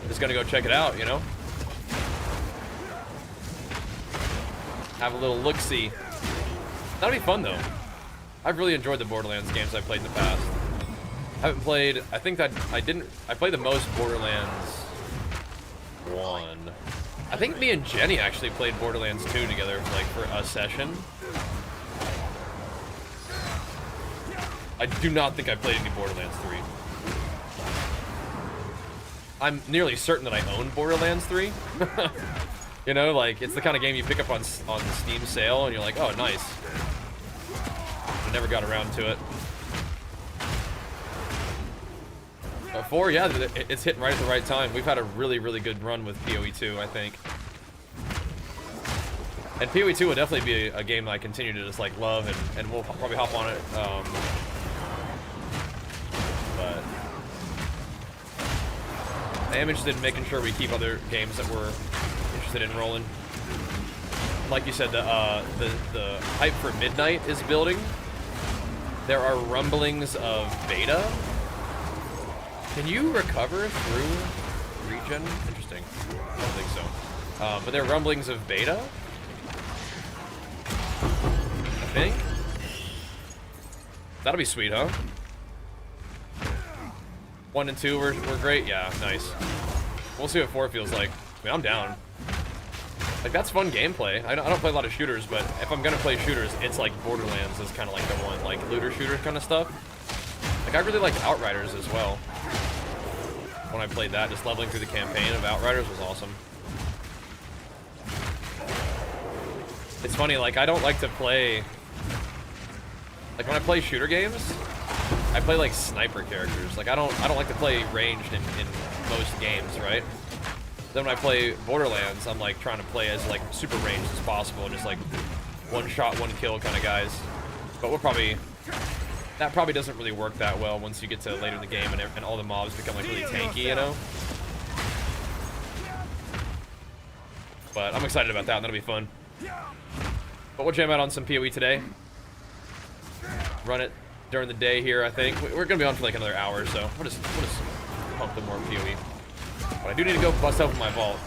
Just going to go check it out, you know? Have a little look-see. That'll be fun, though. I've really enjoyed the Borderlands games I've played in the past. I haven't played, I think that I played the most Borderlands 1. I think me and Jenny actually played Borderlands 2 together, like, for a session. I do not think I played any Borderlands 3. I'm nearly certain that I own Borderlands 3. You know, like, it's the kind of game you pick up on the Steam sale, and you're like, oh, nice. I never got around to it. But 4, yeah, it's hitting right at the right time. We've had a really, really good run with PoE 2, I think. And PoE 2 will definitely be a game that I continue to just, like, love, and we'll probably hop on it. But I am interested in making sure we keep other games that we're interested in rolling. Like you said, the hype for Midnight is building. There are rumblings of beta. Can you recover through regen? Interesting. I don't think so. But there are rumblings of beta, I think. That'll be sweet, huh? 1 and 2 were great. Yeah, nice. We'll see what 4 feels like. I mean, I'm down. Like, that's fun gameplay. I don't play a lot of shooters, but if I'm gonna play shooters, it's like Borderlands is kind of like the one, like looter shooter kind of stuff. Like, I really like Outriders as well. When I played that, just leveling through the campaign of Outriders was awesome. It's funny, like, I don't like to play... Like, when I play shooter games, I play, like, sniper characters. Like, I don't like to play ranged in most games, right? Then when I play Borderlands, I'm, like, trying to play as, like, super ranged as possible. Just, like, one shot, one kill kind of guys. But we'll probably... That probably doesn't really work that well once you get to later in the game and all the mobs become, like, really tanky, you know? But I'm excited about that, and that'll be fun. But we'll jam out on some PoE today. Run it during the day here, I think. We're gonna be on for like another hour, so we'll just pump them more PoE. But I do need to go bust open my vault.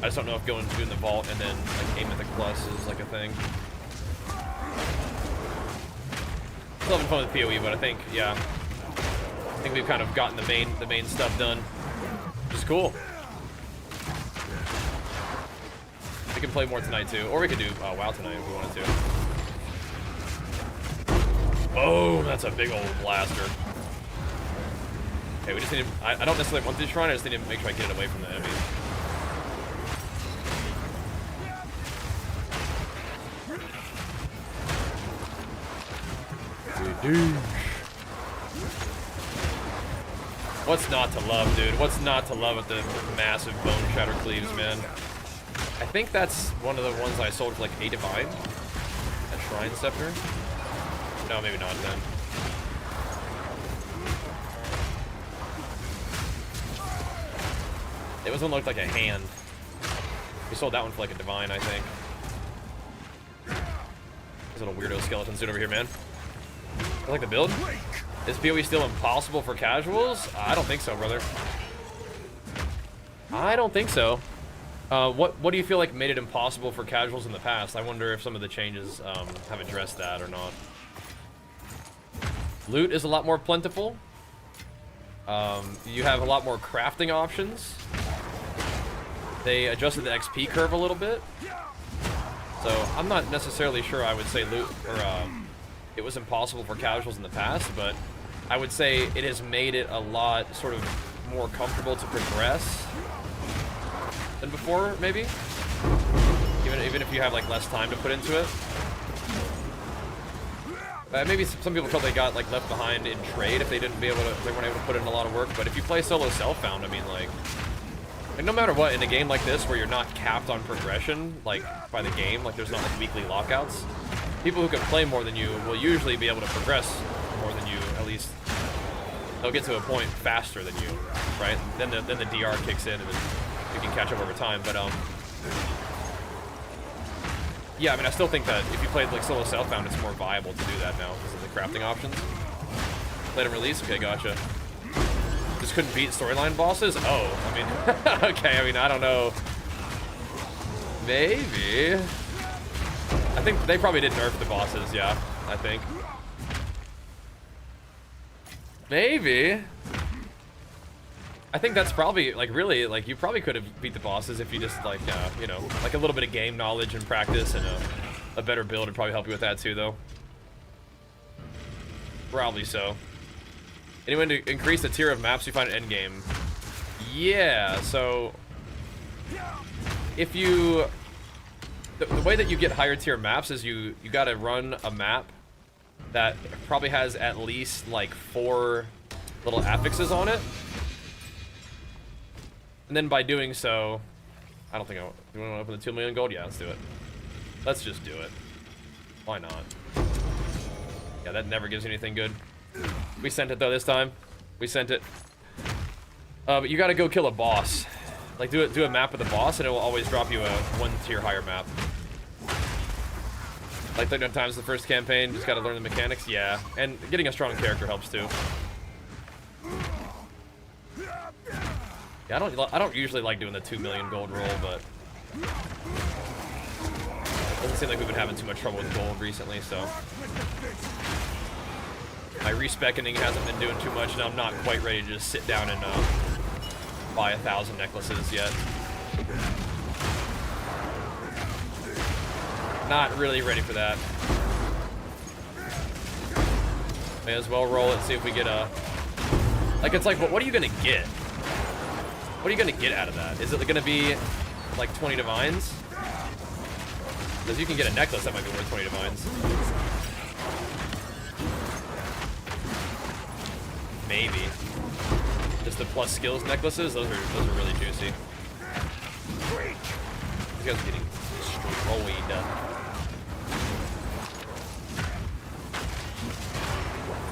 I just don't know if doing the vault and then like aim at the plus is like a thing. Still having fun with PoE, but I think, yeah. I think we've kind of gotten the main stuff done. Which is cool. We can play more tonight too. Or we could do WoW tonight if we wanted to. Oh, that's a big old blaster. Okay, we just need to, I don't necessarily want this shrine, I just need to make sure I get it away from the enemy. What's not to love, dude? What's not to love with the massive bone shatter cleaves, man? I think that's one of the ones I sold for like 8 divine. That shrine scepter. No, maybe not then. It was one that looked like a hand. We sold that one for like a divine, I think. This little weirdo skeleton suit over here, man. I like the build. Is PoE still impossible for casuals? I don't think so, brother. I don't think so. What do you feel like made it impossible for casuals in the past? I wonder if some of the changes have addressed that or not. Loot is a lot more plentiful. You have a lot more crafting options. They adjusted the XP curve a little bit. So I'm not necessarily sure I would say loot or it was impossible for casuals in the past, but I would say it has made it a lot sort of more comfortable to progress than before, maybe. Even if you have like less time to put into it. Maybe some people felt they got like left behind in trade if they weren't able to put in a lot of work. But if you play solo self-found, I mean, like no matter what, in a game like this where you're not capped on progression, like by the game, like there's not like weekly lockouts, people who can play more than you will usually be able to progress more than you. At least they'll get to a point faster than you, right? Then the DR kicks in and then you can catch up over time. But yeah, I mean, I still think that if you played like solo self-found, it's more viable to do that now because of the crafting options. Played them release? Okay, gotcha. Just couldn't beat storyline bosses? Oh, I mean, okay, I mean, I don't know. Maybe. I think they probably did nerf the bosses, yeah, I think. Maybe. I think that's probably, like, really, like, you probably could have beat the bosses if you just, like, you know, like a little bit of game knowledge and practice and a better build would probably help you with that, too, though. Probably so. Anyone to increase the tier of maps you find in Endgame? Yeah, so... If you... The way that you get higher tier maps is you gotta run a map that probably has at least, like, 4 little affixes on it. And then by doing so, I don't think you want to open the 2 million gold? Yeah, let's do it. Let's just do it. Why not? Yeah, that never gives you anything good. We sent it though this time. We sent it. But you gotta go kill a boss. Like do a map with the boss and it will always drop you a 1 tier higher map. Like 39 times the first campaign, just gotta learn the mechanics. Yeah, and getting a strong character helps too. Yeah, I don't usually like doing the 2 million gold roll, but doesn't seem like we've been having too much trouble with gold recently, so. My respecking hasn't been doing too much, and I'm not quite ready to just sit down and buy 1,000 necklaces yet. Not really ready for that. May as well roll it, see if we get a... Like, it's like, what are you gonna get? What are you gonna get out of that? Is it gonna be like 20 divines? Because you can get a necklace that might be worth 20 divines. Maybe. Just the plus skills necklaces, those are really juicy. These guys are getting destroyed.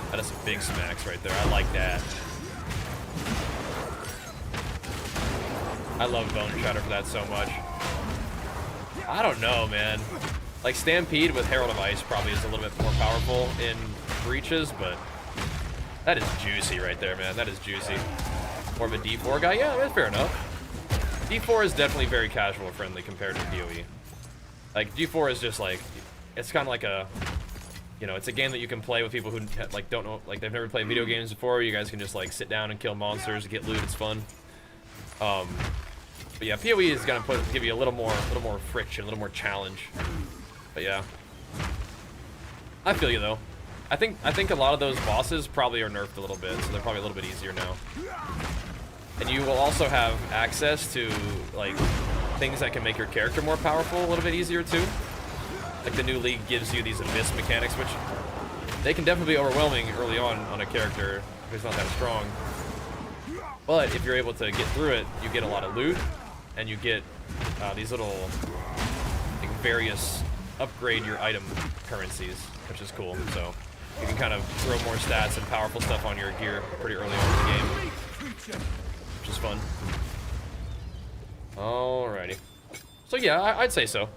That is some big smacks right there. I like that. I love Bone Shatter for that so much. I don't know, man. Like, Stampede with Herald of Ice probably is a little bit more powerful in breaches, but That is juicy right there, man. That is juicy. More of a D4 guy? Yeah, that's fair enough. D4 is definitely very casual friendly compared to PoE. Like, D4 is just like, it's kind of like a, you know, it's a game that you can play with people who, like, don't know, like, they've never played video games before. You guys can just, like, sit down and kill monsters, get loot, it's fun. But yeah, PoE is gonna give you a little more friction, a little more challenge. But yeah. I feel you, though. I think a lot of those bosses probably are nerfed a little bit, so they're probably a little bit easier now. And you will also have access to, like, things that can make your character more powerful a little bit easier, too. Like, the new league gives you these abyss mechanics, which they can definitely be overwhelming early on a character who's not that strong. But if you're able to get through it, you get a lot of loot, and you get these little, like, various upgrade your item currencies, which is cool. So you can kind of throw more stats and powerful stuff on your gear pretty early on in the game, which is fun. Alrighty. So yeah, I'd say so.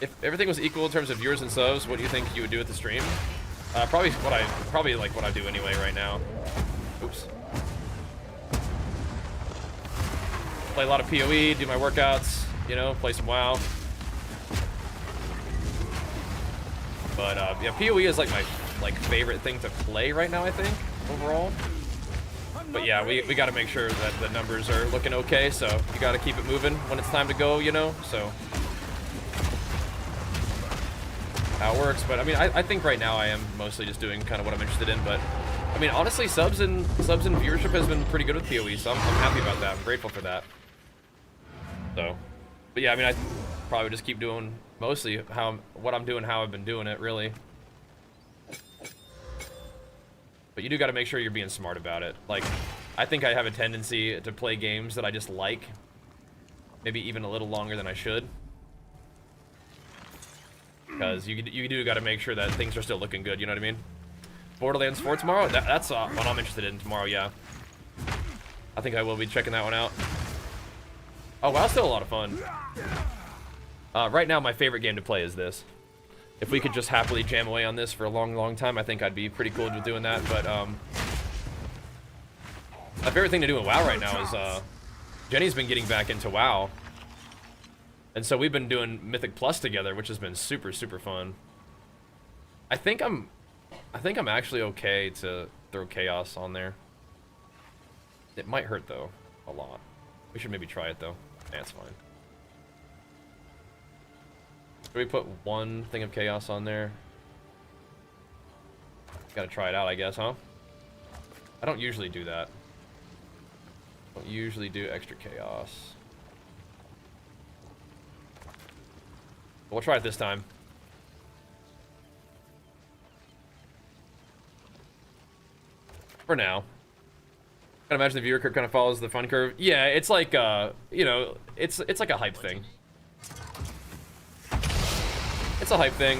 If everything was equal in terms of viewers and subs, what do you think you would do with the stream? Probably like what I do anyway right now. Oops. Play a lot of PoE, do my workouts, you know, play some WoW. But yeah, PoE is like my favorite thing to play right now, I think, overall. But yeah, we got to make sure that the numbers are looking okay, so you got to keep it moving when it's time to go, you know, so how it works. But I mean, I think right now I am mostly just doing kind of what I'm interested in, but I mean, honestly, subs and viewership has been pretty good with PoE, so I'm happy about that. I'm grateful for that. So, but yeah, I mean, I probably just keep doing mostly what I'm doing, how I've been doing it, really. But you do got to make sure you're being smart about it. Like, I think I have a tendency to play games that I just like, maybe even a little longer than I should. Because you do got to make sure that things are still looking good, you know what I mean? Borderlands 4 tomorrow? That's what I'm interested in tomorrow, yeah. I think I will be checking that one out. Oh, wow, still a lot of fun. Right now, my favorite game to play is this. If we could just happily jam away on this for a long, long time, I think I'd be pretty cool with doing that. But my favorite thing to do in WoW right now is Jenny's been getting back into WoW, and so we've been doing Mythic Plus together, which has been super, super fun. I think I'm actually okay to throw Chaos on there. It might hurt though, a lot. We should maybe try it though. That's fine. Should we put one thing of Chaos on there? Gotta try it out, I guess, huh? I don't usually do that. Don't usually do extra Chaos. We'll try it this time. For now. I imagine the viewer curve kind of follows the fun curve. Yeah, it's like, you know, it's like a hype thing. It's a hype thing.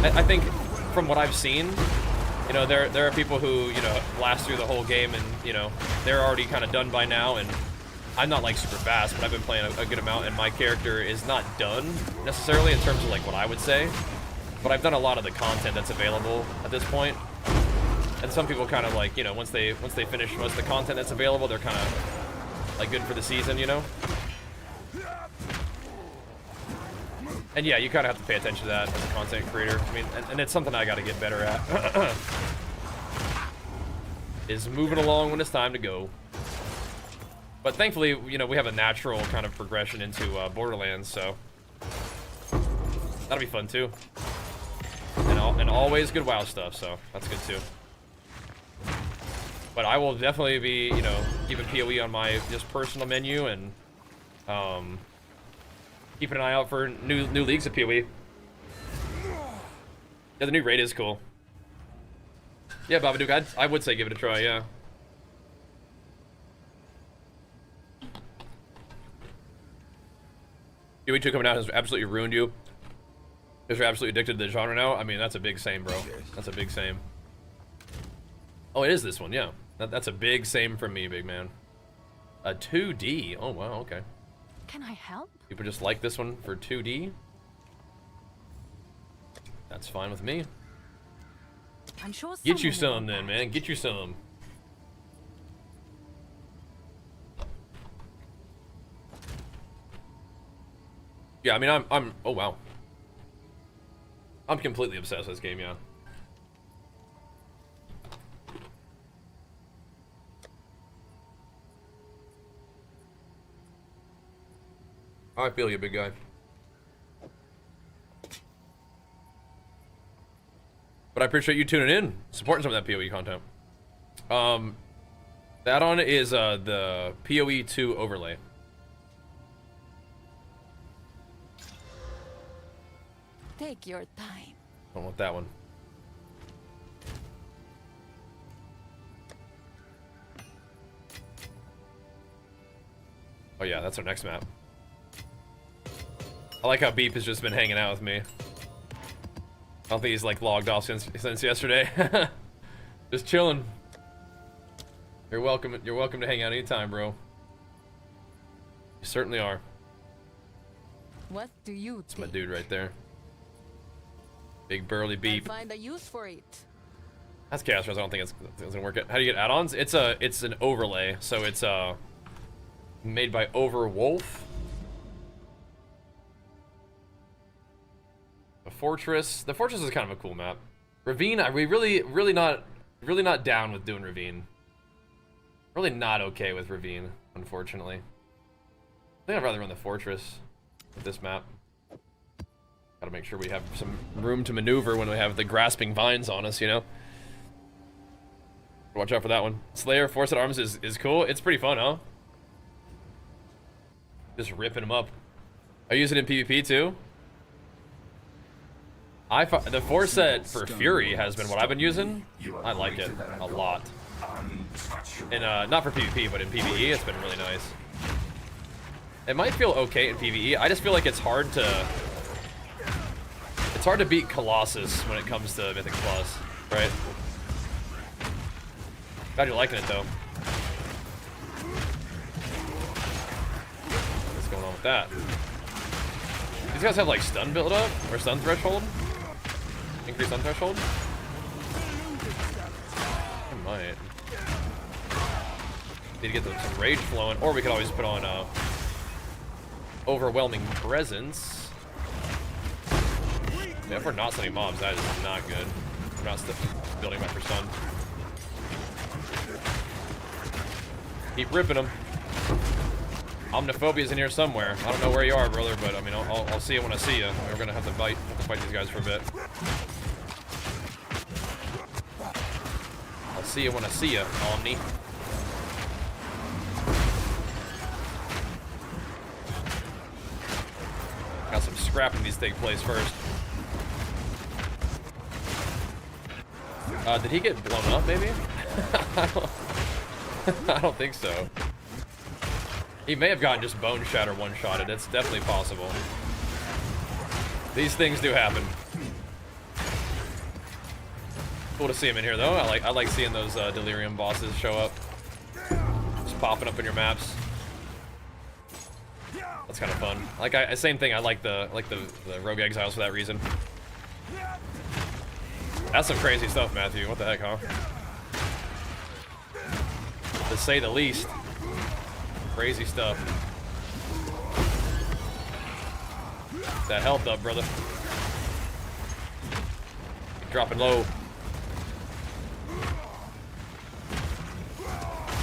I think from what I've seen, you know, there are people who, you know, blast through the whole game and, you know, they're already kind of done by now, and I'm not like super fast, but I've been playing a good amount, and my character is not done necessarily in terms of like what I would say, but I've done a lot of the content that's available at this point. And some people kind of like, you know, once they finish most of the content that's available, they're kind of like good for the season, you know? And yeah, you kind of have to pay attention to that as a content creator. I mean, and it's something I got to get better at. Is moving along when it's time to go. But thankfully, you know, we have a natural kind of progression into Borderlands, so that'll be fun too. And always good WoW stuff, so that's good too. But I will definitely be, you know, keeping PoE on my just personal menu and keeping an eye out for new leagues of PoE. Yeah, the new raid is cool. Yeah, Babadook, I would say give it a try, yeah. PoE 2 coming out has absolutely ruined you. Because you're absolutely addicted to the genre now. I mean, that's a big same, bro. That's a big same. Oh, it is this one, yeah. That's a big same from me, big man. A 2D. Oh, wow, okay. Can I help? People just like this one for 2D. That's fine with me. I'm sure. Get you someone will some want then, that. man. Get you some. Yeah, I mean, I'm. Oh wow. I'm completely obsessed with this game. Yeah. I feel you, big guy. But I appreciate you tuning in, supporting some of that PoE content. The add-on is the PoE 2 overlay. Take your time. Don't want that one. Oh yeah, that's our next map. I like how Beep has just been hanging out with me. I don't think he's like logged off since yesterday. Just chilling. You're welcome to hang out anytime, bro. You certainly are. What do you That's my think? dude right there. Big burly Beep. Find a use for it. That's Chaos Rose. I don't think it's gonna work. How do you get add-ons? It's an overlay, so it's made by Overwolf. A fortress. The fortress is kind of a cool map. Ravine. We really not down with doing Ravine. Really not okay with Ravine, unfortunately. I think I'd rather run the fortress with this map. Gotta make sure we have some room to maneuver when we have the grasping vines on us, you know? Watch out for that one. Slayer, Force at Arms is cool. It's pretty fun, huh? Just ripping them up. I use it in PvP too. The Force set for Fury has been what I've been using. I like it a lot. And not for PvP, but in PvE, it's been really nice. It might feel okay in PvE. I just feel like it's hard to beat Colossus when it comes to Mythic Plus, right? Glad you're liking it though. What's going on with that? These guys have like stun build up or stun threshold? Increased stun threshold? I might. Need to get some rage flowing, or we could always put on overwhelming presence. Yeah, if we're not stunning mobs, that is not good. We're not building back for stun. Keep ripping them. Omniphobia's in here somewhere. I don't know where you are, brother, but I mean, I'll see you when I see you. We're gonna have to fight these guys for a bit. I'll see you when I see you, Omni. Got some scrapping these take place first. Did he get blown up, maybe? I don't think so. He may have gotten just bone shatter one-shotted. It's definitely possible. These things do happen. Cool to see him in here, though. I like seeing those delirium bosses show up, just popping up in your maps. That's kind of fun. Same thing. I like the rogue exiles for that reason. That's some crazy stuff, Matthew. What the heck, huh? To say the least. Crazy stuff. That health up, brother. Keep dropping low.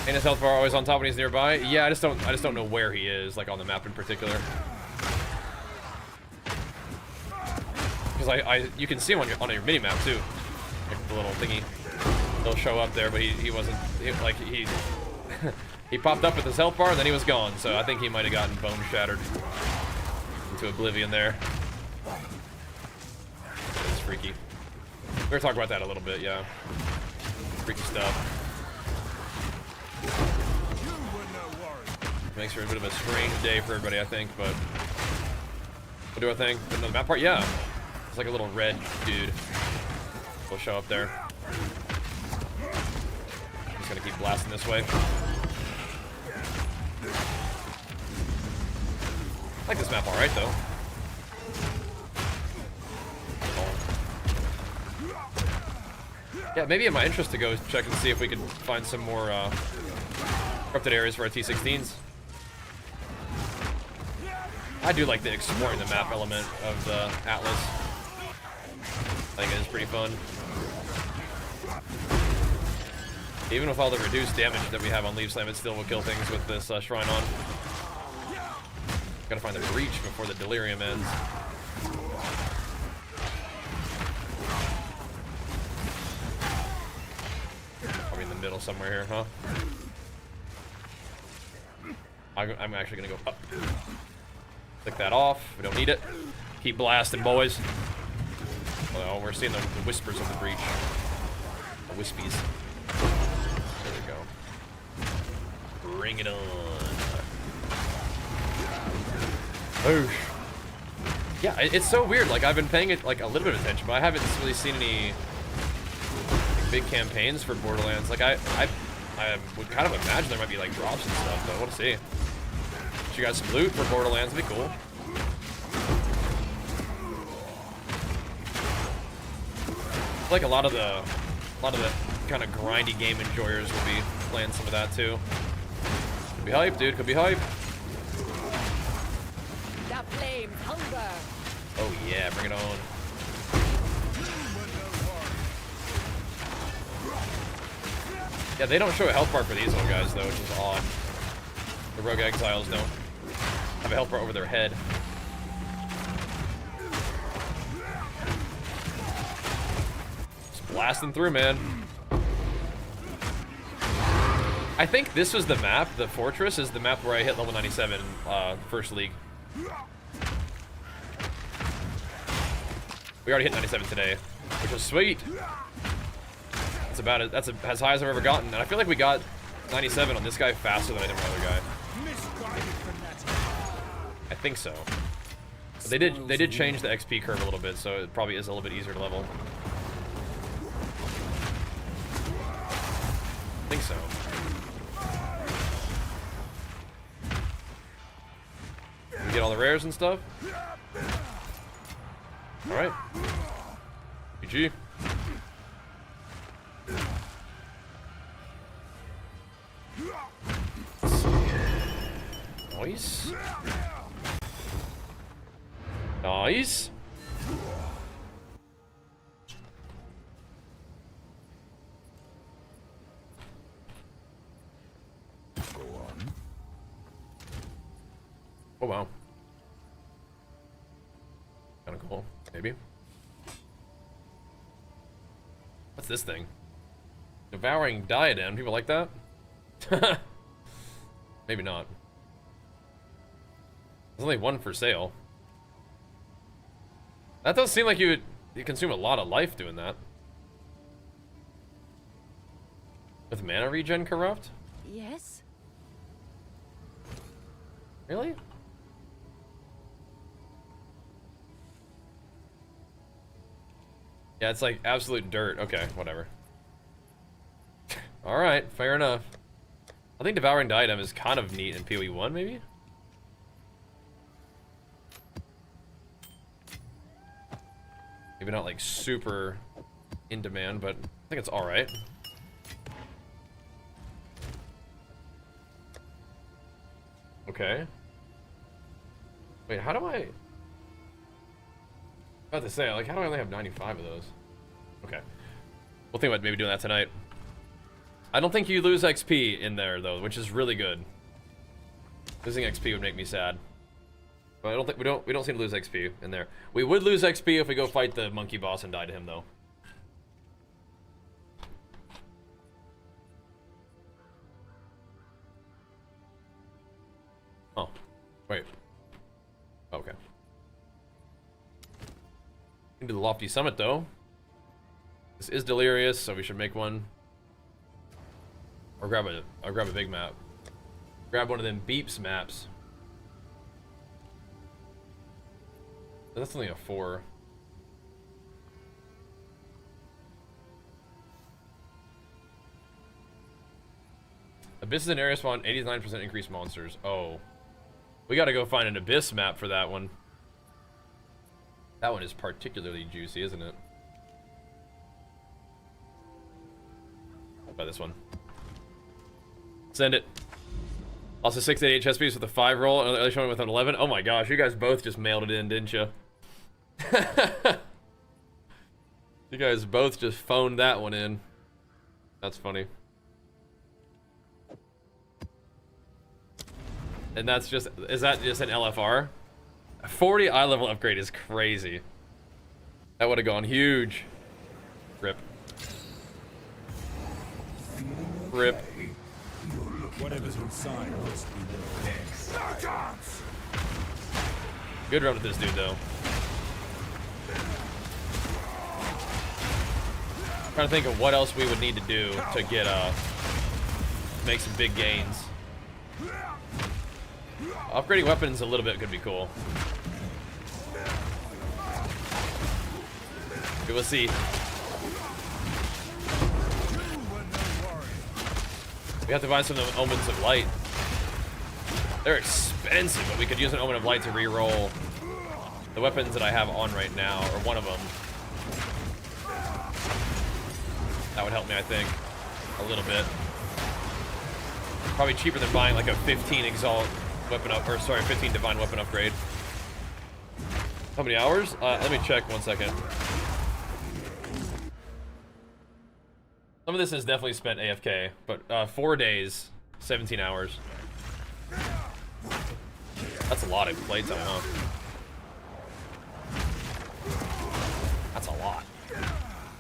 And his health bar always on top when he's nearby. Yeah, I just don't know where he is, like on the map in particular. Because you can see him on your mini map too, like the little thingy. He'll show up there, but he wasn't he popped up with his health bar and then he was gone. So I think he might have gotten bone shattered into oblivion there. It's freaky. We're gonna talk about that a little bit, yeah. Freaky stuff. Makes for a bit of a strange day for everybody, I think, but we'll do our thing. But no, the map part, yeah. It's like a little red dude. Will show up there. Just gonna keep blasting this way. I like this map alright, though. Yeah, maybe in my interest to go check and see if we can find some more corrupted areas for our T-16s. I do like the exploring the map element of the Atlas. I think it is pretty fun. Even with all the reduced damage that we have on Leaf Slam, it still will kill things with this Shrine on. Gotta find the breach before the delirium ends. Probably in the middle somewhere here, huh? I'm actually gonna go up. Click that off. We don't need it. Keep blasting, boys. Oh, we're seeing the whispers of the breach. The wispies. There we go. Bring it on. Oh. Yeah, it's so weird. Like, I've been paying it like a little bit of attention, but I haven't really seen any big campaigns for Borderlands. Like, I would kind of imagine there might be like drops and stuff, but we'll see. Get you guys some loot for Borderlands, would be cool. Like a lot of the kind of grindy game enjoyers will be playing some of that too. Could be hype, dude. Could be hype. The flame hunger. Oh yeah, bring it on. Yeah, they don't show a health bar for these little guys though, which is odd. The Rogue Exiles don't have a health bar over their head. Just blasting through, man. I think this was the map, the Fortress is the map where I hit level 97 first league. We already hit 97 today, which is sweet. That's as high as I've ever gotten, and I feel like we got 97 on this guy faster than I did my other guy. I think so. But they did change the XP curve a little bit, so it probably is a little bit easier to level. I think so. We get all the rares and stuff. All right. GG. Nice. Nice. Go on. Oh wow. Kind of cool. Maybe. What's this thing? Devouring diadem. People like that? Maybe not. There's only one for sale. That does seem like you consume a lot of life doing that. With mana regen corrupt? Yes. Really? Yeah, it's like absolute dirt. Okay, whatever. Alright, fair enough. I think Devouring Diadem is kind of neat in PoE 1, maybe? Maybe not like super in demand, but I think it's alright. Okay. Wait, how do I... About to say, like, how do I only have 95 of those? Okay. We'll think about maybe doing that tonight. I don't think you lose XP in there, though, which is really good. Losing XP would make me sad. But I don't think we don't seem to lose XP in there. We would lose XP if we go fight the monkey boss and die to him, though. Oh, wait. Okay. Into the Lofty Summit, though. This is delirious, so we should make one. Or grab a big map. Grab one of them beeps maps. That's only a 4. Abyss is an area spawn, 89% increased monsters. Oh. We gotta go find an Abyss map for that one. That one is particularly juicy, isn't it? By this one. Send it. Also 688 chess piece with a 5 roll, and the other one with an 11. Oh my gosh, you guys both just mailed it in, didn't you? You guys both just phoned that one in. That's funny. And that's just, is that just an LFR? 40 eye level upgrade is crazy. That would have gone huge. Rip. Rip. Whatever's inside must be there. Good run with this dude, though. Trying to think of what else we would need to do to get make some big gains. Upgrading weapons a little bit could be cool. We will see. We have to find some of the omens of light. They're expensive, but we could use an omen of light to re-roll the weapons that I have on right now, or one of them. That would help me, I think, a little bit. Probably cheaper than buying like a 15 Exalt weapon up, or sorry, 15 Divine weapon upgrade. How many hours? Let me check 1 second. Some of this is definitely spent AFK, but 4 days, 17 hours. That's a lot of playtime, huh? That's a lot.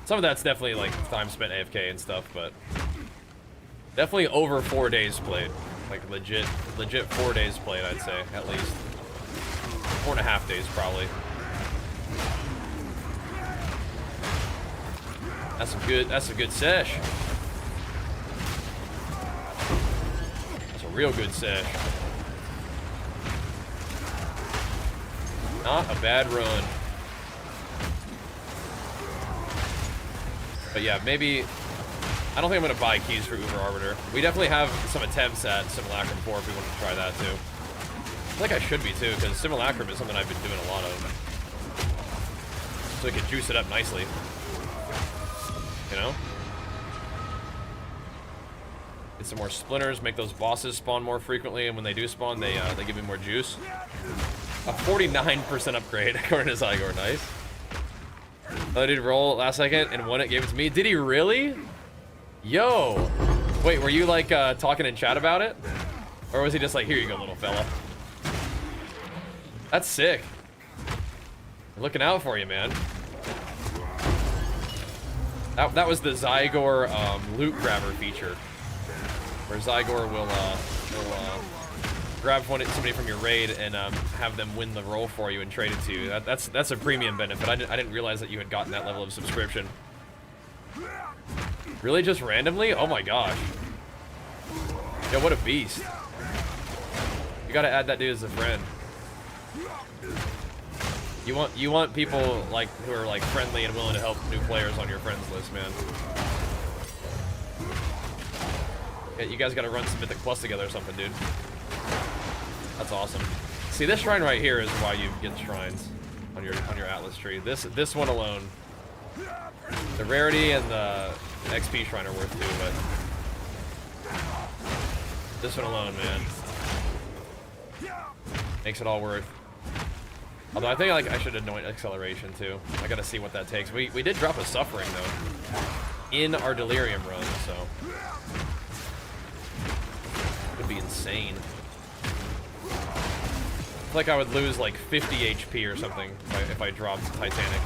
Some of that's definitely like time spent AFK and stuff, but definitely over 4 days played. Like legit 4 days played, I'd say, at least. 4.5 days, probably. That's a good sesh. That's a real good sesh. Not a bad run. But yeah, maybe... I don't think I'm going to buy keys for Uber Arbiter. We definitely have some attempts at Simulacrum 4 if we want to try that too. I feel like I should be too, because Simulacrum is something I've been doing a lot of. So we can juice it up nicely. You know? Get some more splinters, make those bosses spawn more frequently, and when they do spawn, they give me more juice. A 49% upgrade, according to Zygor. Nice. Oh, did roll last second and won it, gave it to me. Did he really? Yo. Wait, were you like talking in chat about it? Or was he just like, here you go, little fella? That's sick. Looking out for you, man. That was the Zygor loot grabber feature. Where Zygor will grab somebody from your raid and have them win the roll for you and trade it to you. That's a premium benefit. I didn't realize that you had gotten that level of subscription. Really, just randomly? Oh my gosh. Yo, what a beast. You gotta add that dude as a friend. You want people like who are like friendly and willing to help new players on your friends list, man. Yeah, you guys gotta run some Mythic Plus together or something, dude. That's awesome. See, this shrine right here is why you get shrines on your Atlas tree. This one alone. The rarity and the XP shrine are worth too, but this one alone, man, makes it all worth. Although I think like I should anoint acceleration too. I gotta see what that takes. We did drop a suffering though in our delirium run, so it would be insane. I feel like I would lose like 50 HP or something if I dropped Titanic.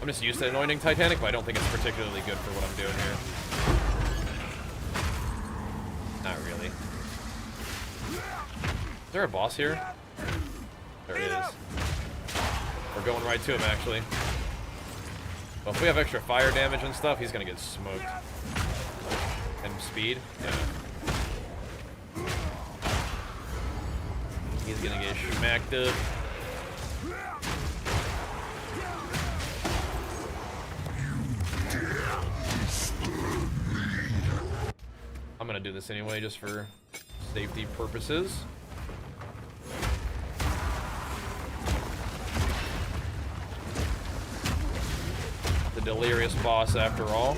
I'm just used to anointing Titanic, but I don't think it's particularly good for what I'm doing here. Not really. Is there a boss here? There it is. We're going right to him, actually. Well, if we have extra fire damage and stuff, he's gonna get smoked. And speed? Yeah. He's gonna get smacked up. I'm gonna do this anyway, just for safety purposes. The delirious boss, after all.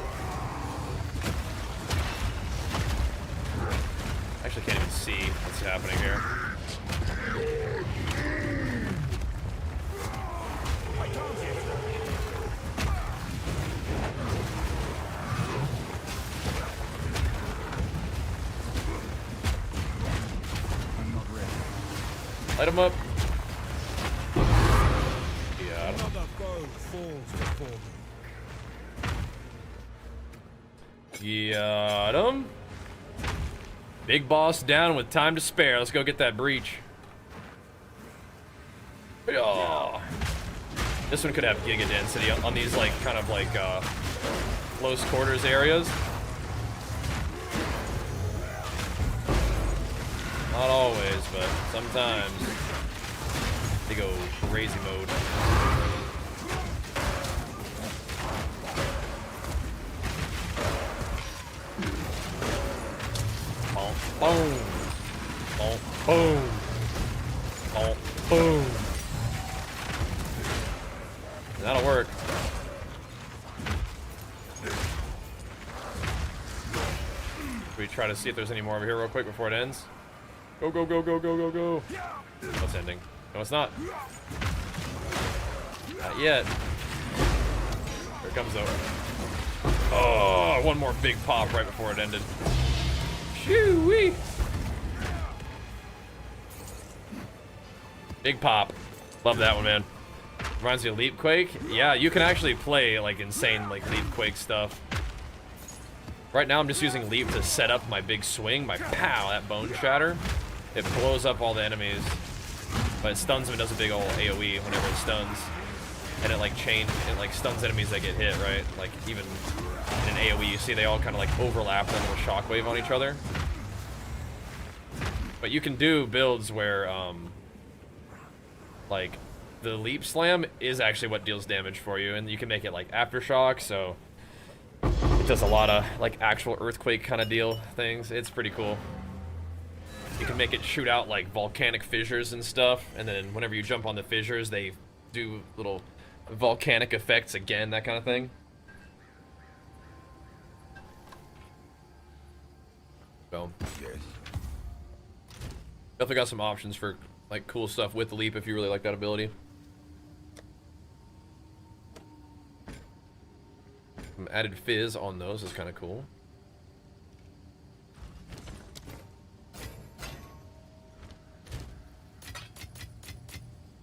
what's happening here. Light him up. Yeah. Another foe falls before me. Got him. Big boss down with time to spare. Let's go get that breach. Oh. This one could have giga density on these like kind of like close quarters areas. Not always, but sometimes they go crazy mode. Boom, boom, boom, boom, boom. That'll work. Should we try to see if there's any more over here real quick before it ends? Go, go, go, go, go, go, go. Oh, it's ending. No, it's not. Not yet. Here it comes, though. Oh, one more big pop right before it ended. Shoo-wee. Big pop. Love that one, man. Reminds me of Leap Quake. Yeah, you can actually play, like, insane, like, Leap Quake stuff. Right now, I'm just using Leap to set up my big swing. My pow, that bone shatter. It blows up all the enemies, but it stuns them and does a big old AoE whenever it stuns. And it like stuns enemies that get hit, right? Like even in an AoE, you see they all kind of like overlap and will shockwave on each other. But you can do builds where like the leap slam is actually what deals damage for you, and you can make it like aftershock, so it does a lot of like actual earthquake kind of deal things. It's pretty cool. You can make it shoot out like volcanic fissures and stuff, and then whenever you jump on the fissures, they do little volcanic effects again, that kind of thing. So, definitely got some options for like cool stuff with the leap if you really like that ability. Some added fizz on those is kind of cool.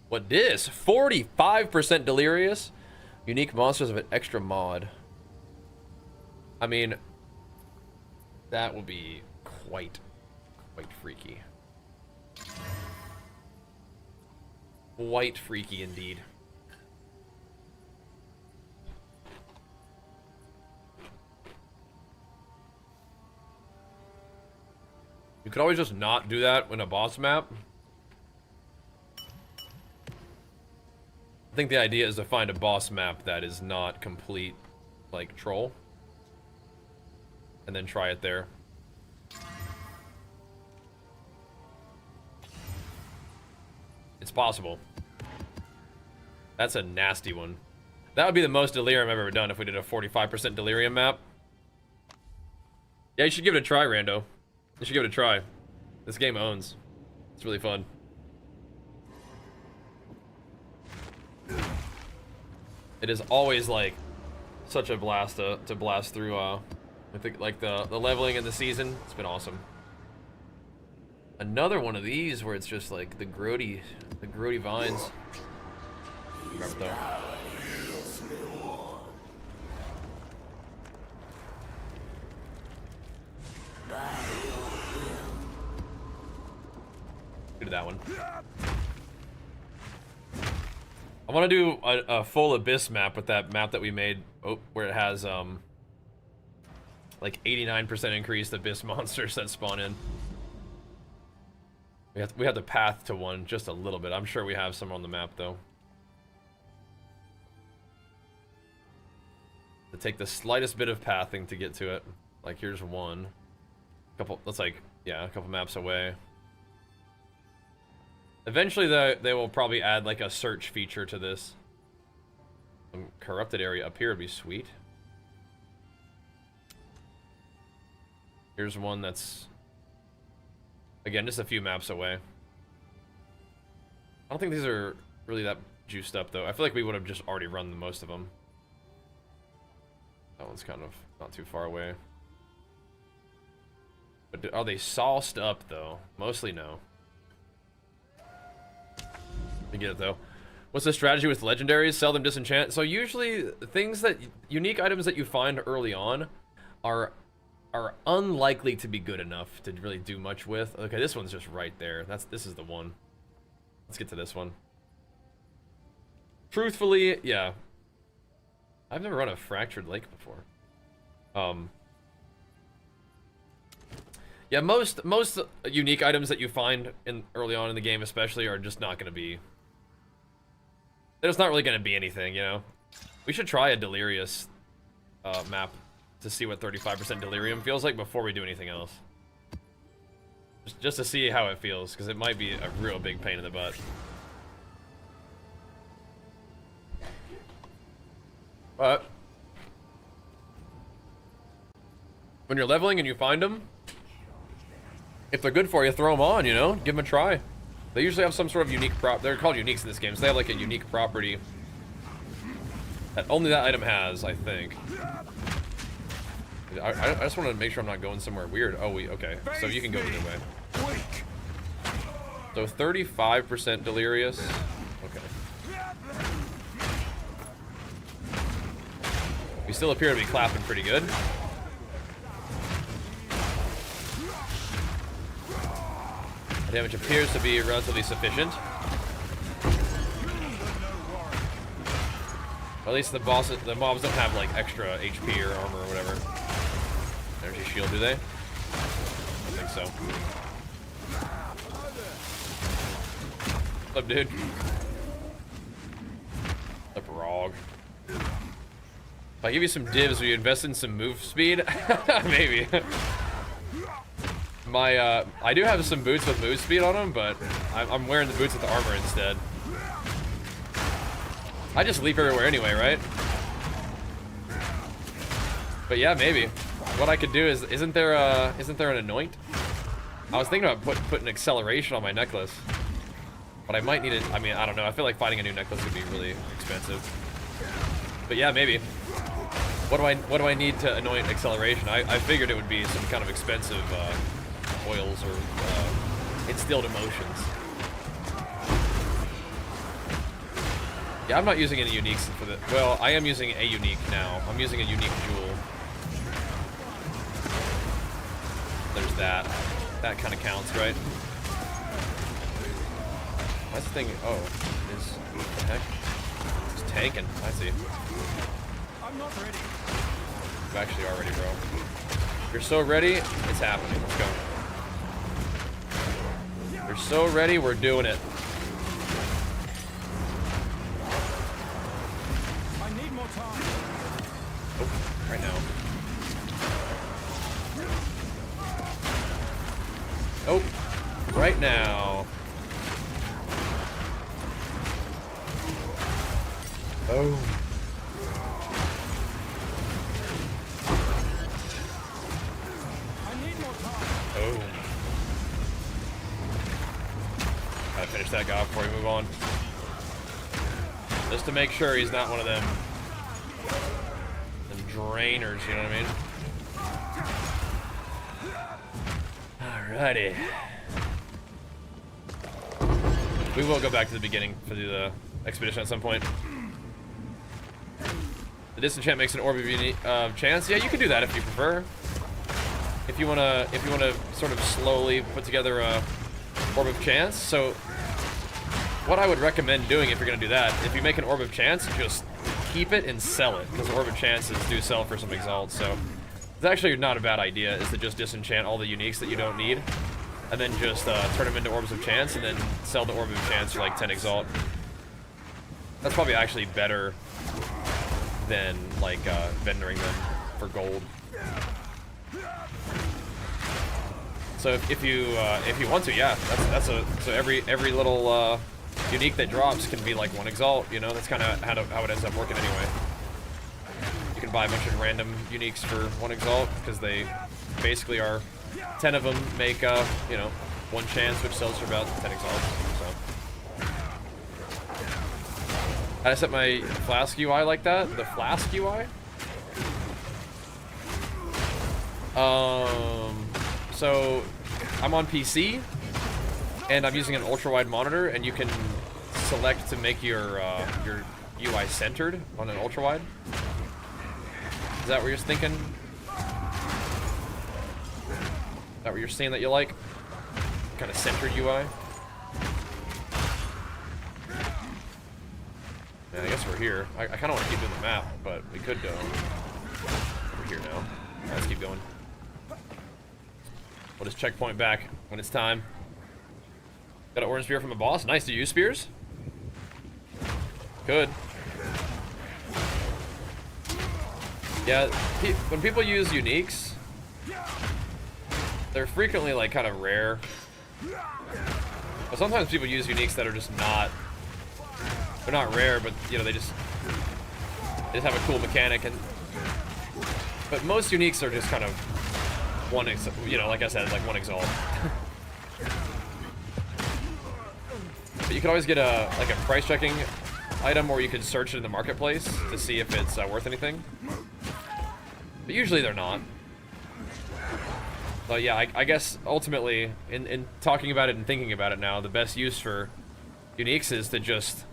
What this? 45% delirious. Unique monsters of an extra mod. I mean, that will be quite freaky. Quite freaky indeed. You could always just not do that in a boss map. I think the idea is to find a boss map that is not complete, like, troll. And then try it there. It's possible. That's a nasty one. That would be the most delirium I've ever done if we did a 45% delirium map. Yeah, you should give it a try, Rando. You should give it a try. This game owns. It's really fun. It is always like such a blast to blast through I think like the leveling in the season. It's been awesome. Another one of these where it's just like the grody vines. Grab it though. Do that one. I want to do a full Abyss map with that map that we made, where it has like 89% increased Abyss monsters that spawn in. We have the path to one just a little bit. I'm sure we have some on the map though. To take the slightest bit of pathing to get to it. Like here's one. That's like, yeah, a couple maps away. Eventually, they will probably add like a search feature to this. Some corrupted area up here would be sweet. Here's one that's Again, just a few maps away. I don't think these are really that juiced up, though. I feel like we would have just already run the most of them. That one's kind of not too far away. But are they sauced up, though? Mostly no. I get it, though. What's the strategy with legendaries? Sell them, disenchant. So usually, things that... unique items that you find early on are unlikely to be good enough to really do much with. Okay, this one's just right there. This is the one. Let's get to this one. Truthfully, yeah. I've never run a Fractured Lake before. Yeah, most unique items that you find in early on in the game, especially, are just not going to be. There's not really going to be anything, you know. We should try a delirious map to see what 35% delirium feels like before we do anything else. Just to see how it feels, because it might be a real big pain in the butt. But when you're leveling and you find them, if they're good for you, throw them on, you know? Give them a try. They usually have some sort of unique prop. They're called uniques in this game, so they have like a unique property that only that item has, I think. I just want to make sure I'm not going somewhere weird. Oh, okay. So you can go either way. So 35% delirious. Okay. We still appear to be clapping pretty good. Damage appears to be relatively sufficient. At least the mobs don't have like extra HP or armor or whatever. Energy shield, do they? I think so. What's up, dude? What's up, Rog? If I give you some divs, will you invest in some move speed? Maybe. I do have some boots with move speed on them, but I'm wearing the boots with the armor instead. I just leap everywhere anyway, right? But yeah, maybe. What I could do is, isn't there an anoint? I was thinking about putting acceleration on my necklace, but I might need it. I mean, I don't know. I feel like finding a new necklace would be really expensive. But yeah, maybe. What do I need to anoint acceleration? I figured it would be some kind of expensive oils or instilled emotions. Yeah, I'm not using any uniques for the. Well, I am using a unique now. I'm using a unique jewel. There's that. That kind of counts, right? What's the thing? Oh, what the heck? It's tanking. I see. I'm not ready. You actually are ready, bro. You're so ready, it's happening. Let's go. You're so ready, we're doing it. I need more time. Oh, right now. Oh, right now. Oh. Oh. Gotta finish that guy before we move on. Just to make sure he's not one of them drainers, you know what I mean? Alrighty. We will go back to the beginning for the expedition at some point. The disenchant makes an orb of chance. Yeah, you can do that if you prefer. If you wanna sort of slowly put together a orb of chance. So what I would recommend doing if you're gonna do that, if you make an orb of chance, just keep it and sell it, because orb of chances do sell for some exalt. So it's actually not a bad idea, is to just disenchant all the uniques that you don't need, and then just turn them into orbs of chance, and then sell the orb of chance for like 10 exalt. That's probably actually better than like vendoring them for gold. So if you want to, yeah, so every little unique that drops can be like 1 exalt, you know. That's kind of how it ends up working anyway. You can buy a bunch of random uniques for 1 exalt, because they basically are 10 of them make you know, one chance, which sells for about 10 exalts. So. How I set my Flask UI like that? The Flask UI? So I'm on PC and I'm using an ultra wide monitor, and you can select to make your UI centered on an ultra wide. Is that what you're thinking? Is that what you're saying that you like? Kind of centered UI? Yeah, I guess we're here. I kind of want to keep doing the map, but we could go. We're here now. Alright, let's keep going. We'll just checkpoint back when it's time. Got an orange spear from a boss. Nice. Do you use spears? Good. Yeah, when people use uniques, they're frequently like kind of rare. But sometimes people use uniques that are just not, they're not rare, but you know, they just have a cool mechanic. And but most uniques are just kind of one, you know, like I said, like one exalt. But you could always get a price checking item, or you could search it in the marketplace to see if it's worth anything. But usually they're not. So yeah, I guess ultimately, in talking about it and thinking about it now, the best use for uniques is to just,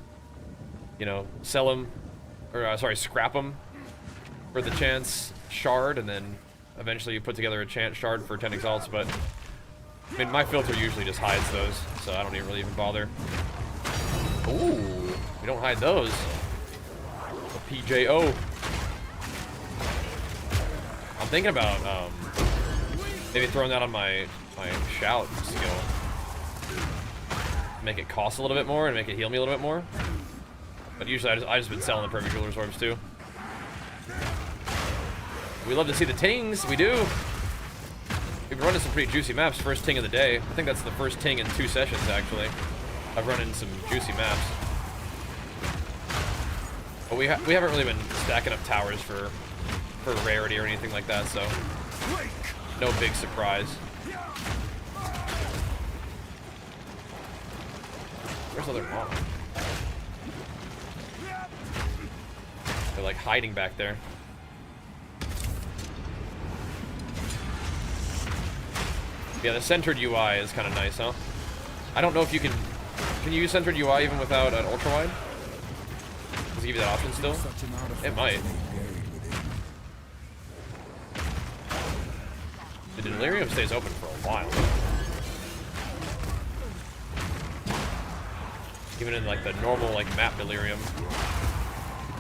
you know, sell them, or sorry, scrap them for the chance shard, and then eventually you put together a chance shard for 10 exalts. But I mean, my filter usually just hides those, so I don't even really bother. Ooh, we don't hide those. A PJO. I'm thinking about maybe throwing that on my shout skill. Make it cost a little bit more and make it heal me a little bit more. But usually I just been selling the perfect jeweler's orbs too. We love to see the tings. We do. We've been running some pretty juicy maps. First ting of the day. I think that's the first ting in 2 sessions actually. I've run in some juicy maps. But we haven't really been stacking up towers for rarity or anything like that, so no big surprise. Where's the other mob? They're like hiding back there. Yeah, the centered UI is kind of nice, huh? I don't know if you can you use centered UI even without an ultra wide? Does it give you that option still? It might. The delirium stays open for a while. Even in like the normal like map delirium.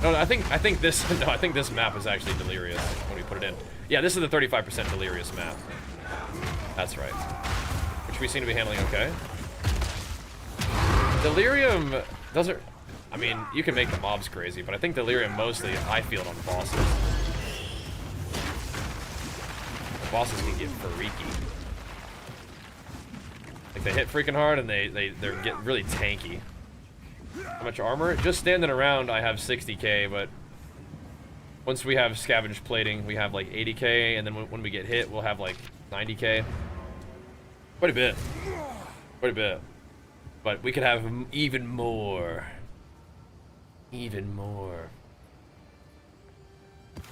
No, I think this map is actually delirious when we put it in. Yeah, this is the 35% delirious map. That's right. Which we seem to be handling okay. Delirium doesn't, I mean, you can make the mobs crazy, but I think delirium mostly I feel it on bosses. The bosses can get freaky. Like they hit freaking hard and they're getting really tanky. How much armor? Just standing around I have 60k, but once we have scavenged plating we have like 80k, and then when we get hit we'll have like 90k. Quite a bit. Quite a bit. But we could have even more. Even more.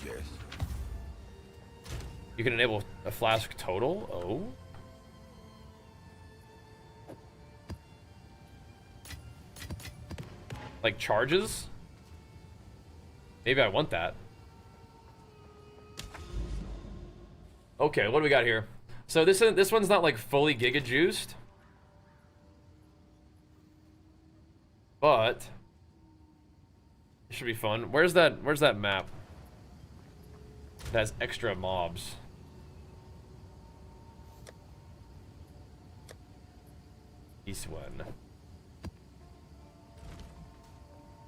Yes. You can enable a flask total? Oh. Like charges? Maybe I want that. Okay, what do we got here? So this one's not like fully giga juiced. But it should be fun. Where's that map? It has extra mobs. This one.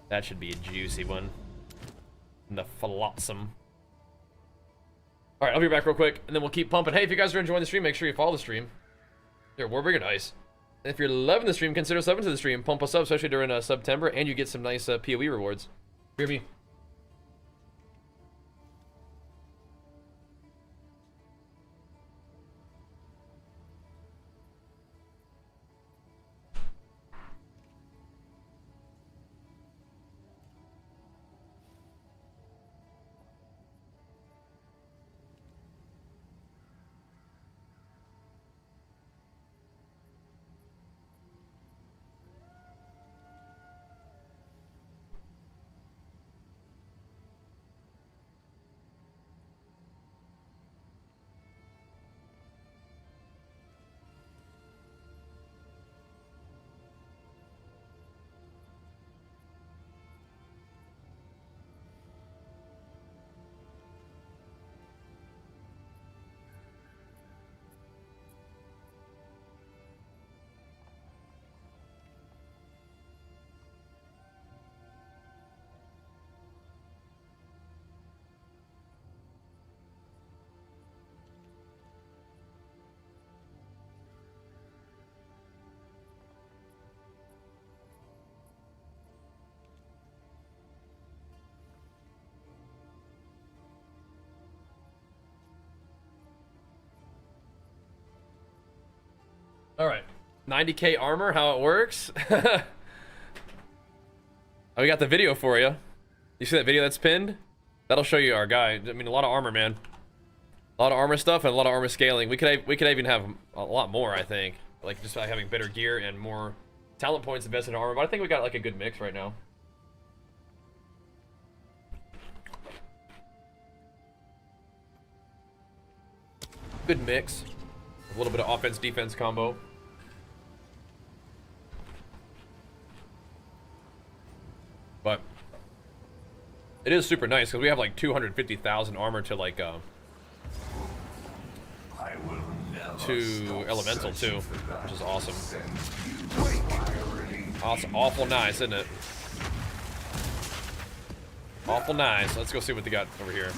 That should be a juicy one. And the flotsam. Alright, I'll be back real quick, and then we'll keep pumping. Hey, if you guys are enjoying the stream, make sure you follow the stream. Here, Warbringer Dice. And if you're loving the stream, consider subbing to the stream. Pump us up, especially during September, and you get some nice PoE rewards. Hear me? All right, 90k armor, how it works. Oh, we got the video for you. You see that video that's pinned? That'll show you our guy. I mean, a lot of armor, man. A lot of armor stuff and a lot of armor scaling. We could even have a lot more, I think. Like just by having better gear and more talent points invested in armor. But I think we got like a good mix right now. Good mix. A little bit of offense defense combo. But it is super nice because we have like 250,000 armor to like I will never to elemental too, which is awesome. send you fiery. Awesome, awful nice, isn't it? Awful nice. Let's go see what they got over here.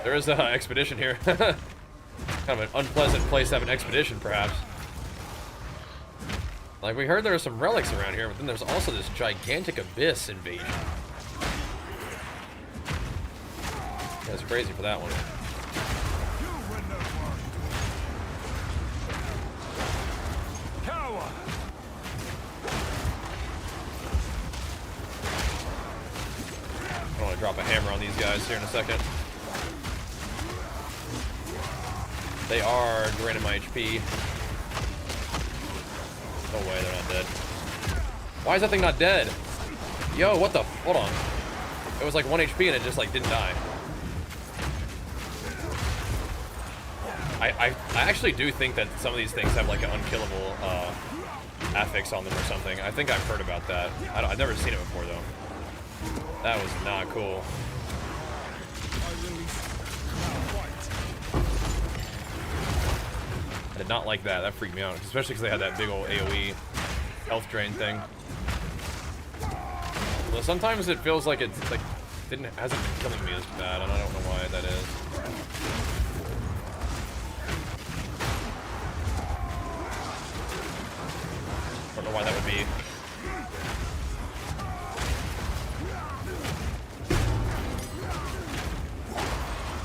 There is a expedition here. Kind of an unpleasant place to have an expedition, perhaps. Like, we heard there are some relics around here, but then there's also this gigantic abyss invasion. That's crazy for that one. I want to drop a hammer on these guys here in a second. They are draining my HP. No way they're not dead. Why is that thing not dead? Yo, what the? Hold on. It was like 1 HP and it just like didn't die. I actually do think that some of these things have like an unkillable affix on them or something. I think I've heard about that. I've never seen it before though. That was not cool. I did not like that. That freaked me out, especially because they had that big old AoE health drain thing. Well, sometimes it feels like it's like hasn't been killing me as bad, and I don't know why that is. Don't know why that would be.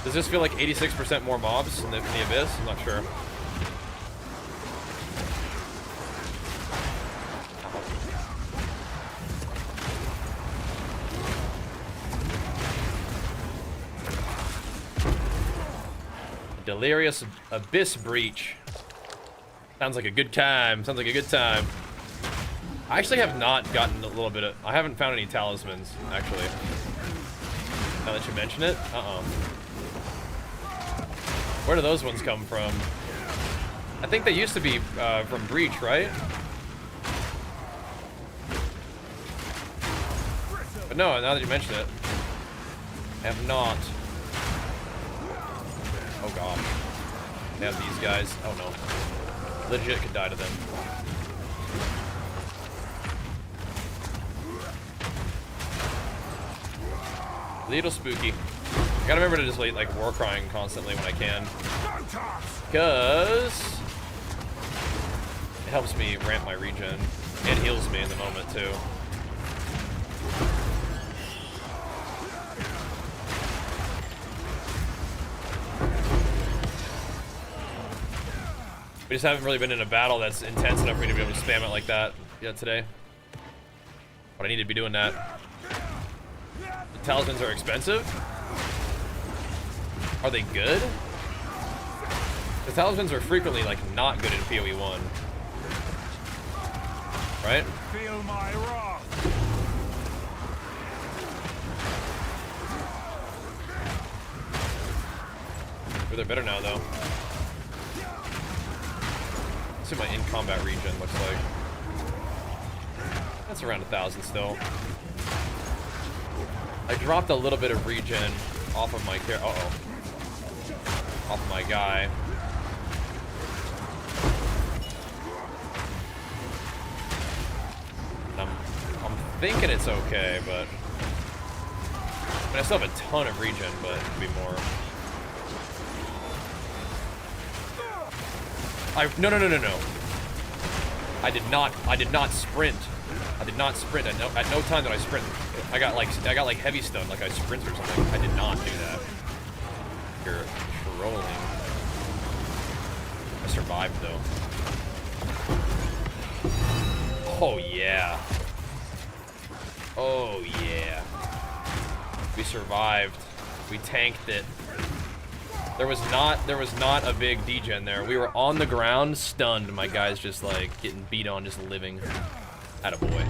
Does this feel like 86% more mobs in the abyss? I'm not sure. Delirious Abyss Breach. Sounds like a good time. Sounds like a good time. I actually have not gotten a little bit of... I haven't found any talismans, actually. Now that you mention it. Where do those ones come from? I think they used to be from Breach, right? But no, now that you mention it. I have not. Oh god. They have these guys. Oh no. Legit could die to them. Little spooky. I gotta remember to just like war crying constantly when I can. Because it helps me ramp my regen. And heals me in the moment too. We just haven't really been in a battle that's intense enough for me to be able to spam it like that yet today. But I need to be doing that. The talismans are expensive. Are they good? The talismans are frequently like not good in PoE 1. Right? Feel my wrath. They're better now though. Let's see what my in-combat regen looks like. That's around 1,000 still. I dropped a little bit of regen off of my character. Off of my guy. And I'm thinking it's okay, but I mean, I still have a ton of regen, but it could be more. No. I did not sprint. I did not sprint. At no time did I sprint. I got like heavy stun, like I sprint or something. I did not do that. You're trolling. I survived though. Oh yeah. Oh yeah. We survived. We tanked it. There was not a big degen there. We were on the ground, stunned. My guy's just like getting beat on, just living. Attaboy.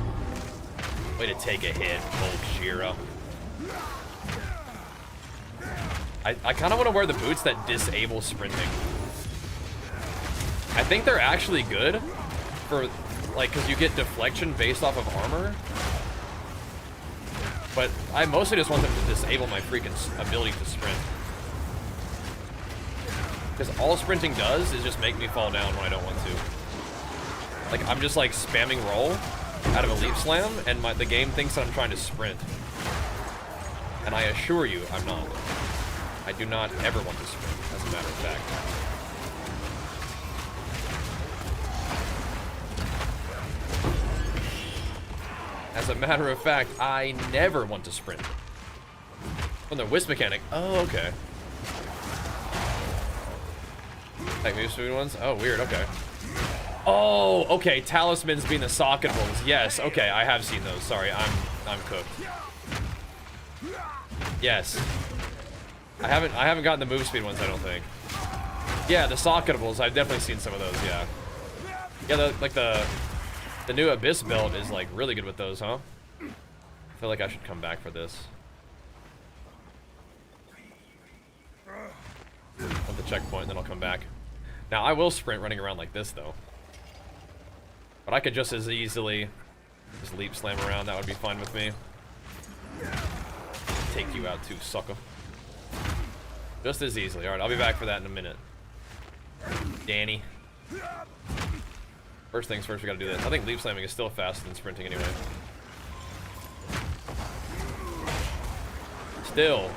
Way to take a hit, old Shira. I kind of want to wear the boots that disable sprinting. I think they're actually good for, like, because you get deflection based off of armor. But I mostly just want them to disable my freaking ability to sprint. Because all sprinting does is just make me fall down when I don't want to. Like, I'm just like spamming roll out of a leap slam, and the game thinks that I'm trying to sprint. And I assure you, I'm not. I do not ever want to sprint, as a matter of fact. As a matter of fact, I never want to sprint. From the wisp mechanic. Oh, okay. Like move speed ones? Oh, weird, okay. Oh, okay, talismans being the socketables. Yes, okay, I have seen those. Sorry, I'm cooked. Yes. I haven't gotten the move speed ones, I don't think. Yeah, the socketables, I've definitely seen some of those, yeah. Yeah, like the new Abyss build is like really good with those, huh? I feel like I should come back for this. At the checkpoint, then I'll come back. Now, I will sprint running around like this, though. But I could just as easily just leap slam around. That would be fine with me. Take you out too, sucker. Just as easily. Alright, I'll be back for that in a minute. Danny. First things first, we gotta do this. I think leap slamming is still faster than sprinting anyway. Still.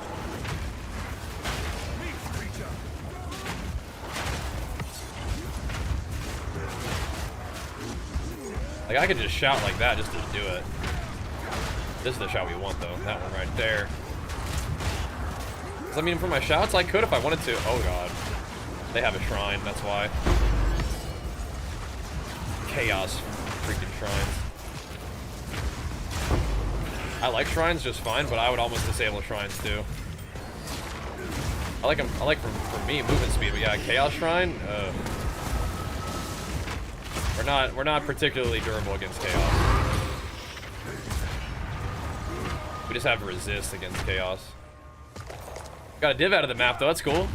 Like, I could just shout like that just to do it. This is the shout we want, though. That one right there. 'Cause, I mean, for my shouts, I could if I wanted to. Oh, God. They have a shrine, that's why. Chaos freaking shrines. I like shrines just fine, but I would almost disable shrines, too. I like them, for me, movement speed, but yeah, Chaos Shrine, we're not particularly durable against chaos. We just have to resist against chaos. Got a div out of the map though, that's cool.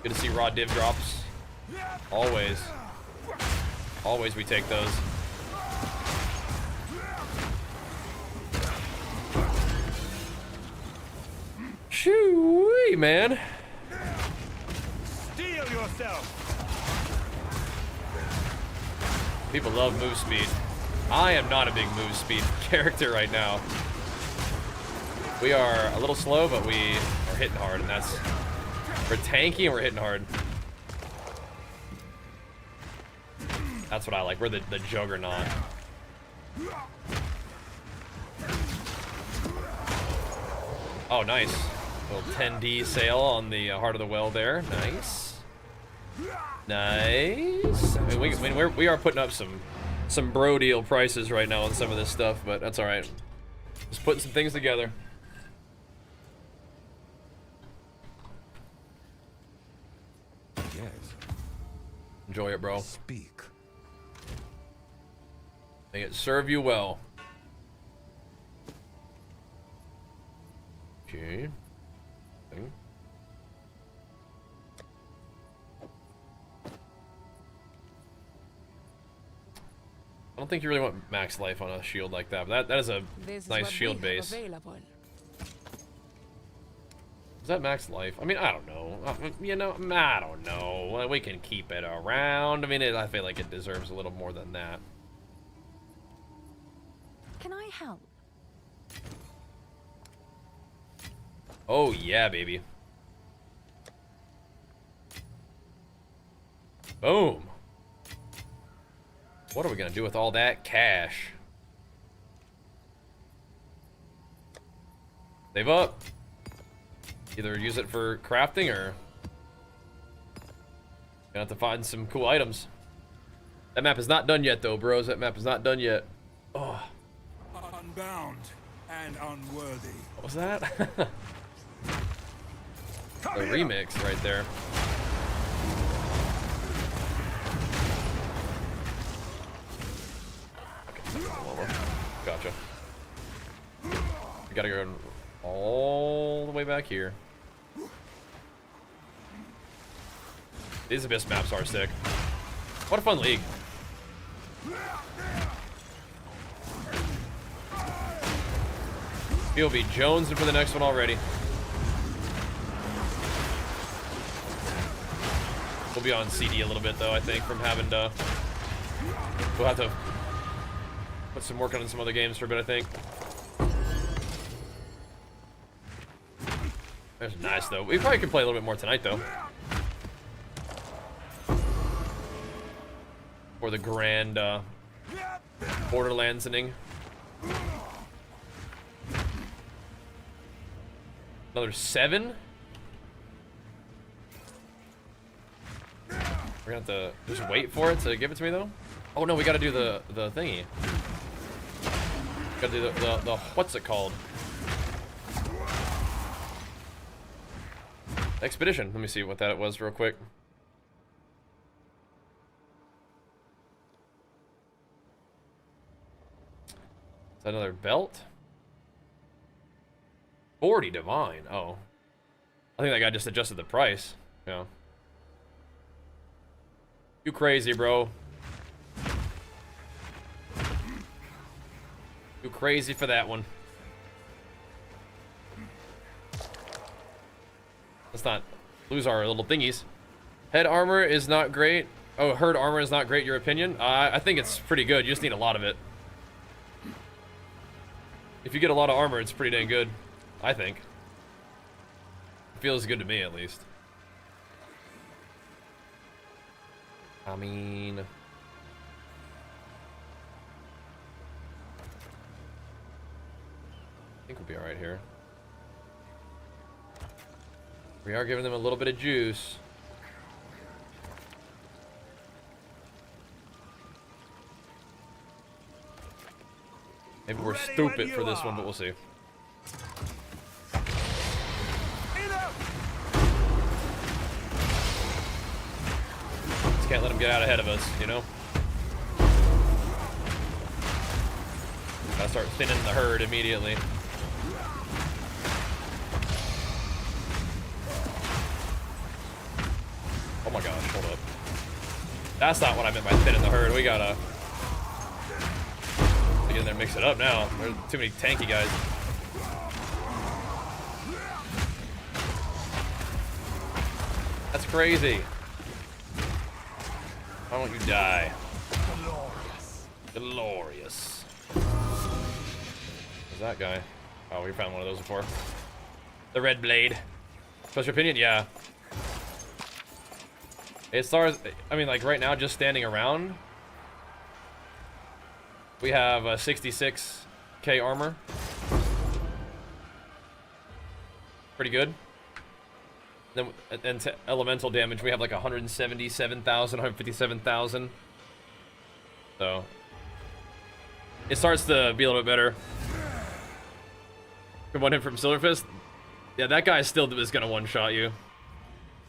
Good to see raw div drops. Always. Always we take those. Shoo-wee, man. Steel yourself. People love move speed. I am not a big move speed character right now. We are a little slow, but we are hitting hard, and that's... We're tanky and we're hitting hard. That's what I like. We're the Juggernaut. Oh, nice. Little 10D sale on the Heart of the Well there. Nice. Nice. I mean, we are putting up some bro deal prices right now on some of this stuff, but that's all right. Just putting some things together. Yes. Enjoy it, bro. Speak. May it serve you well. Okay. Thing. I don't think you really want max life on a shield like that, but that is a This is nice what shield we have base. available. Is that max life? I mean, I don't know. You know, I don't know. Well, we can keep it around. I mean, I feel like it deserves a little more than that. Can I help? Oh, yeah, baby. Boom. What are we gonna do with all that cash? Save up. Either use it for crafting or Gonna have to find some cool items. That map is not done yet, though, bros. That map is not done yet. Oh. Unbound and unworthy. What was that? The remix right there. Okay. Gotcha. We gotta go all the way back here. These Abyss maps are sick. What a fun league. He'll be jonesing for the next one already. We'll be on CD a little bit though, I think, from having to... We'll have to put some work on some other games for a bit, I think. That's nice though. We probably could play a little bit more tonight though. For the grand Borderlands-ing. Another 7? We're gonna have to just wait for it to give it to me though. Oh no, we gotta do the thingy. Gotta do the what's it called? Expedition. Let me see what that was real quick. Is that another belt? 40 divine. Oh. I think that guy just adjusted the price. Yeah. You crazy, bro. You crazy for that one. Let's not lose our little thingies. Head armor is not great. Oh, herd armor is not great, your opinion? I think it's pretty good. You just need a lot of it. If you get a lot of armor, it's pretty dang good. I think. It feels good to me, at least. I mean... I think we'll be alright here. We are giving them a little bit of juice. Maybe we're stupid for this one, but we'll see. Just can't let them get out ahead of us, you know? Gotta start thinning the herd immediately. Oh my gosh, hold up. That's not what I meant by thinning the herd. We gotta get in there and mix it up now. There's too many tanky guys. That's crazy. Why don't you die? Delirious. Who's that guy? Oh, we found one of those before. The red blade. Special opinion? Yeah. As far as, I mean, like right now, just standing around, we have a 66k armor. Pretty good. Then to elemental damage, we have like 177,000, 157,000. So it starts to be a little bit better. Good one hit from Silverfist. Yeah, that guy still is gonna one-shot you.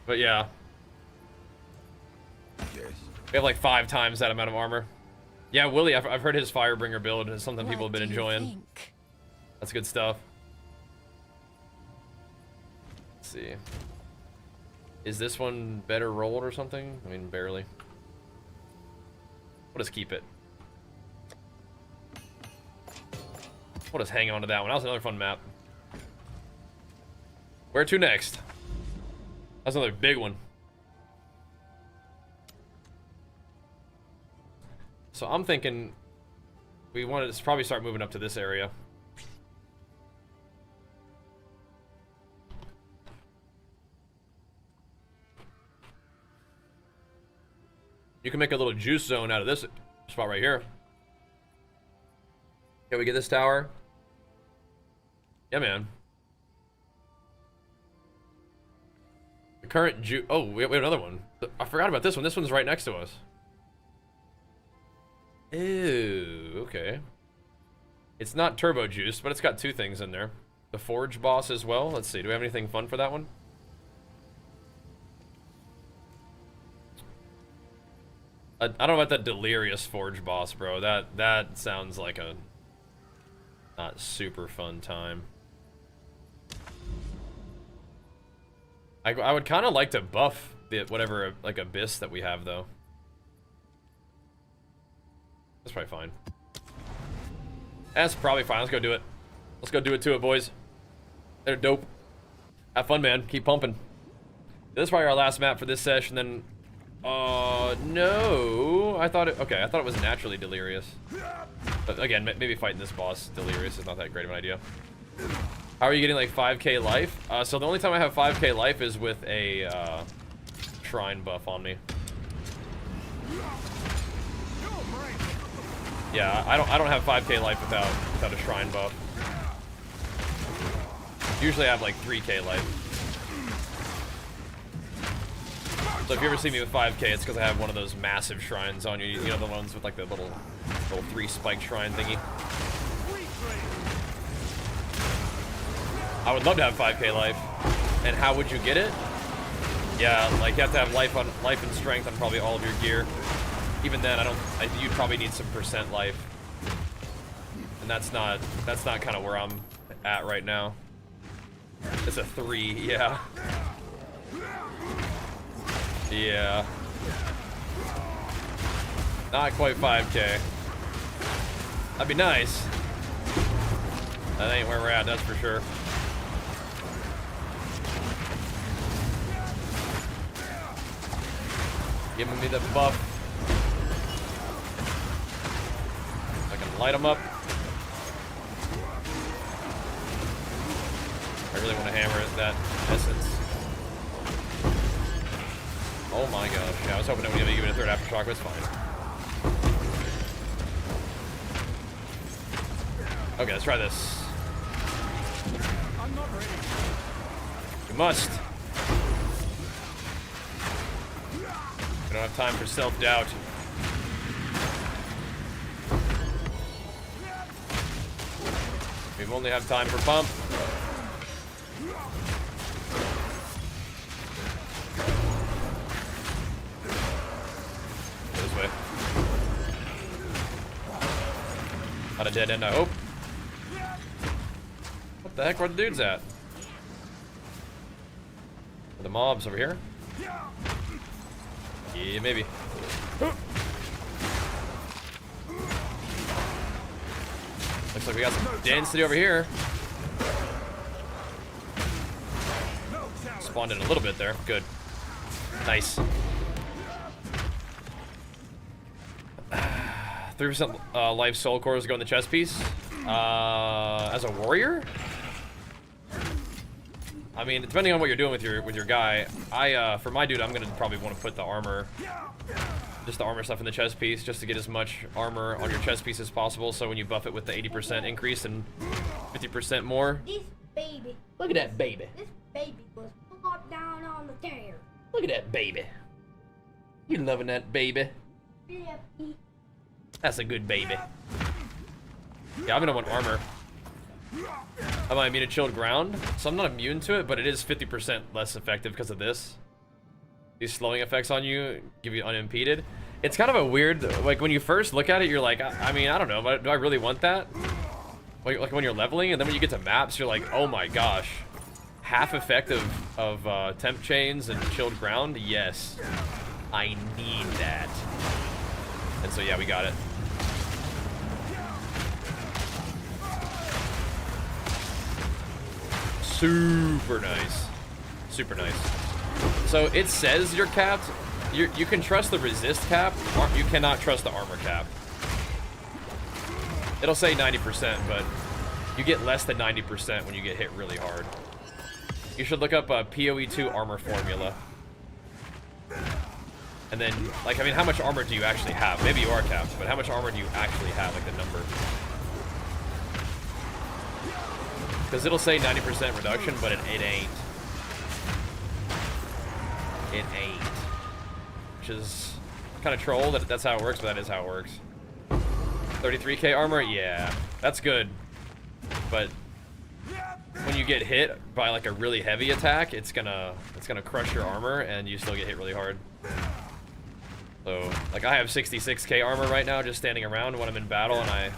But yeah. We have like 5 times that amount of armor. Yeah, Willie, I've heard his Firebringer build is something people have been enjoying. That's good stuff. Let's see. Is this one better rolled or something? I mean, barely. We'll just keep it. We'll just hang on to that one. That was another fun map. Where to next? That's another big one. So I'm thinking we wanted to probably start moving up to this area. You can make a little juice zone out of this spot right here. Can we get this tower? Yeah, man. The current oh, we have another one. I forgot about this one. This one's right next to us. Ew, okay. It's not turbo juice, but it's got 2 things in there. The forge boss as well. Let's see, do we have anything fun for that one? I don't know about that delirious forge boss, bro. That sounds like a not super fun time. I would kind of like to buff whatever like abyss that we have though. That's probably fine. That's probably fine. Let's go do it. Let's go do it to it, boys. They're dope. Have fun, man. Keep pumping. This is probably our last map for this session. Then, no. I thought it was naturally delirious. But again, maybe fighting this boss delirious is not that great of an idea. How are you getting like 5k life? So the only time I have 5k life is with a shrine buff on me. Yeah, I don't have 5k life without a shrine buff. Usually I have like 3k life. So if you ever see me with 5k, it's because I have one of those massive shrines on you. You know, the ones with like the little 3 spike shrine thingy. I would love to have 5k life. And how would you get it? Yeah, like you have to have life and strength on probably all of your gear. Even then, you'd probably need some percent life. And that's not kind of where I'm at right now. It's a 3, yeah. Yeah. Not quite 5k. That'd be nice. That ain't where we're at, that's for sure. Giving me the buff. I can light them up. I really want to hammer that essence. Oh my gosh. Yeah, I was hoping it would give it a 3rd aftershock, but it's fine. Okay, let's try this. I'm not ready. You must. We don't have time for self-doubt. We only have time for pump. Go this way. Not a dead end, I hope. What the heck? Where the dudes at? Are the mobs over here? Yeah, maybe. Looks like we got some density over here. Spawned in a little bit there. Good. Nice. 3% life soul cores go in the chest piece. As a warrior? I mean, depending on what you're doing with your guy, for my dude, I'm gonna probably want to put the armor, just the armor stuff in the chest piece, just to get as much armor on your chest piece as possible. So when you buff it with the 80% increase and 50% more. This baby. Look at that baby. This baby was plopped down on the chair. Look at that baby. You loving that baby? Yeah, That's a good baby. Yeah, I'm gonna want armor. Am I immune to chilled ground? So I'm not immune to it, but it is 50% less effective because of this. These slowing effects on you give you unimpeded. It's kind of a weird, like when you first look at it, you're like, I mean, I don't know, but do I really want that? Like when you're leveling, and then when you get to maps, you're like, oh my gosh. Half effect of temp chains and chilled ground? Yes. I need that. And so yeah, we got it. Super nice. Super nice. So it says you're capped. You can trust the resist cap. You cannot trust the armor cap. It'll say 90%, but you get less than 90% when you get hit really hard. You should look up a PoE2 armor formula. And then, like, I mean, how much armor do you actually have? Maybe you are capped, but how much armor do you actually have, like the number? Because it'll say 90% reduction, but it ain't. It ain't. Which is kind of troll that that's how it works, but that is how it works. 33k armor? Yeah, that's good. But when you get hit by like a really heavy attack, it's gonna crush your armor and you still get hit really hard. So, like I have 66k armor right now just standing around when I'm in battle and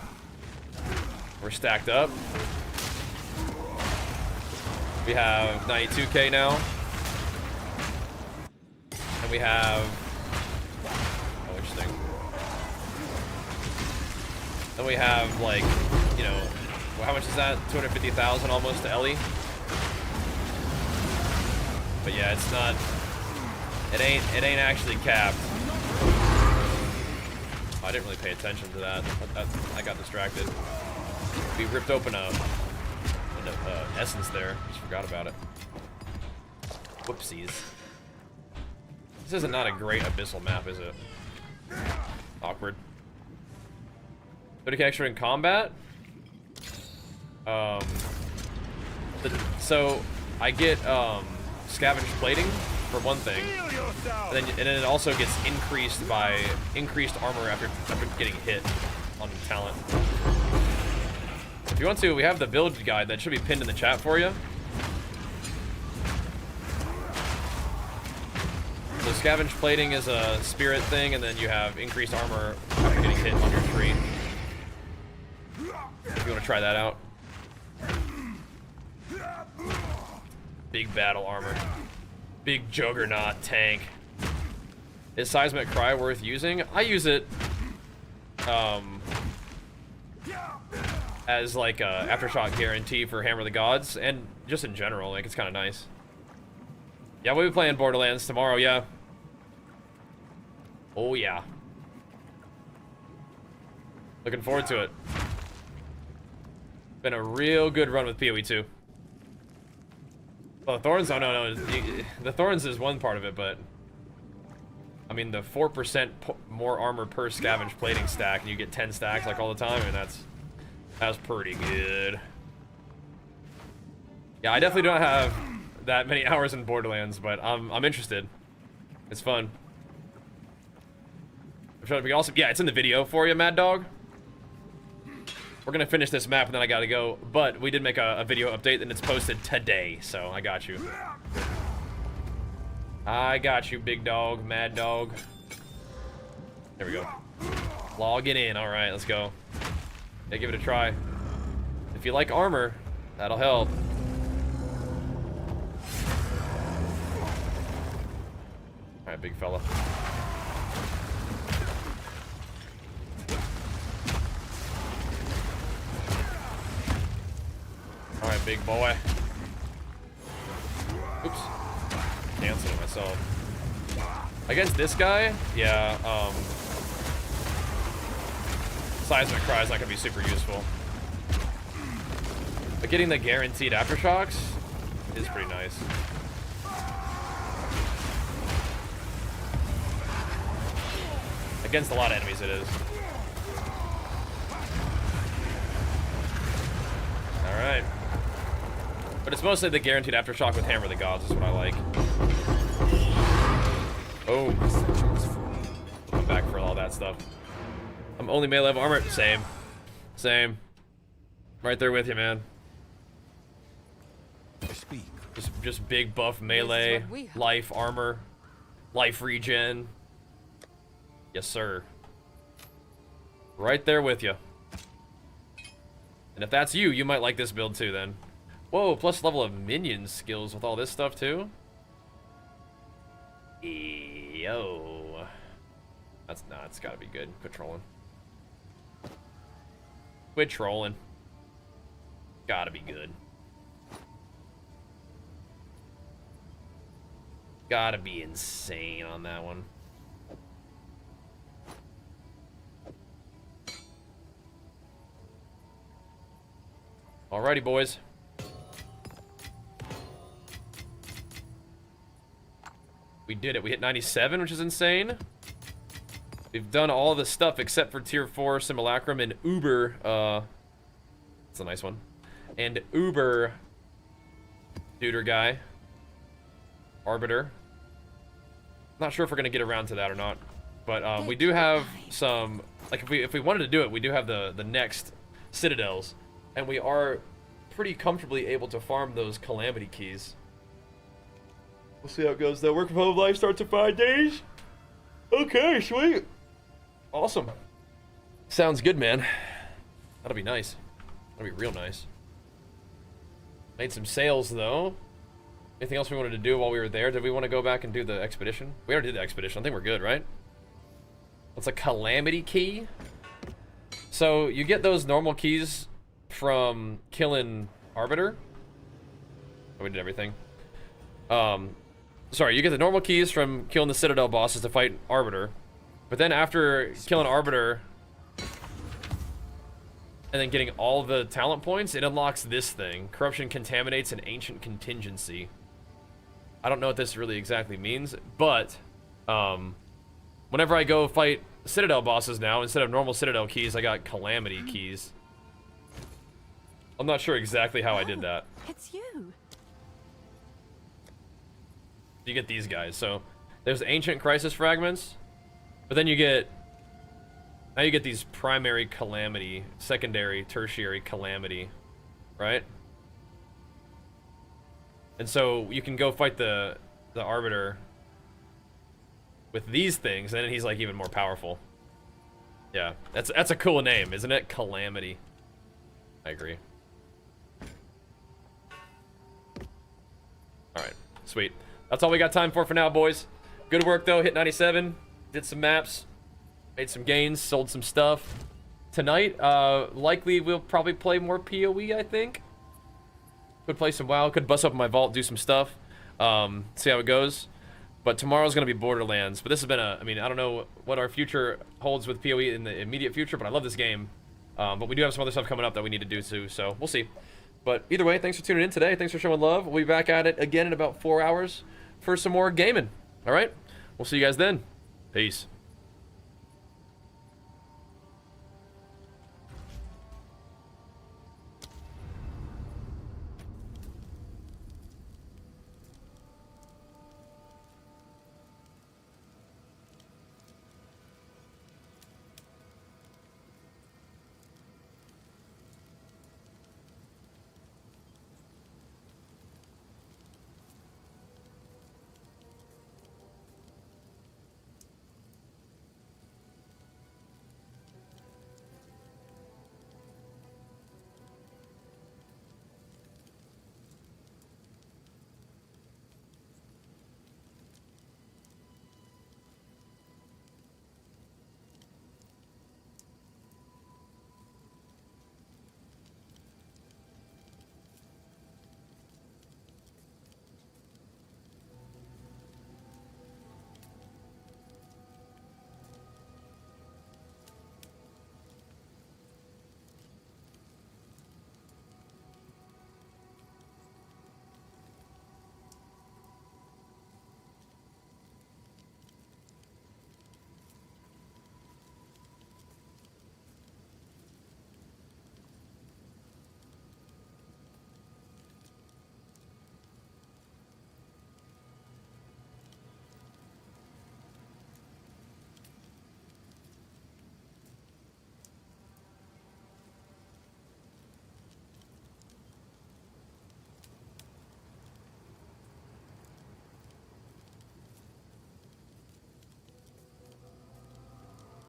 we're stacked up. We have 92k now. And we have... Oh, interesting. Then we have, like, you know... Well, how much is that? 250,000 almost to Ellie. But yeah, it's not... It ain't actually capped. Oh, I didn't really pay attention to that. I got distracted. We ripped open an essence there. Just forgot about it. Whoopsies. This isn't not a great abyssal map, is it? Awkward. 30k extra in combat? So I get scavenge plating for one thing, and then it also gets increased by increased armor after getting hit on talent. If you want to, we have the build guide that should be pinned in the chat for you. So scavenge plating is a spirit thing, and then you have increased armor after getting hit on your tree. If you want to try that out. Big battle armor. Big Juggernaut tank. Is Seismic Cry worth using? I use it as like a aftershock guarantee for Hammer of the Gods, and just in general, like it's kind of nice. Yeah, we'll be playing Borderlands tomorrow, yeah. Oh yeah. Looking forward to it. Been a real good run with PoE 2. Well, the Thorns, oh no, the Thorns is one part of it, but I mean the 4% more armor per scavenge plating stack, and you get 10 stacks like all the time, and that's pretty good. Yeah, I definitely don't have that many hours in Borderlands, but I'm interested. It's fun. We also, yeah, it's in the video for you, Mad Dog. We're gonna finish this map and then I gotta go, but we did make a video update and it's posted today, so I got you. I got you, big dog, Mad Dog. There we go. Logging in, all right, let's go. Yeah, give it a try. If you like armor, that'll help. All right, big fella. All right, big boy. Oops. Canceling myself. Against this guy, yeah, Seismic Cry is not gonna be super useful. But getting the guaranteed aftershocks is pretty nice. Against a lot of enemies, it is. All right. But it's mostly the guaranteed aftershock with Hammer of the Gods is what I like. Oh. Come back for all that stuff. I'm only melee level armor. Same. Same. Right there with you, man. Just big buff melee, life, armor, life regen. Yes, sir. Right there with you. And if that's you, you might like this build too, then. Whoa, plus level of minion skills with all this stuff too? Yo. That's not, it's gotta be good. Quit trolling. Quit trolling. Gotta be good. Gotta be insane on that one. Alrighty, boys. We did it. We hit 97, which is insane. We've done all the stuff except for tier 4 Simulacrum and Uber. That's a nice one. And Uber Duder guy. Arbiter. Not sure if we're gonna get around to that or not. But we do have some, like if we wanted to do it, we do have the next citadels, and we are pretty comfortably able to farm those calamity keys. We'll see how it goes though. Work from home life starts in 5 days. Okay, sweet. Awesome. Sounds good, man. That'll be nice. That'll be real nice. Made some sales though. Anything else we wanted to do while we were there? Did we want to go back and do the expedition? We already did the expedition. I think we're good, right? What's a calamity key? So you get those normal keys from killing Arbiter. Oh, we did everything. Sorry, you get the normal keys from killing the Citadel bosses to fight Arbiter. But then after killing Arbiter and then getting all the talent points, it unlocks this thing. Corruption contaminates an ancient contingency. I don't know what this really exactly means, but whenever I go fight Citadel bosses now, instead of normal Citadel keys, I got Calamity keys. I'm not sure exactly how I did that. It's you. You get these guys. So there's Ancient Crisis Fragments, but then you get, now you get these Primary Calamity, Secondary, Tertiary Calamity, right? And so you can go fight the Arbiter with these things, and then he's like even more powerful. Yeah, that's a cool name, isn't it? Calamity. I agree. Alright, sweet. That's all we got time for now, boys. Good work, though. Hit 97. Did some maps. Made some gains. Sold some stuff. Tonight, likely we'll probably play more PoE, I think. Could play some WoW. Could bust up my vault, do some stuff. See how it goes. But tomorrow's going to be Borderlands. But this has been a... I mean, I don't know what our future holds with PoE in the immediate future, but I love this game. But we do have some other stuff coming up that we need to do, too. So, we'll see. But either way, thanks for tuning in today. Thanks for showing love. We'll be back at it again in about 4 hours for some more gaming. All right? We'll see you guys then. Peace.